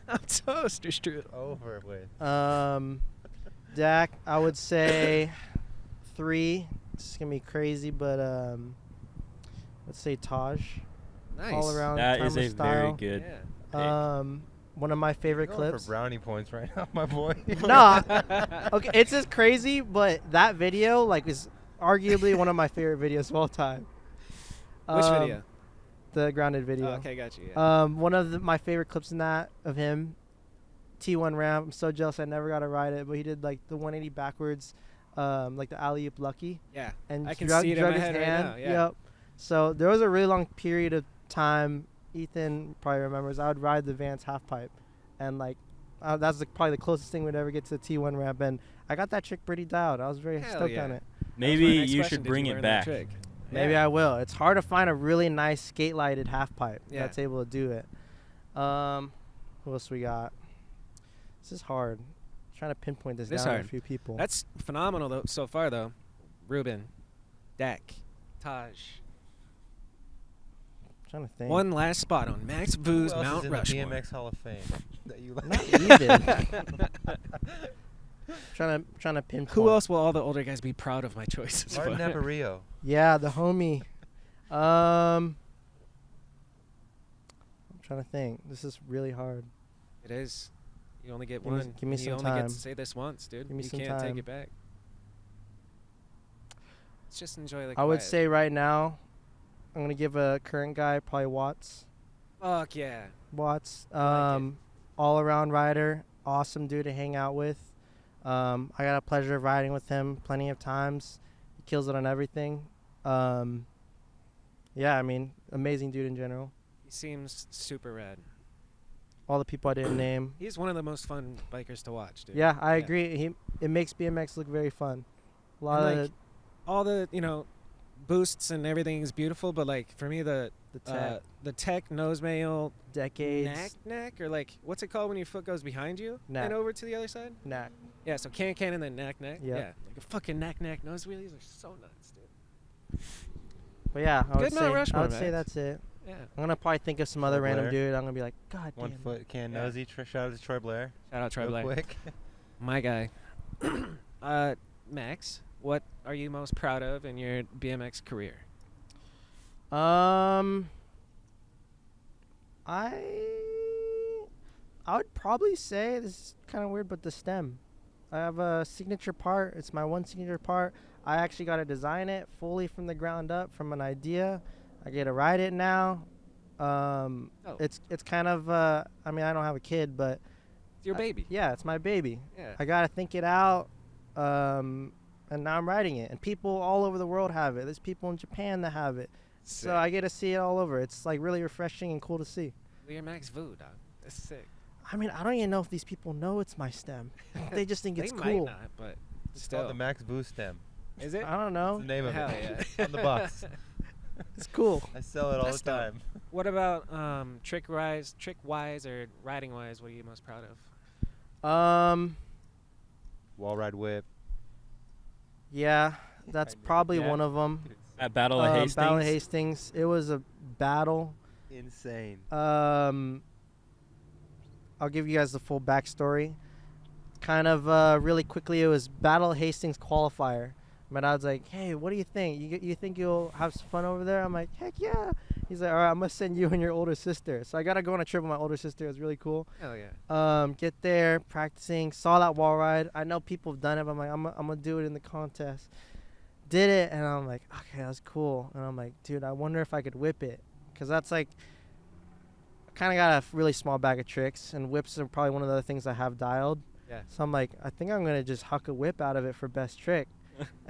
I'm toaster strudel. Over with. Dak, I would say 3. This is gonna be crazy, but let's say Taj. Nice. All around That is timeless a very style. good. Yeah. One of my favorite Going clips. for brownie points right now, my boy. No, okay, it's just crazy, but that video like is arguably one of my favorite videos of all time. Which video? The grounded video. Oh, okay, got you. Yeah. One of my favorite clips in that of him, T1 ramp. I'm so jealous I never got to ride it, but he did like the 180 backwards, like the alley-oop lucky, Yeah. and I can drug see it in my his head right hand. now, yeah. Yep. So there was a really long period of time. Ethan probably remembers. I would ride the Vans half pipe, and like that's probably the closest thing we'd ever get to the T1 ramp, and I got that trick pretty dialed. I was very Hell stoked yeah. on it. That was Maybe my next you question. should Did bring you it learn that back. trick? Maybe Yeah. I will. It's hard to find a really nice skate lighted half pipe Yeah. that's able to do it. Who else we got? This is hard. Trying to pinpoint this This down to hard. a few people. That's phenomenal though so far though. Ruben, Dak, Taj. trying to think. One last spot on Max Who Vu's else Mount is in Rushmore. the BMX Hall of Fame that you like? Not even. trying to pinpoint. Who else will all the older guys be proud of my choices Martin for? Navarro. Yeah, the homie. I'm trying to think. This is really hard. It is. You only get Give me- one. give me and some you only get time. to say this once, dude. Give me You some can't take time. it back. Let's just enjoy the I would quiet. say right now, I'm gonna give a current guy probably Watts. Fuck yeah. Watts, I like it. all around rider, awesome dude to hang out with. I got a pleasure of riding with him plenty of times. He kills it on everything. Yeah, I mean, amazing dude in general. He seems super rad. All the people I didn't name. He's one of the most fun bikers to watch, dude. Yeah, I agree. It makes BMX look very fun. A lot And, of like, all the, boosts and everything is beautiful, but like for me the the tech, tech nose mail decades, knack or like what's it called when your foot goes behind you Knack. and over to the other side? knack. Yeah, so can and then knack. Yep. Yeah, like a fucking knack nose wheelies are so nuts, dude. But yeah, I Good Mount Rushmore, I would say Max. that's it. Yeah. I'm gonna probably think of some other Troy random Blair. dude. I'm gonna be like, God damn. 1 foot can nosy. Shout out to Troy Blair. Shout out Troy Real Blair. quick. My guy. Max, what are you most proud of in your BMX career? I would probably say, this is kind of weird, but the stem. I have a signature part. It's my one signature part. I actually got to design it fully from the ground up, from an idea. I get to ride it now. It's kind of, I mean, I don't have a kid, but. It's your baby. Yeah, it's my baby. Yeah. I got to think it out. And now I'm riding it. And people all over the world have it. There's people in Japan that have it. Sick. So I get to see it all over. It's like really refreshing and cool to see. Well, you're Max Vu, dog. That's sick. I mean, I don't even know if these people know it's my stem. They just think it's They cool. might not, but It's still. called the Max Boo stem. Is it? I don't That's know. the name of Hell it. yeah. On the box. It's cool. I sell it all That's the dope. time. What about trick-wise or riding-wise? What are you most proud of? Wall ride whip. Yeah, that's probably Yeah. one of them. At Battle of Hastings. Battle of Hastings. It was a battle. Insane. I'll give you guys the full backstory. Kind of really quickly, it was Battle of Hastings qualifier. My dad's like, hey, what do you think? You think you'll have some fun over there? I'm like, heck yeah. He's like, all right, I'm going to send you and your older sister. So I got to go on a trip with my older sister. It was really cool. Hell yeah. Get there, practicing, saw that wall ride. I know people have done it, but I'm like, I'm going to do it in the contest. Did it, and I'm like, okay, that's cool. And I'm like, dude, I wonder if I could whip it. Because that's like, I kind of got a really small bag of tricks, and whips are probably one of the other things I have dialed. Yeah. So I'm like, I think I'm going to just huck a whip out of it for best trick.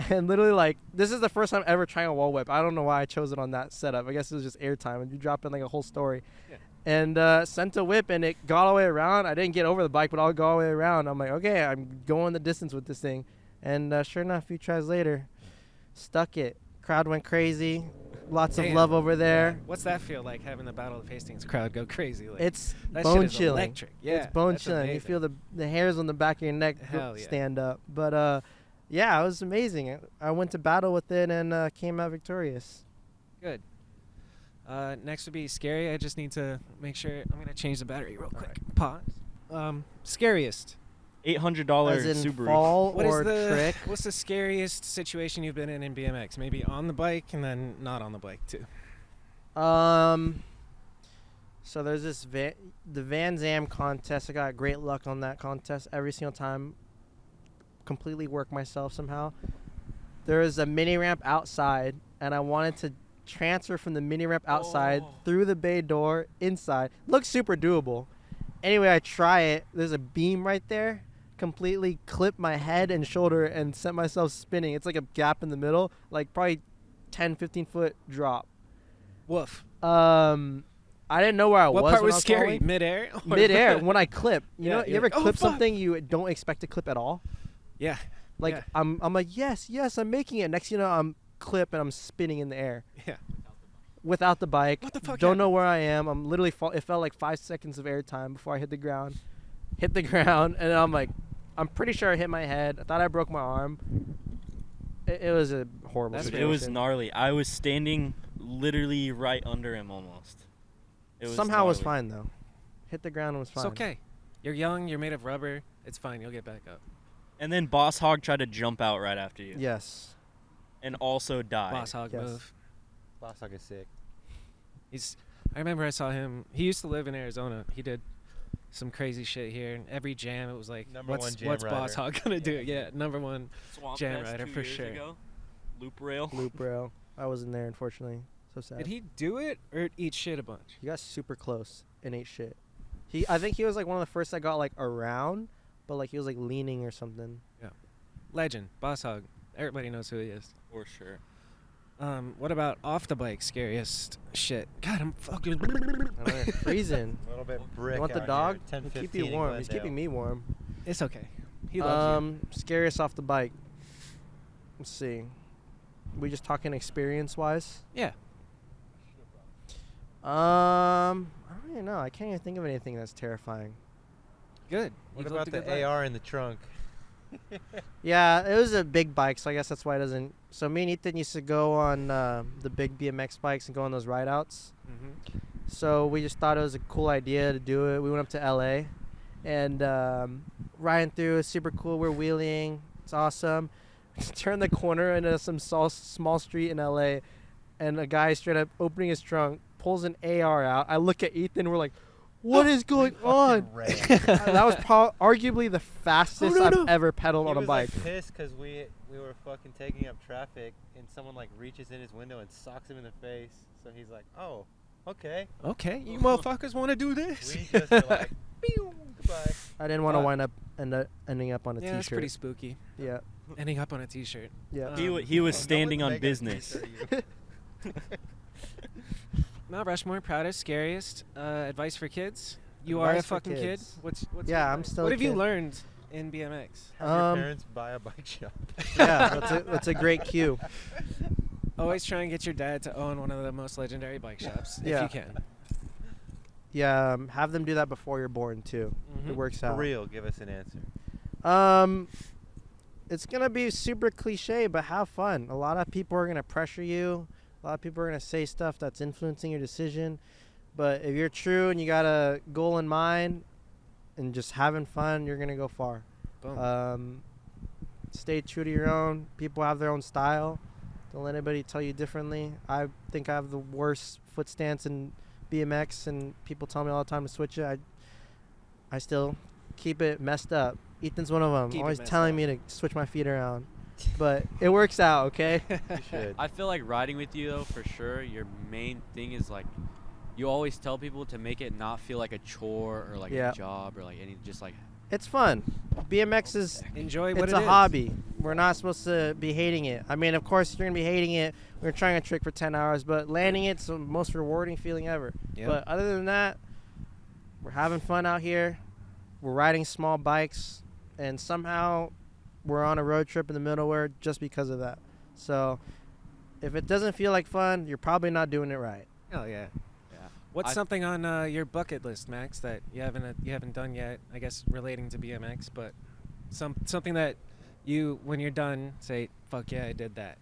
And literally, like, this is the first time ever trying a wall whip. I don't know why I chose it on that setup. I guess it was just airtime, and you drop in like a whole story. Yeah. And sent a whip, and it got all the way around. I didn't get over the bike, but I'll go all the way around. I'm like, okay, I'm going the distance with this thing. And sure enough, a few tries later, stuck it. Crowd went crazy. Lots of Damn. love over there. Yeah. What's that feel like, having the Battle of Hastings crowd go crazy? Like, It's that shit bone is chilling. electric. Yeah, It's bone that's chilling. You amazing. feel the hairs on the back of your neck Hell yeah. stand up. But yeah, it was amazing. I went to battle with it and came out victorious. Good. Next would be scary. I just need to make sure. I'm gonna change the battery real quick. Pause. Scariest. $800 As in Subaru. fall What or is the trick. What's the scariest situation you've been in BMX? Maybe on the bike and then not on the bike too. So there's this the Van Zam contest. I got great luck on that contest every single time. Completely worked myself somehow. There is a mini ramp outside, and I wanted to transfer from the mini ramp outside through the bay door inside. Looks super doable. Anyway, I try it. There's a beam right there. Completely clipped my head and shoulder and sent myself spinning. It's like a gap in the middle, like probably 10, 15 foot drop. Woof. I didn't know where I What was. part when was I was scary? falling. Midair. Midair when I clip. You Yeah, know, you you're ever like, "Oh, clip fuck." something you don't expect to clip at all? Yeah. Like Yeah. I'm like yes, I'm making it. Next, you know, I'm clip and I'm spinning in the air Yeah. without the bike. What the fuck Don't know where I am. I'm literally it felt like 5 seconds of air time before I hit the ground, and then I'm like, I'm pretty sure I hit my head. I thought I broke my arm. It was a horrible. That's Dude, situation. it was gnarly. I was standing literally right under him almost. It was Somehow it was gnarly. fine though. Hit the ground and was It's fine. okay. You're young. You're made of rubber. It's fine. You'll get back up. And then Boss Hog tried to jump out right after you. Yes. And also died. Boss hog Yes. move. Boss Hog is sick. I remember I saw him. He used to live in Arizona. He did some crazy shit here. And every jam, it was like, Number one jam what's Boss rider. Hog gonna do? Yeah, number one. Swampfest Jam rider 2 for years sure. ago. Loop rail. Loop rail. I wasn't there, unfortunately. So sad. Did he do it or eat shit a bunch? He got super close and ate shit. I think he was like one of the first that got like around, but like he was like leaning or something. Legend, Boss Hog. Everybody knows who he is. For sure. What about off the bike? Scariest shit. God, I'm fucking. I don't know, freezing. A little bit brick. You want the out dog? Here, 10, He'll 15 keep you in warm. He's Glendale. keeping me warm. It's okay. He loves Scariest off the bike. Let's see. We just talking experience wise. you. Yeah. I don't even know. I can't even think of anything that's terrifying. Good. What You've about lived a the good life. AR in the trunk? Yeah, it was a big bike, so I guess that's why it doesn't. So me and Ethan used to go on the big BMX bikes and go on those ride outs. Mm-hmm. So we just thought it was a cool idea to do it. We went up to LA and riding through. It's super cool. We're wheeling. It's awesome. Turn the corner into some small street in LA, and a guy straight up opening his trunk, pulls an AR out. I look at Ethan. We're like, What is going on? That was arguably the fastest I've ever pedaled on a bike. Like pissed because we were fucking taking up traffic and someone like reaches in his window and socks him in the face. So he's like, "Oh, okay, Okay, you motherfuckers want to do this? We just were like, "Pew, goodbye." I didn't want to wind up ending up on a Yeah, t-shirt. that's pretty spooky. Yeah, Ending up on a T-shirt. yeah. He was No standing one's on making a business. t-shirt of you. Mount Rushmore, proudest, scariest. Advice for kids. You are a Advice for fucking kid. kids. What's Yeah, your I'm advice? still What a have you kid. learned in BMX? Have your parents buy a bike shop. Yeah, that's a great cue. Always try and get your dad to own one of the most legendary bike shops if Yeah. you can. Yeah, have them do that before you're born too. Mhm. It works For out. real, give us an answer. It's gonna be super cliche, but have fun. A lot of people are gonna pressure you. A lot of people are gonna say stuff that's influencing your decision. But if you're true and you got a goal in mind and just having fun, you're gonna go far. Boom. Stay true to your own. People have their own style. Don't let anybody tell you differently. I think I have the worst foot stance in BMX, and people tell me all the time to switch it. I still keep it messed up. Ethan's one of them. Keep it Always messed telling up. me to switch my feet around. But it works out, okay? You should. I feel like riding with you though, for sure. Your main thing is like, you always tell people to make it not feel like a chore or like Yeah. a job or like any just like. It's fun. BMX is Enjoy what it's it a is. hobby. We're not supposed to be hating it. I mean, of course, you're going to be hating it. We're trying a trick for 10 hours, but landing it's the most rewarding feeling ever. Yep. But other than that, we're having fun out here. We're riding small bikes, and somehow we're on a road trip in the middle of nowhere just because of that. So if it doesn't feel like fun, you're probably not doing it right. Oh yeah. Yeah. What's I- something on your bucket list, Max, that you haven't done yet? I guess relating to BMX, but something that you, when you're done, say, "Fuck yeah, I did that."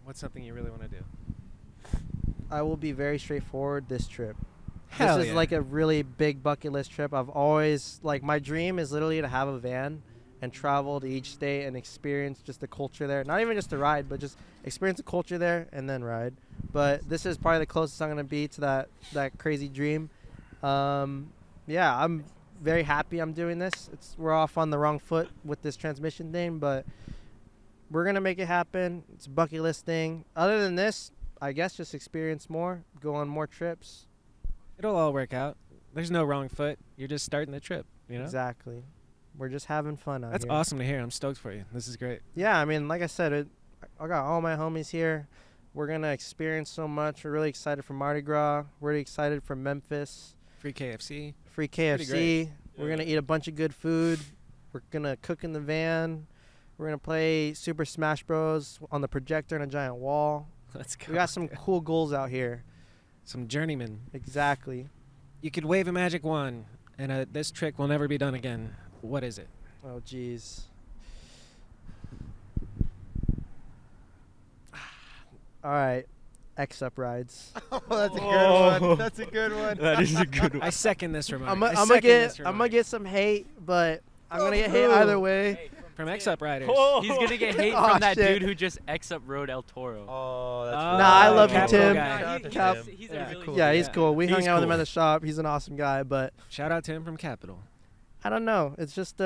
What's something you really want to do? I will be very straightforward this trip. Hell This is yeah. like a really big bucket list trip. I've always, like, my dream is literally to have a van and travel to each state and experience just the culture there. Not even just to ride, but just experience the culture there and then ride. But this is probably the closest I'm going to be to that crazy dream. Yeah, I'm very happy I'm doing this. We're off on the wrong foot with this transmission thing, but we're going to make it happen. It's a bucket list thing. Other than this, I guess just experience more, go on more trips. It'll all work out. There's no wrong foot. You're just starting the trip, you know? Exactly. We're just having fun out That's here. awesome to hear. I'm stoked for you. This is great. Yeah, I mean, like I said, I got all my homies here. We're going to experience so much. We're really excited for Mardi Gras. We're really excited for Memphis. Free KFC. Free pretty KFC. great. We're going to eat a bunch of good food. We're going to cook in the van. We're going to play Super Smash Bros. On the projector on a giant wall. Let's go. We got some cool goals out here. Some journeymen. Exactly. You could wave a magic wand, and this trick will never be done again. What is it? Oh, jeez. All right. X-Up rides. Oh, that's a good one. That's a good one. That is a good one. I second this remark. I'm I gonna second this get remark. some hate, but I'm gonna get hate either way. From X-Up Riders. He's gonna get hate Oh, from that shit. dude who just X-Up rode El Toro. Oh, that's Nah, I love you, Capital Tim. guy. Shout out to Cap- Tim. He's Yeah. a really Cool. Yeah, he's Yeah. cool. We He's hung out with him cool. at the shop. He's an awesome guy, but Shout out to him from Capital. I don't know. It's just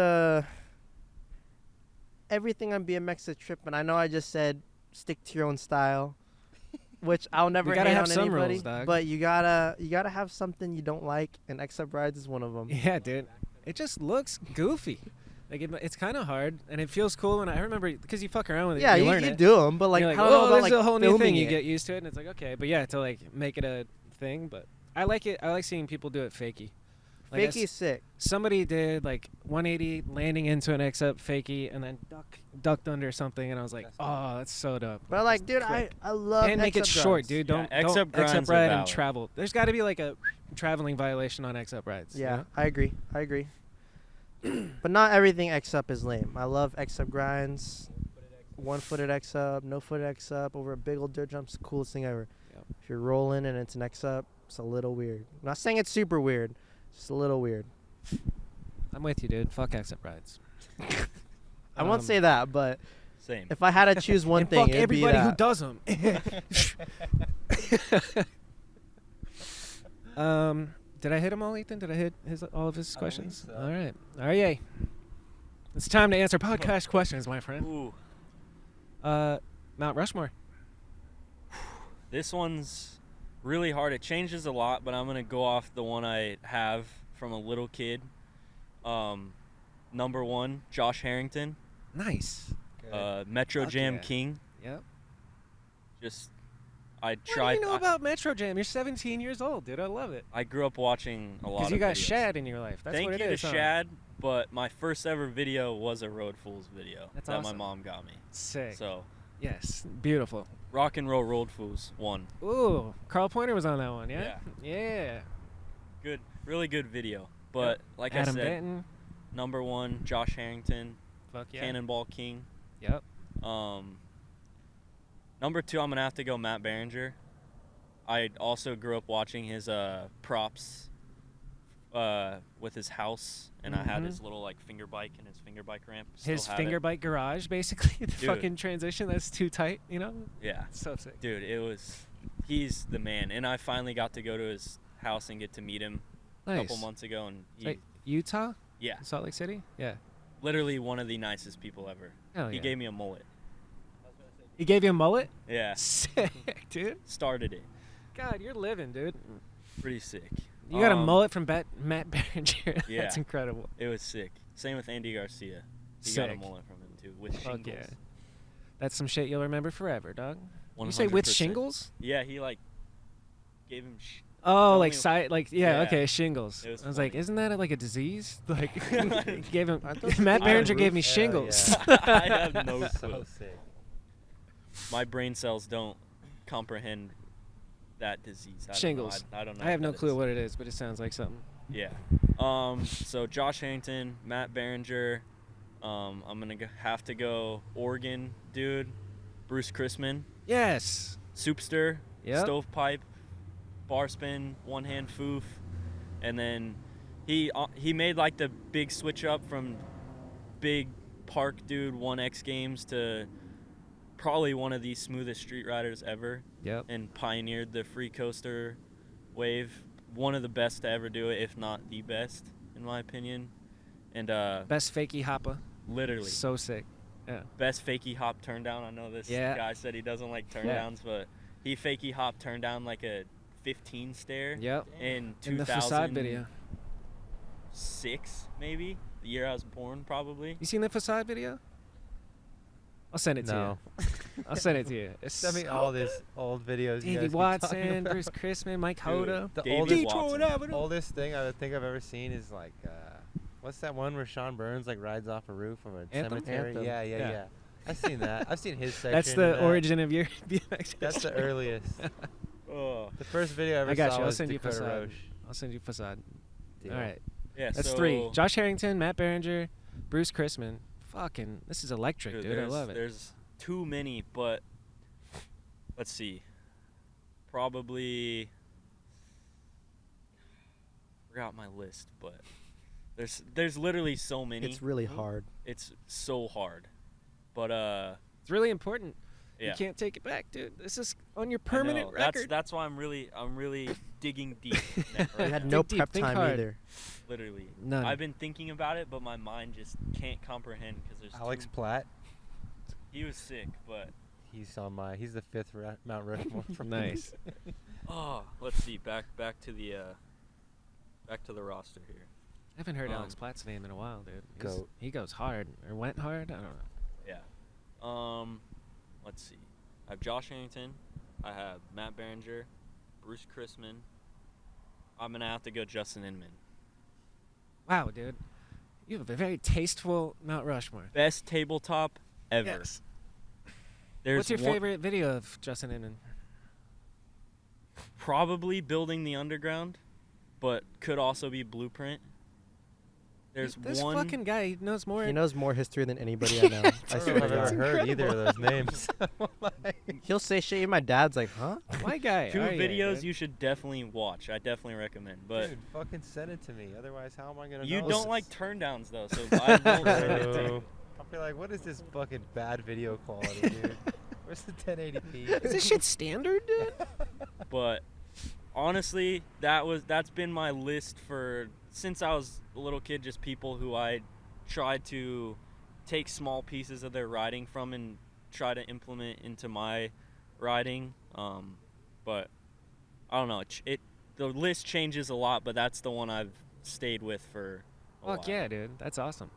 everything on BMX is a trip, and I know I just said stick to your own style, which I'll never gotta hate have on some anybody. rules, dog. But you gotta have something you don't like, and X-Up rides is one of them. Yeah, dude. It just looks goofy. Like it's kind of hard, and it feels cool. And I remember because you fuck around with it, Yeah, you you learn it. do them, but like You're I don't know oh, about this like is a whole new filming thing. You it. get used to it, and it's like okay, but yeah, to like make it a thing. But I like it. I like seeing people do it fakey. Like I Fakey's sick. somebody did like 180 landing into an X-Up fakey, and then ducked under something, and I was like, oh, that's so dope. But like, dude, quick. I love And make it X-Up short, rides. dude. Yeah, Don't X-Up X-Up grinds are ride and valid. travel. There's got to be like a traveling violation on X-Up rides. you Yeah, know? I agree. But not everything X-Up is lame. I love X-Up grinds. One-footed X-Up, no-footed X-Up over a big old dirt jump. It's the coolest thing ever. Yep. If you're rolling and it's an X-Up, it's a little weird. I'm not saying it's super weird. It's just a little weird. I'm with you, dude. Fuck X-Up rides. I won't say that, but Same. if I had to choose one and thing, fuck it'd be everybody who that. does them. Did I hit them all, Ethan? Did I hit all of his I believe questions? so. All right. Aryei. It's time to answer podcast questions, my friend. Ooh, Mount Rushmore. this one's really hard. It changes a lot, but I'm gonna go off the one I have from a little kid. Number 1, Josh Harrington, Nice. Metro Fuck Jam yeah. King. Yep. Just, I What do tried. you know about Metro Jam? You're 17 years old, dude. I love it. I grew up watching a lot. Because Of you got videos. Shad in your life. That's Thank what you it to is. huh? Shad, but my first ever video was a Road Fools video That's that awesome. my mom got me. Sick. So, Yes. Beautiful. Rock and Roll Road Fools 1. Ooh, Carl Pointer was on that one, yeah? Yeah. Yeah. Good, really good video. But like Adam I said, Benton. number 1, Josh Harrington, Fuck yeah. Cannonball King. Yep. Number 2, I'm gonna have to go Matt Berenger. I also grew up watching his props with his house, and I had his little like finger bike and his finger bike ramp. His Still have finger it. bike garage, basically. The Dude. fucking transition that's too tight, you know? Yeah, So sick. dude, he's the man, and I finally got to go to his house and get to meet him a Nice. couple months ago, and he, Like, Utah? yeah, Salt Lake City? Yeah. literally one of the nicest people ever. Hell He yeah. gave me a mullet. He gave you a mullet? Yeah, Sick, dude. started it. God, you're living, dude. Pretty sick. You got a Um, mullet from Matt Berenger. Yeah. That's incredible. It was sick. Same with Andy Garcia. He got a Sick. mullet from him too, with Fuck shingles. yeah. That's some shit you'll remember forever, dog. You say with 100%. shingles? Yeah, he like gave him. Oh, Not like only- side, like yeah, Yeah. okay, shingles. It was I was like, funny. isn't that like a disease? Like, gave him. I thought Matt I Berenger would- gave me Hell shingles. yeah. I have no So clue. sick. My brain cells don't comprehend that disease. I Shingles. Don't know. I don't know. I have no that clue is. what it is, but it sounds like something. Yeah. So Josh Harrington, Matt Berenger. I'm gonna have to go Oregon dude, Bruce Chrisman, Yes. Soupster, Yep. Stovepipe, bar spin, one hand foof, and then he made like the big switch up from big park dude 1X Games to probably one of the smoothest street riders ever, Yep. and pioneered the free coaster wave. One of the best to ever do it, if not the best, in my opinion. And Best fakey hopper. literally So sick. Yeah. best fakey hop turn down. I know this Yeah. guy said he doesn't like turn Yeah. downs, but he fakey hop turned down like a 15 stair Yep. in In the facade 2006 video. maybe, the year I was born probably. You seen the facade video? I'll send it to No. you. I'll send it to you. It's Send me all these old videos. you Davey guys keep talking Watson, about. Bruce Chrisman, Mike Dude, Hoda. The Davey oldest, Watson. Avenue. oldest thing I think I've ever seen is like, what's that one where Sean Burns like rides off a roof of a Anthem? cemetery? Anthem. Yeah. Yeah. I've seen that. I've seen his section. That's in the that. origin of your BMX. That's the history. earliest. Oh, The first video I ever I got saw you. I'll was send you Dakota facade. Roche. I'll send you facade. Deal. All right. yeah. That's so, 3. Josh Harrington, Matt Berenger, Bruce Chrisman. Fucking, this is electric, dude. I there's- love it. There's too many, but let's see. Probably forgot my list, but there's literally so many. It's really hard. It's so hard. But It's really important. yeah. You can't take it back, dude. This is on your I permanent know. record. That's why I'm really digging deep in that We right had now. no Dig deep, prep think time hard. either. Literally. None. I've been thinking about it, but my mind just can't comprehend because there's Alex too, Platt. he was sick, but He's the 5th Mount Rushmore from Nice. oh, let's see. Back to the roster here. I haven't heard Um, Alex Platt's name in a while, dude. Goat. He goes hard or went hard. I don't know. Yeah. Let's see. I have Josh Harrington. I have Matt Berenger, Bruce Chrisman. I'm gonna have to go Justin Inman. Wow, dude. You have a very tasteful Mount Rushmore. Best tabletop ever. Yes. There's What's your one- favorite video of Justin Inman? Probably Building the Underground, but could also be Blueprint. There's This one. fucking guy, he knows more. He knows more history than anybody I know. I I swear don't to know if I've God. ever heard either of those names. He'll say shit, and my dad's like, huh? My guy. Two Aryei, videos dude. you should definitely watch. I definitely recommend. But Dude, fucking send it to me. Otherwise, how am I gonna you know? don't like turn downs though, so I won't send it to you. True. I'll be like, what is this fucking bad video quality, dude? Where's the 1080p? Is this shit standard, dude? But honestly, that's been my list for since I was a little kid. Just people who I tried to take small pieces of their riding from and try to implement into my riding. But I don't know. The list changes a lot, but that's the one I've stayed with for a while. Fuck yeah, dude. That's awesome.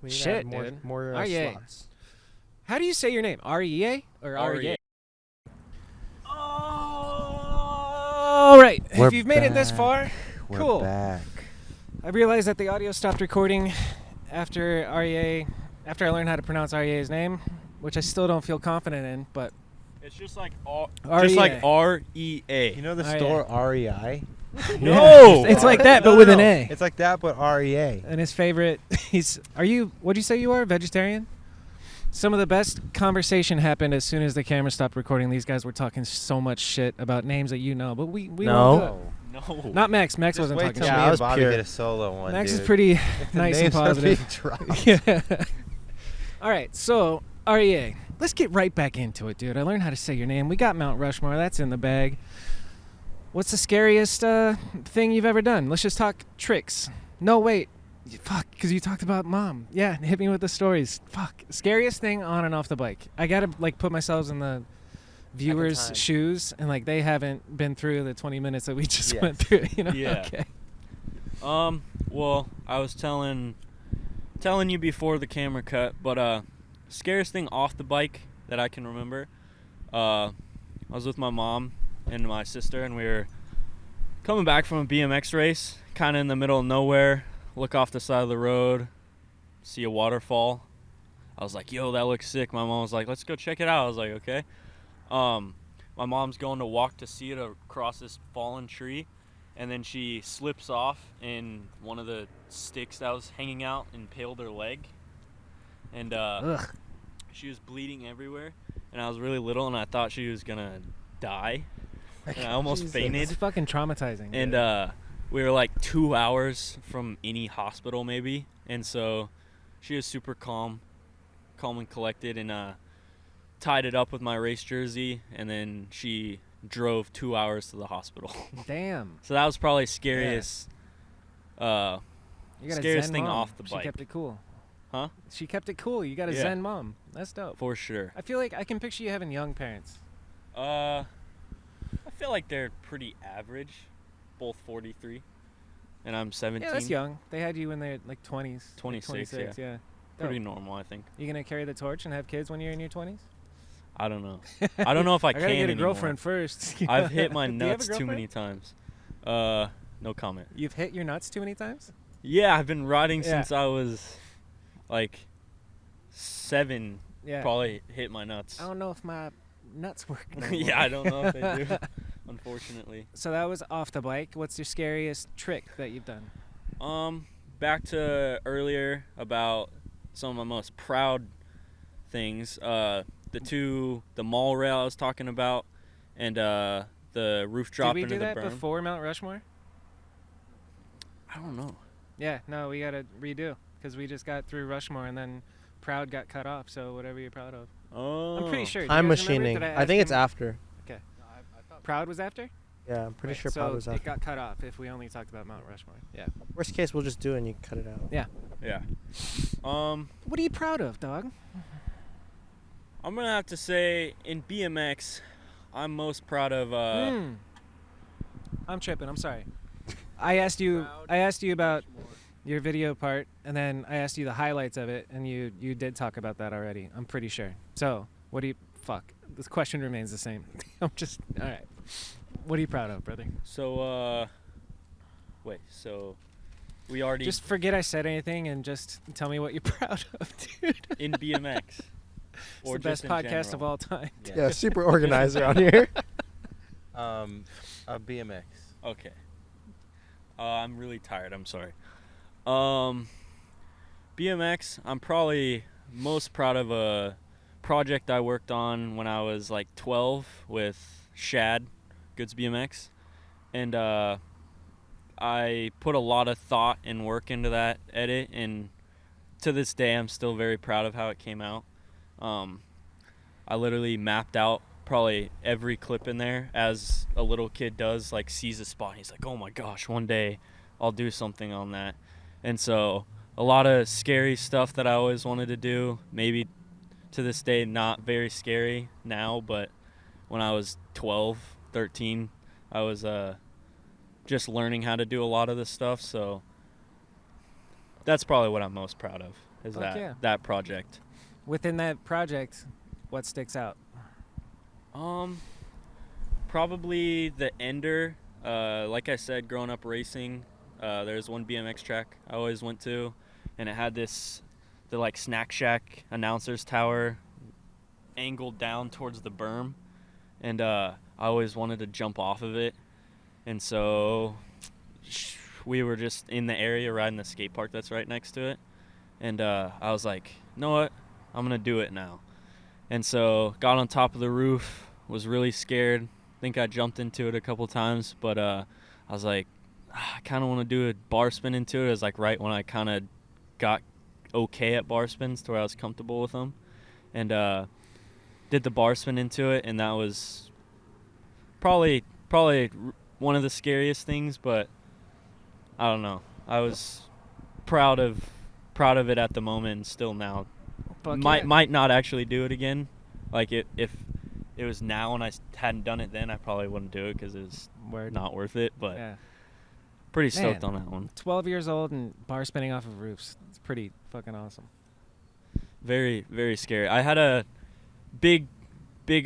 We need to Shit, add more, dude. more Aryei. slots. How do you say your name? Aryei or Aryei? All right. We're If you've made it this back. far, We're cool. back. I realized that the audio stopped recording after I learned how to pronounce Aryei's name, which I still don't feel confident in, but It's just like Aryei. R-E-A. You know the Aryei. store Aryei? No! It's like that, but with an A. It's like that, but Aryei. And his favorite, what'd you say you are, vegetarian? Some of the best conversation happened as soon as the camera stopped recording. These guys were talking so much shit about names that you know, but we No. won't do it. No. Not Max. Max Just wasn't wait talking till shit. me I and was Bobby pure. get a solo one, Max dude. is pretty The nice and names are positive. being dropped. Yeah. All right, so Aryei, let's get right back into it, dude. I learned how to say your name. We got Mount Rushmore. That's in the bag. What's the scariest thing you've ever done? Let's just talk tricks. No, wait. Fuck, because you talked about mom. Yeah, hit me with the stories. Fuck. Scariest thing on and off the bike. I got to, put myself in the viewers' time. shoes, and, they haven't been through the 20 minutes that we just Yes. went through, you know? Yeah. Okay. Well, I was telling you before the camera cut, but scariest thing off the bike that I can remember, I was with my mom and my sister, and we were coming back from a BMX race, kind of in the middle of nowhere, look off the side of the road, see a waterfall. I was like, yo, that looks sick. My mom was like, let's go check it out. I was like, okay. My mom's going to walk to see it across this fallen tree, and then she slips off, and one of the sticks that was hanging out impaled her leg, and Ugh. she was bleeding everywhere, and I was really little, and I thought she was gonna die, and I almost Jesus. fainted. It's fucking traumatizing. And dude. we were like 2 hours from any hospital maybe, and so she was super calm and collected, and tied it up with my race jersey, and then she drove 2 hours to the hospital. Damn. So that was probably scariest You got a scariest Zen thing mom. off the She bike. kept it cool. Huh? She kept it cool. You got a Yeah. Zen mom. That's dope. For sure. I feel like I can picture you having young parents. I feel like they're pretty average, both 43, and I'm 17. Yeah, that's young. They had you when they're like 20s. like 26, 26, yeah. Pretty Dope. normal, I think. You gonna carry the torch and have kids when you're in your 20s? I don't know. I don't know if I, I can gotta get a anymore. girlfriend first. I've hit my Do you have a nuts too girlfriend? many times. No comment. You've hit your nuts too many times? Yeah, I've been riding Yeah. since I was like 7. Yeah. Probably hit my nuts. I don't know if my nuts work. no more. Yeah, I don't know if they do. Unfortunately. So that was off the bike. What's your scariest trick that you've done? Back to earlier about some of my most proud things. The mall rail I was talking about, and the roof drop Did we into do the that berm. before Mount Rushmore? I don't know. Yeah, no, we gotta redo because we just got through Rushmore and then Proud got cut off. So whatever you're proud of. Oh. I'm pretty sure. Do you Time guys remember? machining. Did I ask think it's him? after. Proud was after. Yeah, I'm pretty Right, sure so Proud was it after. got cut off if we only talked about Mount Rushmore. Yeah. Worst case, we'll just do it and you cut it out. Yeah. Yeah. What are you proud of, dog? I'm gonna have to say in BMX, I'm most proud of. I'm tripping. I'm sorry. I asked you about your video part, and then I asked you the highlights of it, and you did talk about that already. I'm pretty sure. So what do you? Fuck. This question remains the same. I'm just all right. What are you proud of, brother? So wait. So we already Just forget I said anything and just tell me what you're proud of, dude. in BMX. It's the best podcast of all time. Yeah, super organized around here. A BMX. Okay. I'm really tired. I'm sorry. BMX, I'm probably most proud of a project I worked on when I was like 12 with Shad, Goods BMX. And I put a lot of thought and work into that edit, and to this day I'm still very proud of how it came out. I literally mapped out probably every clip in there, as a little kid does, like sees a spot and he's like, oh my gosh, one day I'll do something on that. And so a lot of scary stuff that I always wanted to do, maybe to this day not very scary now, but when I was 12, 13, I was just learning how to do a lot of this stuff. So that's probably what I'm most proud of, is that project. Within that project, what sticks out? Probably the Ender. Like I said, growing up racing, there's one BMX track I always went to, and it had the like Snack Shack announcer's tower angled down towards the berm, and I always wanted to jump off of it. And so we were just in the area riding the skate park that's right next to it, and I was like, you know what, I'm gonna do it now. And so got on top of the roof, was really scared. Think I jumped into it a couple times, but I was like, I kind of want to do a bar spin into it. It was like right when I kind of got okay at bar spins to where I was comfortable with them, and did the bar spin into it, and that was probably one of the scariest things. But I don't know, I was proud of it at the moment, and still now. Might not actually do it again. Like if it was now and I hadn't done it then, I probably wouldn't do it because it was not worth it. But pretty stoked on that one. 12 years old and bar spinning off of roofs. It's pretty fucking awesome. Very, very scary. I had a big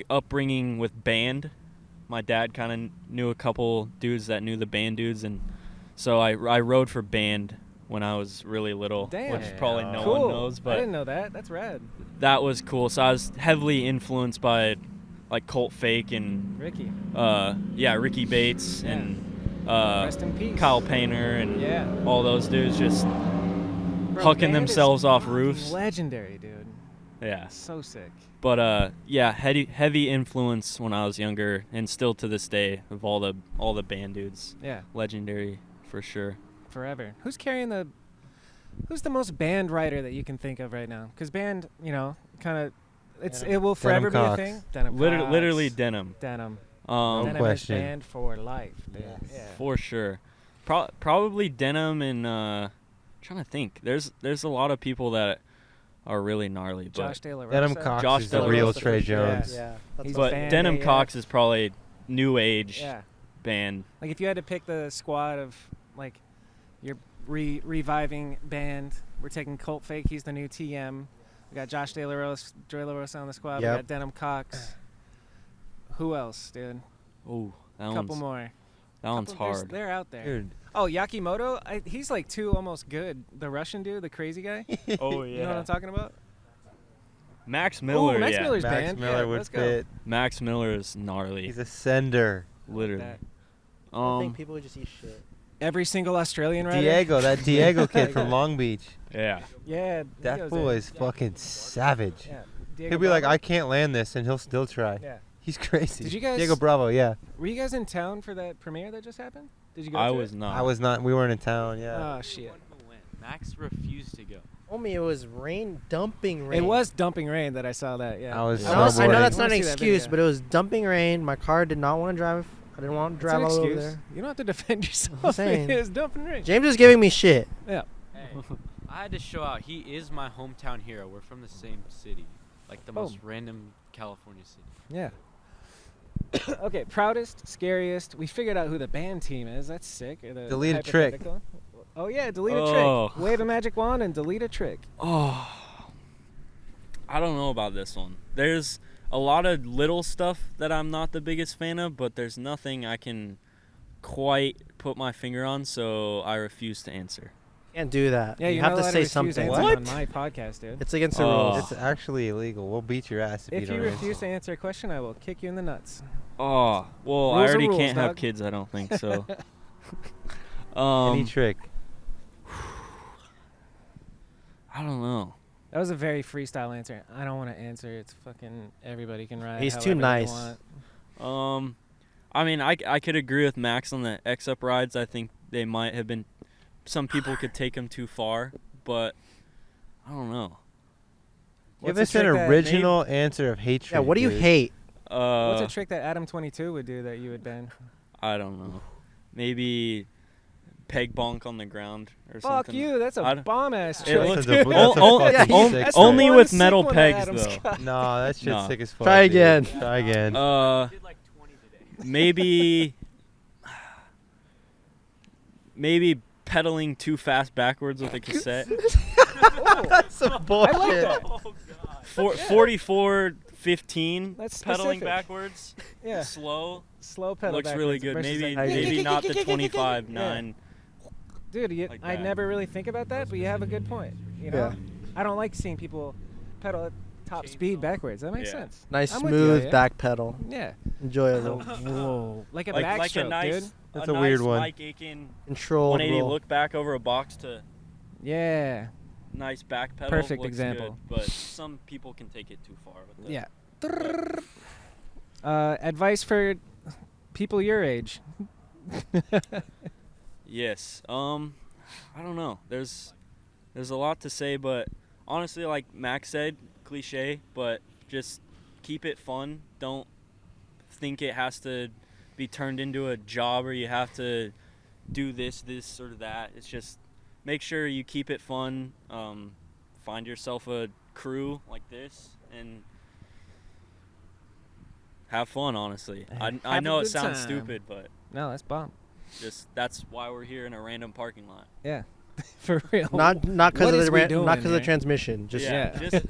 upbringing with band. My dad kind of knew a couple dudes that knew the band dudes, and so I rode for band when I was really little. Damn. Which probably no Cool. one knows, but I didn't know that. That's rad. that was cool. So I was heavily influenced by like Colt Fake and Ricky. Ricky Bates and Rest in peace. Kyle Painter and all those dudes just Bro, hucking band themselves is off fucking roofs. Legendary, dude. Yeah. So sick. But heavy influence when I was younger, and still to this day, of all the band dudes. Yeah. Legendary for sure. Forever. Who's the most band writer that you can think of right now? Because band, kind of, it will forever be a thing. Denim Cox. Literally Denim. Denim. No Denim question. is band for life. Dude. Yes. Yeah. For sure. Probably Denim and trying to think. There's a lot of people that are really gnarly. Josh De La Rosa. Denim Cox Josh is De the La real Rosa Trey for sure. Jones. Yeah. But fan Denim AF. Cox is probably new age Yeah. band. Like if you had to pick the squad of like your reviving band, we're taking Colt Fake. He's the new TM. We got Josh De La Rosa on the squad. Yep. We got Denim Cox. Who else, dude? Oh, that Couple one's more. that one's Couple- hard. They're out there. Dude. Oh, Yakimoto. He's like too almost good. The Russian dude, the crazy guy. Oh You know what I'm talking about? Max Miller. Ooh, Max yeah. Miller's Max band. Miller Yeah, would let's go. fit. Max Miller is gnarly. He's a sender. Literally. That. I think people just eat shit. Every single Australian rider. That Diego kid from Long Beach. Yeah. Yeah. That Diego's fool it. is fucking savage. Yeah. Diego He'll be like, Bravo. I can't land this, and he'll still try. Yeah. He's crazy. Did you guys- Diego Bravo, yeah. Were you guys in town for that premiere that just happened? Did you go? I to was it? not. I was not. We weren't in town, yeah. Oh shit. Who went? Max refused to go. Homie, it was dumping rain. It was dumping rain that I saw that. Yeah. I was I know snowboarding. that's I not wanna an see that excuse, video. but it was dumping rain. My car did not want to drive. I didn't want to It's an drive all over excuse. there. You don't have to defend yourself. I'm saying. It was dumping rain. James is giving me shit. Yeah. Hey, I had to show out. He is my hometown hero. We're from the same city, like the Boom. most random California city. Yeah. Okay, proudest, scariest. We figured out who the band team is. That's sick. The Delete a trick. hypothetical. Oh yeah, delete a Oh. trick. Wave a magic wand and delete a trick. Oh, I don't know about this one. There's a lot of little stuff that I'm not the biggest fan of, but there's nothing I can quite put my finger on, so I refuse to answer. Can't do that. Yeah, you you're have not to allowed say refuse something. answers What? on my podcast, dude. It's against the Oh. rules. It's actually illegal. We'll beat your ass if you If don't you refuse answer. to answer a question, I will kick you in the nuts. Oh, well, Rules I are already rules, can't have dog. kids, I don't think, so. Any trick. I don't know. That was a very freestyle answer. I don't want to answer. It's fucking everybody can ride. He's too however they nice. want. I mean, I could agree with Max on the X-Up rides. I think they might have been, some people could take them too far, but I don't know. Give What's a us an trick that original answer of hatred. Yeah, what do you dude. hate? What's a trick that Adam 22 would do that you would ban? I don't know. Maybe peg bonk on the ground or Fuck something. you, that's a I don't- bomb-ass It trick. looks- That's a Oh, oh, fucking yeah, sick that's one. only one with sick metal one that pegs Adam's though. got. No, that shit's No. sick as fuck. Try dude. again. Try again. Maybe pedaling too fast backwards with a cassette. That's some bullshit. I like that. 44-15 That's pedaling specific. backwards. Yeah, Slow. slow pedal Looks really backwards good. versus Maybe like- maybe not the 25-9. Yeah. Dude, like I that. never really think about that, but you have a good point. You know, Yeah. I don't like seeing people pedal at top speed backwards. That makes Yeah. sense. Nice I'm with you, smooth yeah. back pedal. Yeah. Enjoyable. Whoa. Like a Like a backstroke, nice, dude. That's a a weird nice one. Mike Aiken Controlled 180 roll. look back over a box to Yeah. nice back pedal. Perfect looks example. Good, but some people can take it too far with that. Yeah. Advice for people your age. Yes. I don't know. There's a lot to say, but honestly, like Max said, cliche, but just keep it fun. Don't think it has to be turned into a job or you have to do this or that. It's just make sure you keep it fun. Find yourself a crew like this and have fun, honestly. I Have know a it good sounds time. stupid, but No, that's bomb. just that's why we're here in a random parking lot. Yeah. For real. Not because What of is the we doing not because of the here? transmission. Just Yeah. Just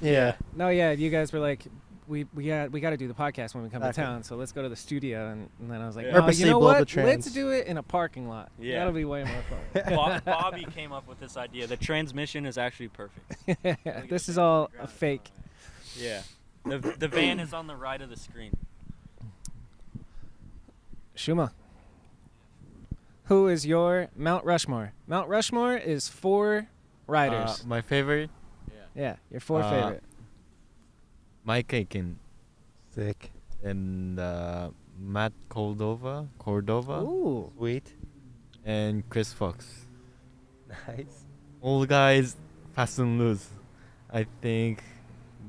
yeah. No, yeah, you guys were like, we got to do the podcast when we come to Exactly. town, so let's go to the studio. And then I was like, Yeah. oh, Purposely you know build the what? trans. Let's do it in a parking lot. Yeah. That'll be way more fun. Bobby came up with this idea. The transmission is actually perfect. This is all a fake. Yeah. The van is on the right of the screen. Shuma, who is your Mount Rushmore? Mount Rushmore is 4 riders. My favorite, Yeah, your 4 uh, favorite. Mike Aiken Sick. and Matt Cordova, Ooh. Sweet. and Chris Fox. Nice. All guys fast and loose. I think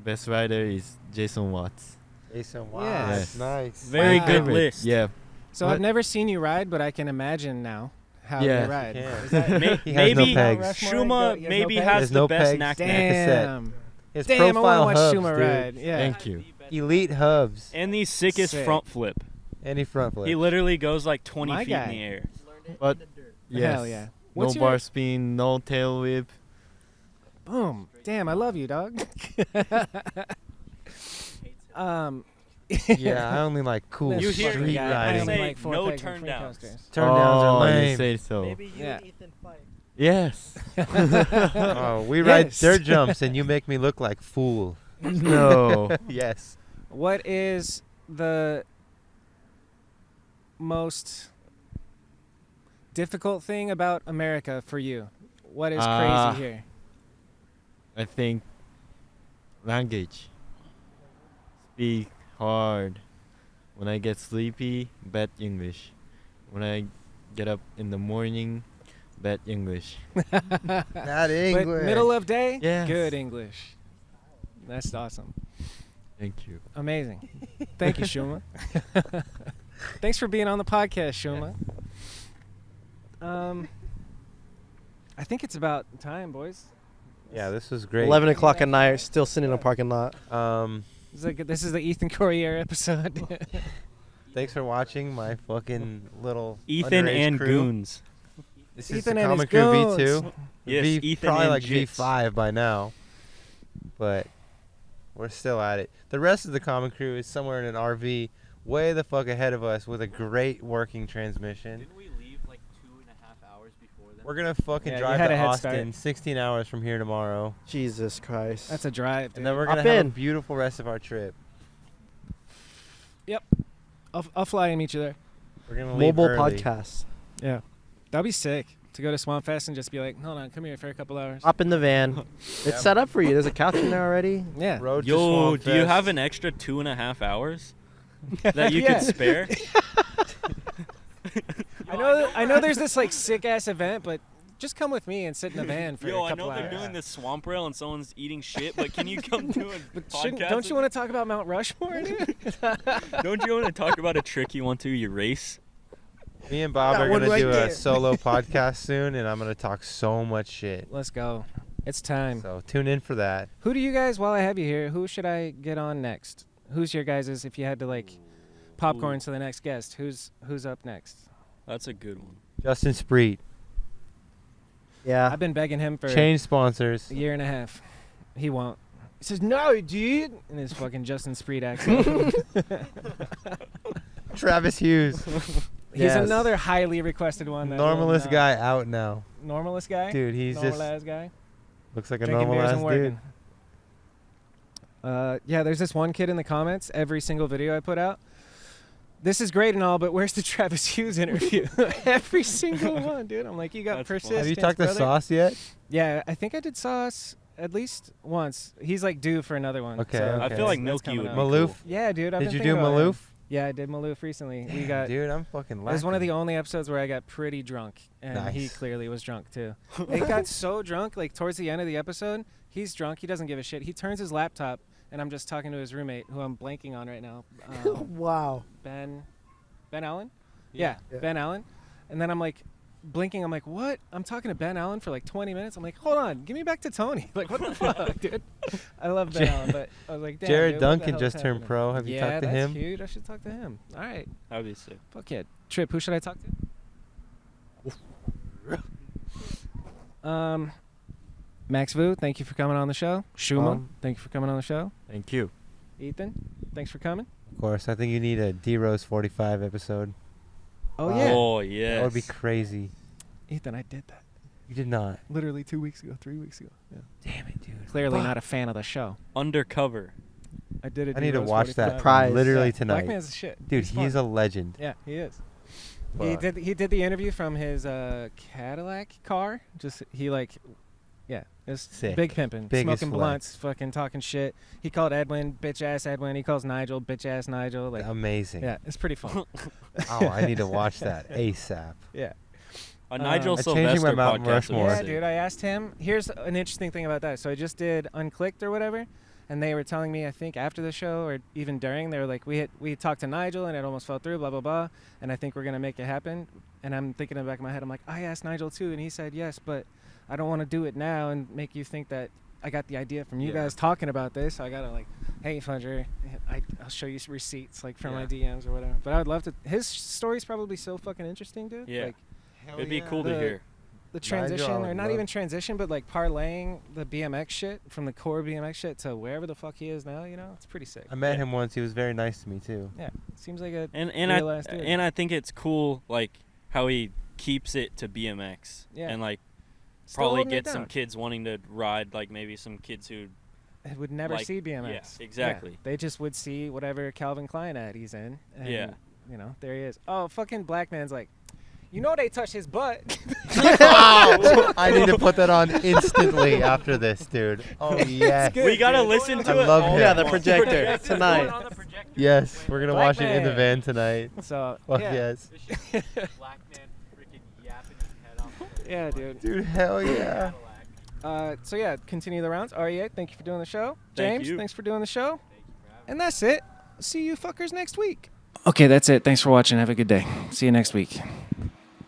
best rider is Jason Watts. Jason Watts. Yes. Nice. Very Wow. good Favorite. list. Yeah. So What? I've never seen you ride, but I can imagine now how Yeah. you ride. Yeah. Is that- He has no Maybe pegs. Rushmore, Shuma he has no maybe pegs? has There's the no best pegs. knack. Damn. His Damn, I want to profile watch hubs, Shuma dude. ride. Yeah. Thank you. Elite hubs. And the sickest Sick. front flip. Any front flip. He literally goes like 20 My feet guy. in the air. But yes. Hell yeah. No What's your- bar spin, no tail whip. Boom. Damn, I love you, dog. Yeah, I only like cool This You hear- street guy, I riding. only Say like 4 no pegs and turn free downs. coasters. Turn downs are You lame. say so. Yeah. Yes. Oh, we ride Yes. dirt jumps and you make me look like fool. No. Yes. What is the most difficult thing about America for you? What is Ah. crazy here? I think language. Speak hard. When I get sleepy, bad English. When I get up in the morning, bad English. That But middle of day, Yes. good English. That's awesome. Thank you. Amazing. Thank you, Shuma. Thanks for being on the podcast, Shuma. I think it's about time, boys. Yeah, this was great. 11 o'clock at night, still sitting in a parking lot. This is the Ethan Corriere episode. Thanks for watching my fucking little Ethan underage and crew. Goons. This is Ethan the and his Common Crew goons. V2. Yes, Ethan probably and like Jits. V5 by now, but we're still at it. The rest of the Common Crew is somewhere in an RV, way the fuck ahead of us with a great working transmission. Didn't we leave like 2.5 hours before then? We're gonna fucking Yeah, you drive had to a head Austin, start. 16 hours from here tomorrow, Jesus Christ. That's a drive, and dude. then we're Hop gonna have a in. beautiful rest of our trip. I'll fly and meet you there. We're gonna leave Mobile early. podcast. Yeah. That'd be sick to go to Swampfest and just be like, hold on, come here for a couple hours. Hop in the van. It's set up for you. There's a couch in there already. Yeah. Road to Yo, do you Swampfest. have an extra 2.5 hours that you Yeah. could spare? I know there's this like sick ass event, but just come with me and sit in the van for Yo, a I couple know they're hours. doing this swamp rail and someone's eating shit, but can you come do a podcast? Don't you want to talk about Mount Rushmore, dude? Don't you want to talk about a trick you want to erase? Me and Bob Got are one gonna right do there. a solo podcast soon, and I'm gonna talk so much shit. Let's go. It's time. So tune in for that. Who do you guys, while I have you here, who should I get on next? Who's your guys' if you had to like popcorn to the next guest? Who's up next? That's a good one. Justin Spreet. Yeah. I've been begging him for Change sponsors. a year and a half. He won't. He says, "No, dude," in his fucking Justin Spreet accent. Travis Hughes. He's Yes. another highly requested one. that will Normalist not- guy out now. Normalist guy? Dude, he's normal just ass guy? looks like a Drinking normal beers ass and dude. working. Yeah, there's this one kid in the comments every single video I put out. This is great and all, but where's the Travis Hughes interview? Every single one, dude. I'm like, you got That's funny. persistence, Have you talked to brother. Sauce yet? Yeah, I think I did Sauce at least once. He's like due for another one. Okay, so okay. I feel like that's Milky coming would up. be Maloof? cool. Yeah, dude. I've Did been you thinking do about him. Maloof? Yeah, I did Maloof recently. We got. Dude, I'm fucking It was one of the lacking. only episodes where I got pretty drunk, and he Nice. clearly was drunk too. It got so drunk, like towards the end of the episode, he's drunk. He doesn't give a shit. He turns his laptop, and I'm just talking to his roommate, who I'm blanking on right now. Wow. Ben Allen? Yeah. Ben Allen. And then I'm like blinking. I'm like, what? I'm talking to Ben Allen for like 20 minutes. I'm like, hold on, give me back to Tony. Like, what the fuck, dude? I love Ben Allen, but I was like, damn, Jared dude, what the Duncan hell's just turned happening? pro. Have you Yeah, talked to that's him? cute. I should talk to him. All right. That'd be sick. Fuck yeah. Trip, who should I talk to? Max Vu, thank you for coming on the show. Shuma, thank you for coming on the show. Thank you. Ethan, thanks for coming. Of course. I think you need a D-Rose 45 episode. Oh, Wow. yeah. Oh, yes. That would be crazy. Ethan, I did that. You did not. Literally 2 weeks ago, 3 weeks ago. Yeah. Damn it, dude. Clearly Fuck. not a fan of the show. Undercover. I did it. I need to watch that Prize. literally Black tonight. man's shit. Dude, he's a legend. Yeah, he is. Fuck. He did the interview from his Cadillac car. It's Sick. big pimping, Biggest smoking blunts, fucking talking shit. He called Edwin bitch ass Edwin. He calls Nigel bitch ass Nigel. Like, Amazing. yeah, it's pretty fun. Oh, I need to watch that ASAP. Yeah. A Nigel Changing Sylvester my Mount podcast. would be Rushmore. Yeah, sick. dude. I asked him. Here's an interesting thing about that. So I just did Unclicked or whatever, and they were telling me, I think after the show or even during, they were like, we talked to Nigel and it almost fell through, blah blah blah, and I think we're gonna make it happen. And I'm thinking in the back of my head, I'm like, I asked Nigel too, and he said yes, but I don't want to do it now and make you think that I got the idea from you Yeah. guys talking about this. So I gotta like, hey Fudger, I'll show you some receipts like from my DMs or whatever. But I would love to. His story's probably so fucking interesting, dude. Yeah. Like, It'd be cool to The- hear. the Nigel, transition, I or would not love- even transition, but like parlaying the BMX shit from the core BMX shit to wherever the fuck he is now, you know, it's pretty sick. I met Yeah. him once. He was very nice to me, too. Yeah, seems like a And real ass dude. I think it's cool like how he keeps it to BMX. Yeah. And like Still probably holding it get some down. kids wanting to ride, like maybe some kids who It would never like- see BMX. yeah, exactly. They just would see whatever Calvin Klein ad he's in. And, Yeah. You know, there he is. Oh, fucking black man's like, you know, they touch his butt. I need to put that on instantly after this, dude. Oh, yes. good. we gotta dude. listen to I it. love all him. Yeah, at the once. projector tonight. Yes, we're going to Black watch it in the man. van tonight. So Fuck yeah. yes. Black man freaking yapping his head off. Yeah, dude. Dude, hell yeah. So yeah, continue the rounds. Aryei, thank you for doing the show. Thank James, you. thanks for doing the show. And that's it. See you fuckers next week. Okay, that's it. Thanks for watching. Have a good day. See you next week.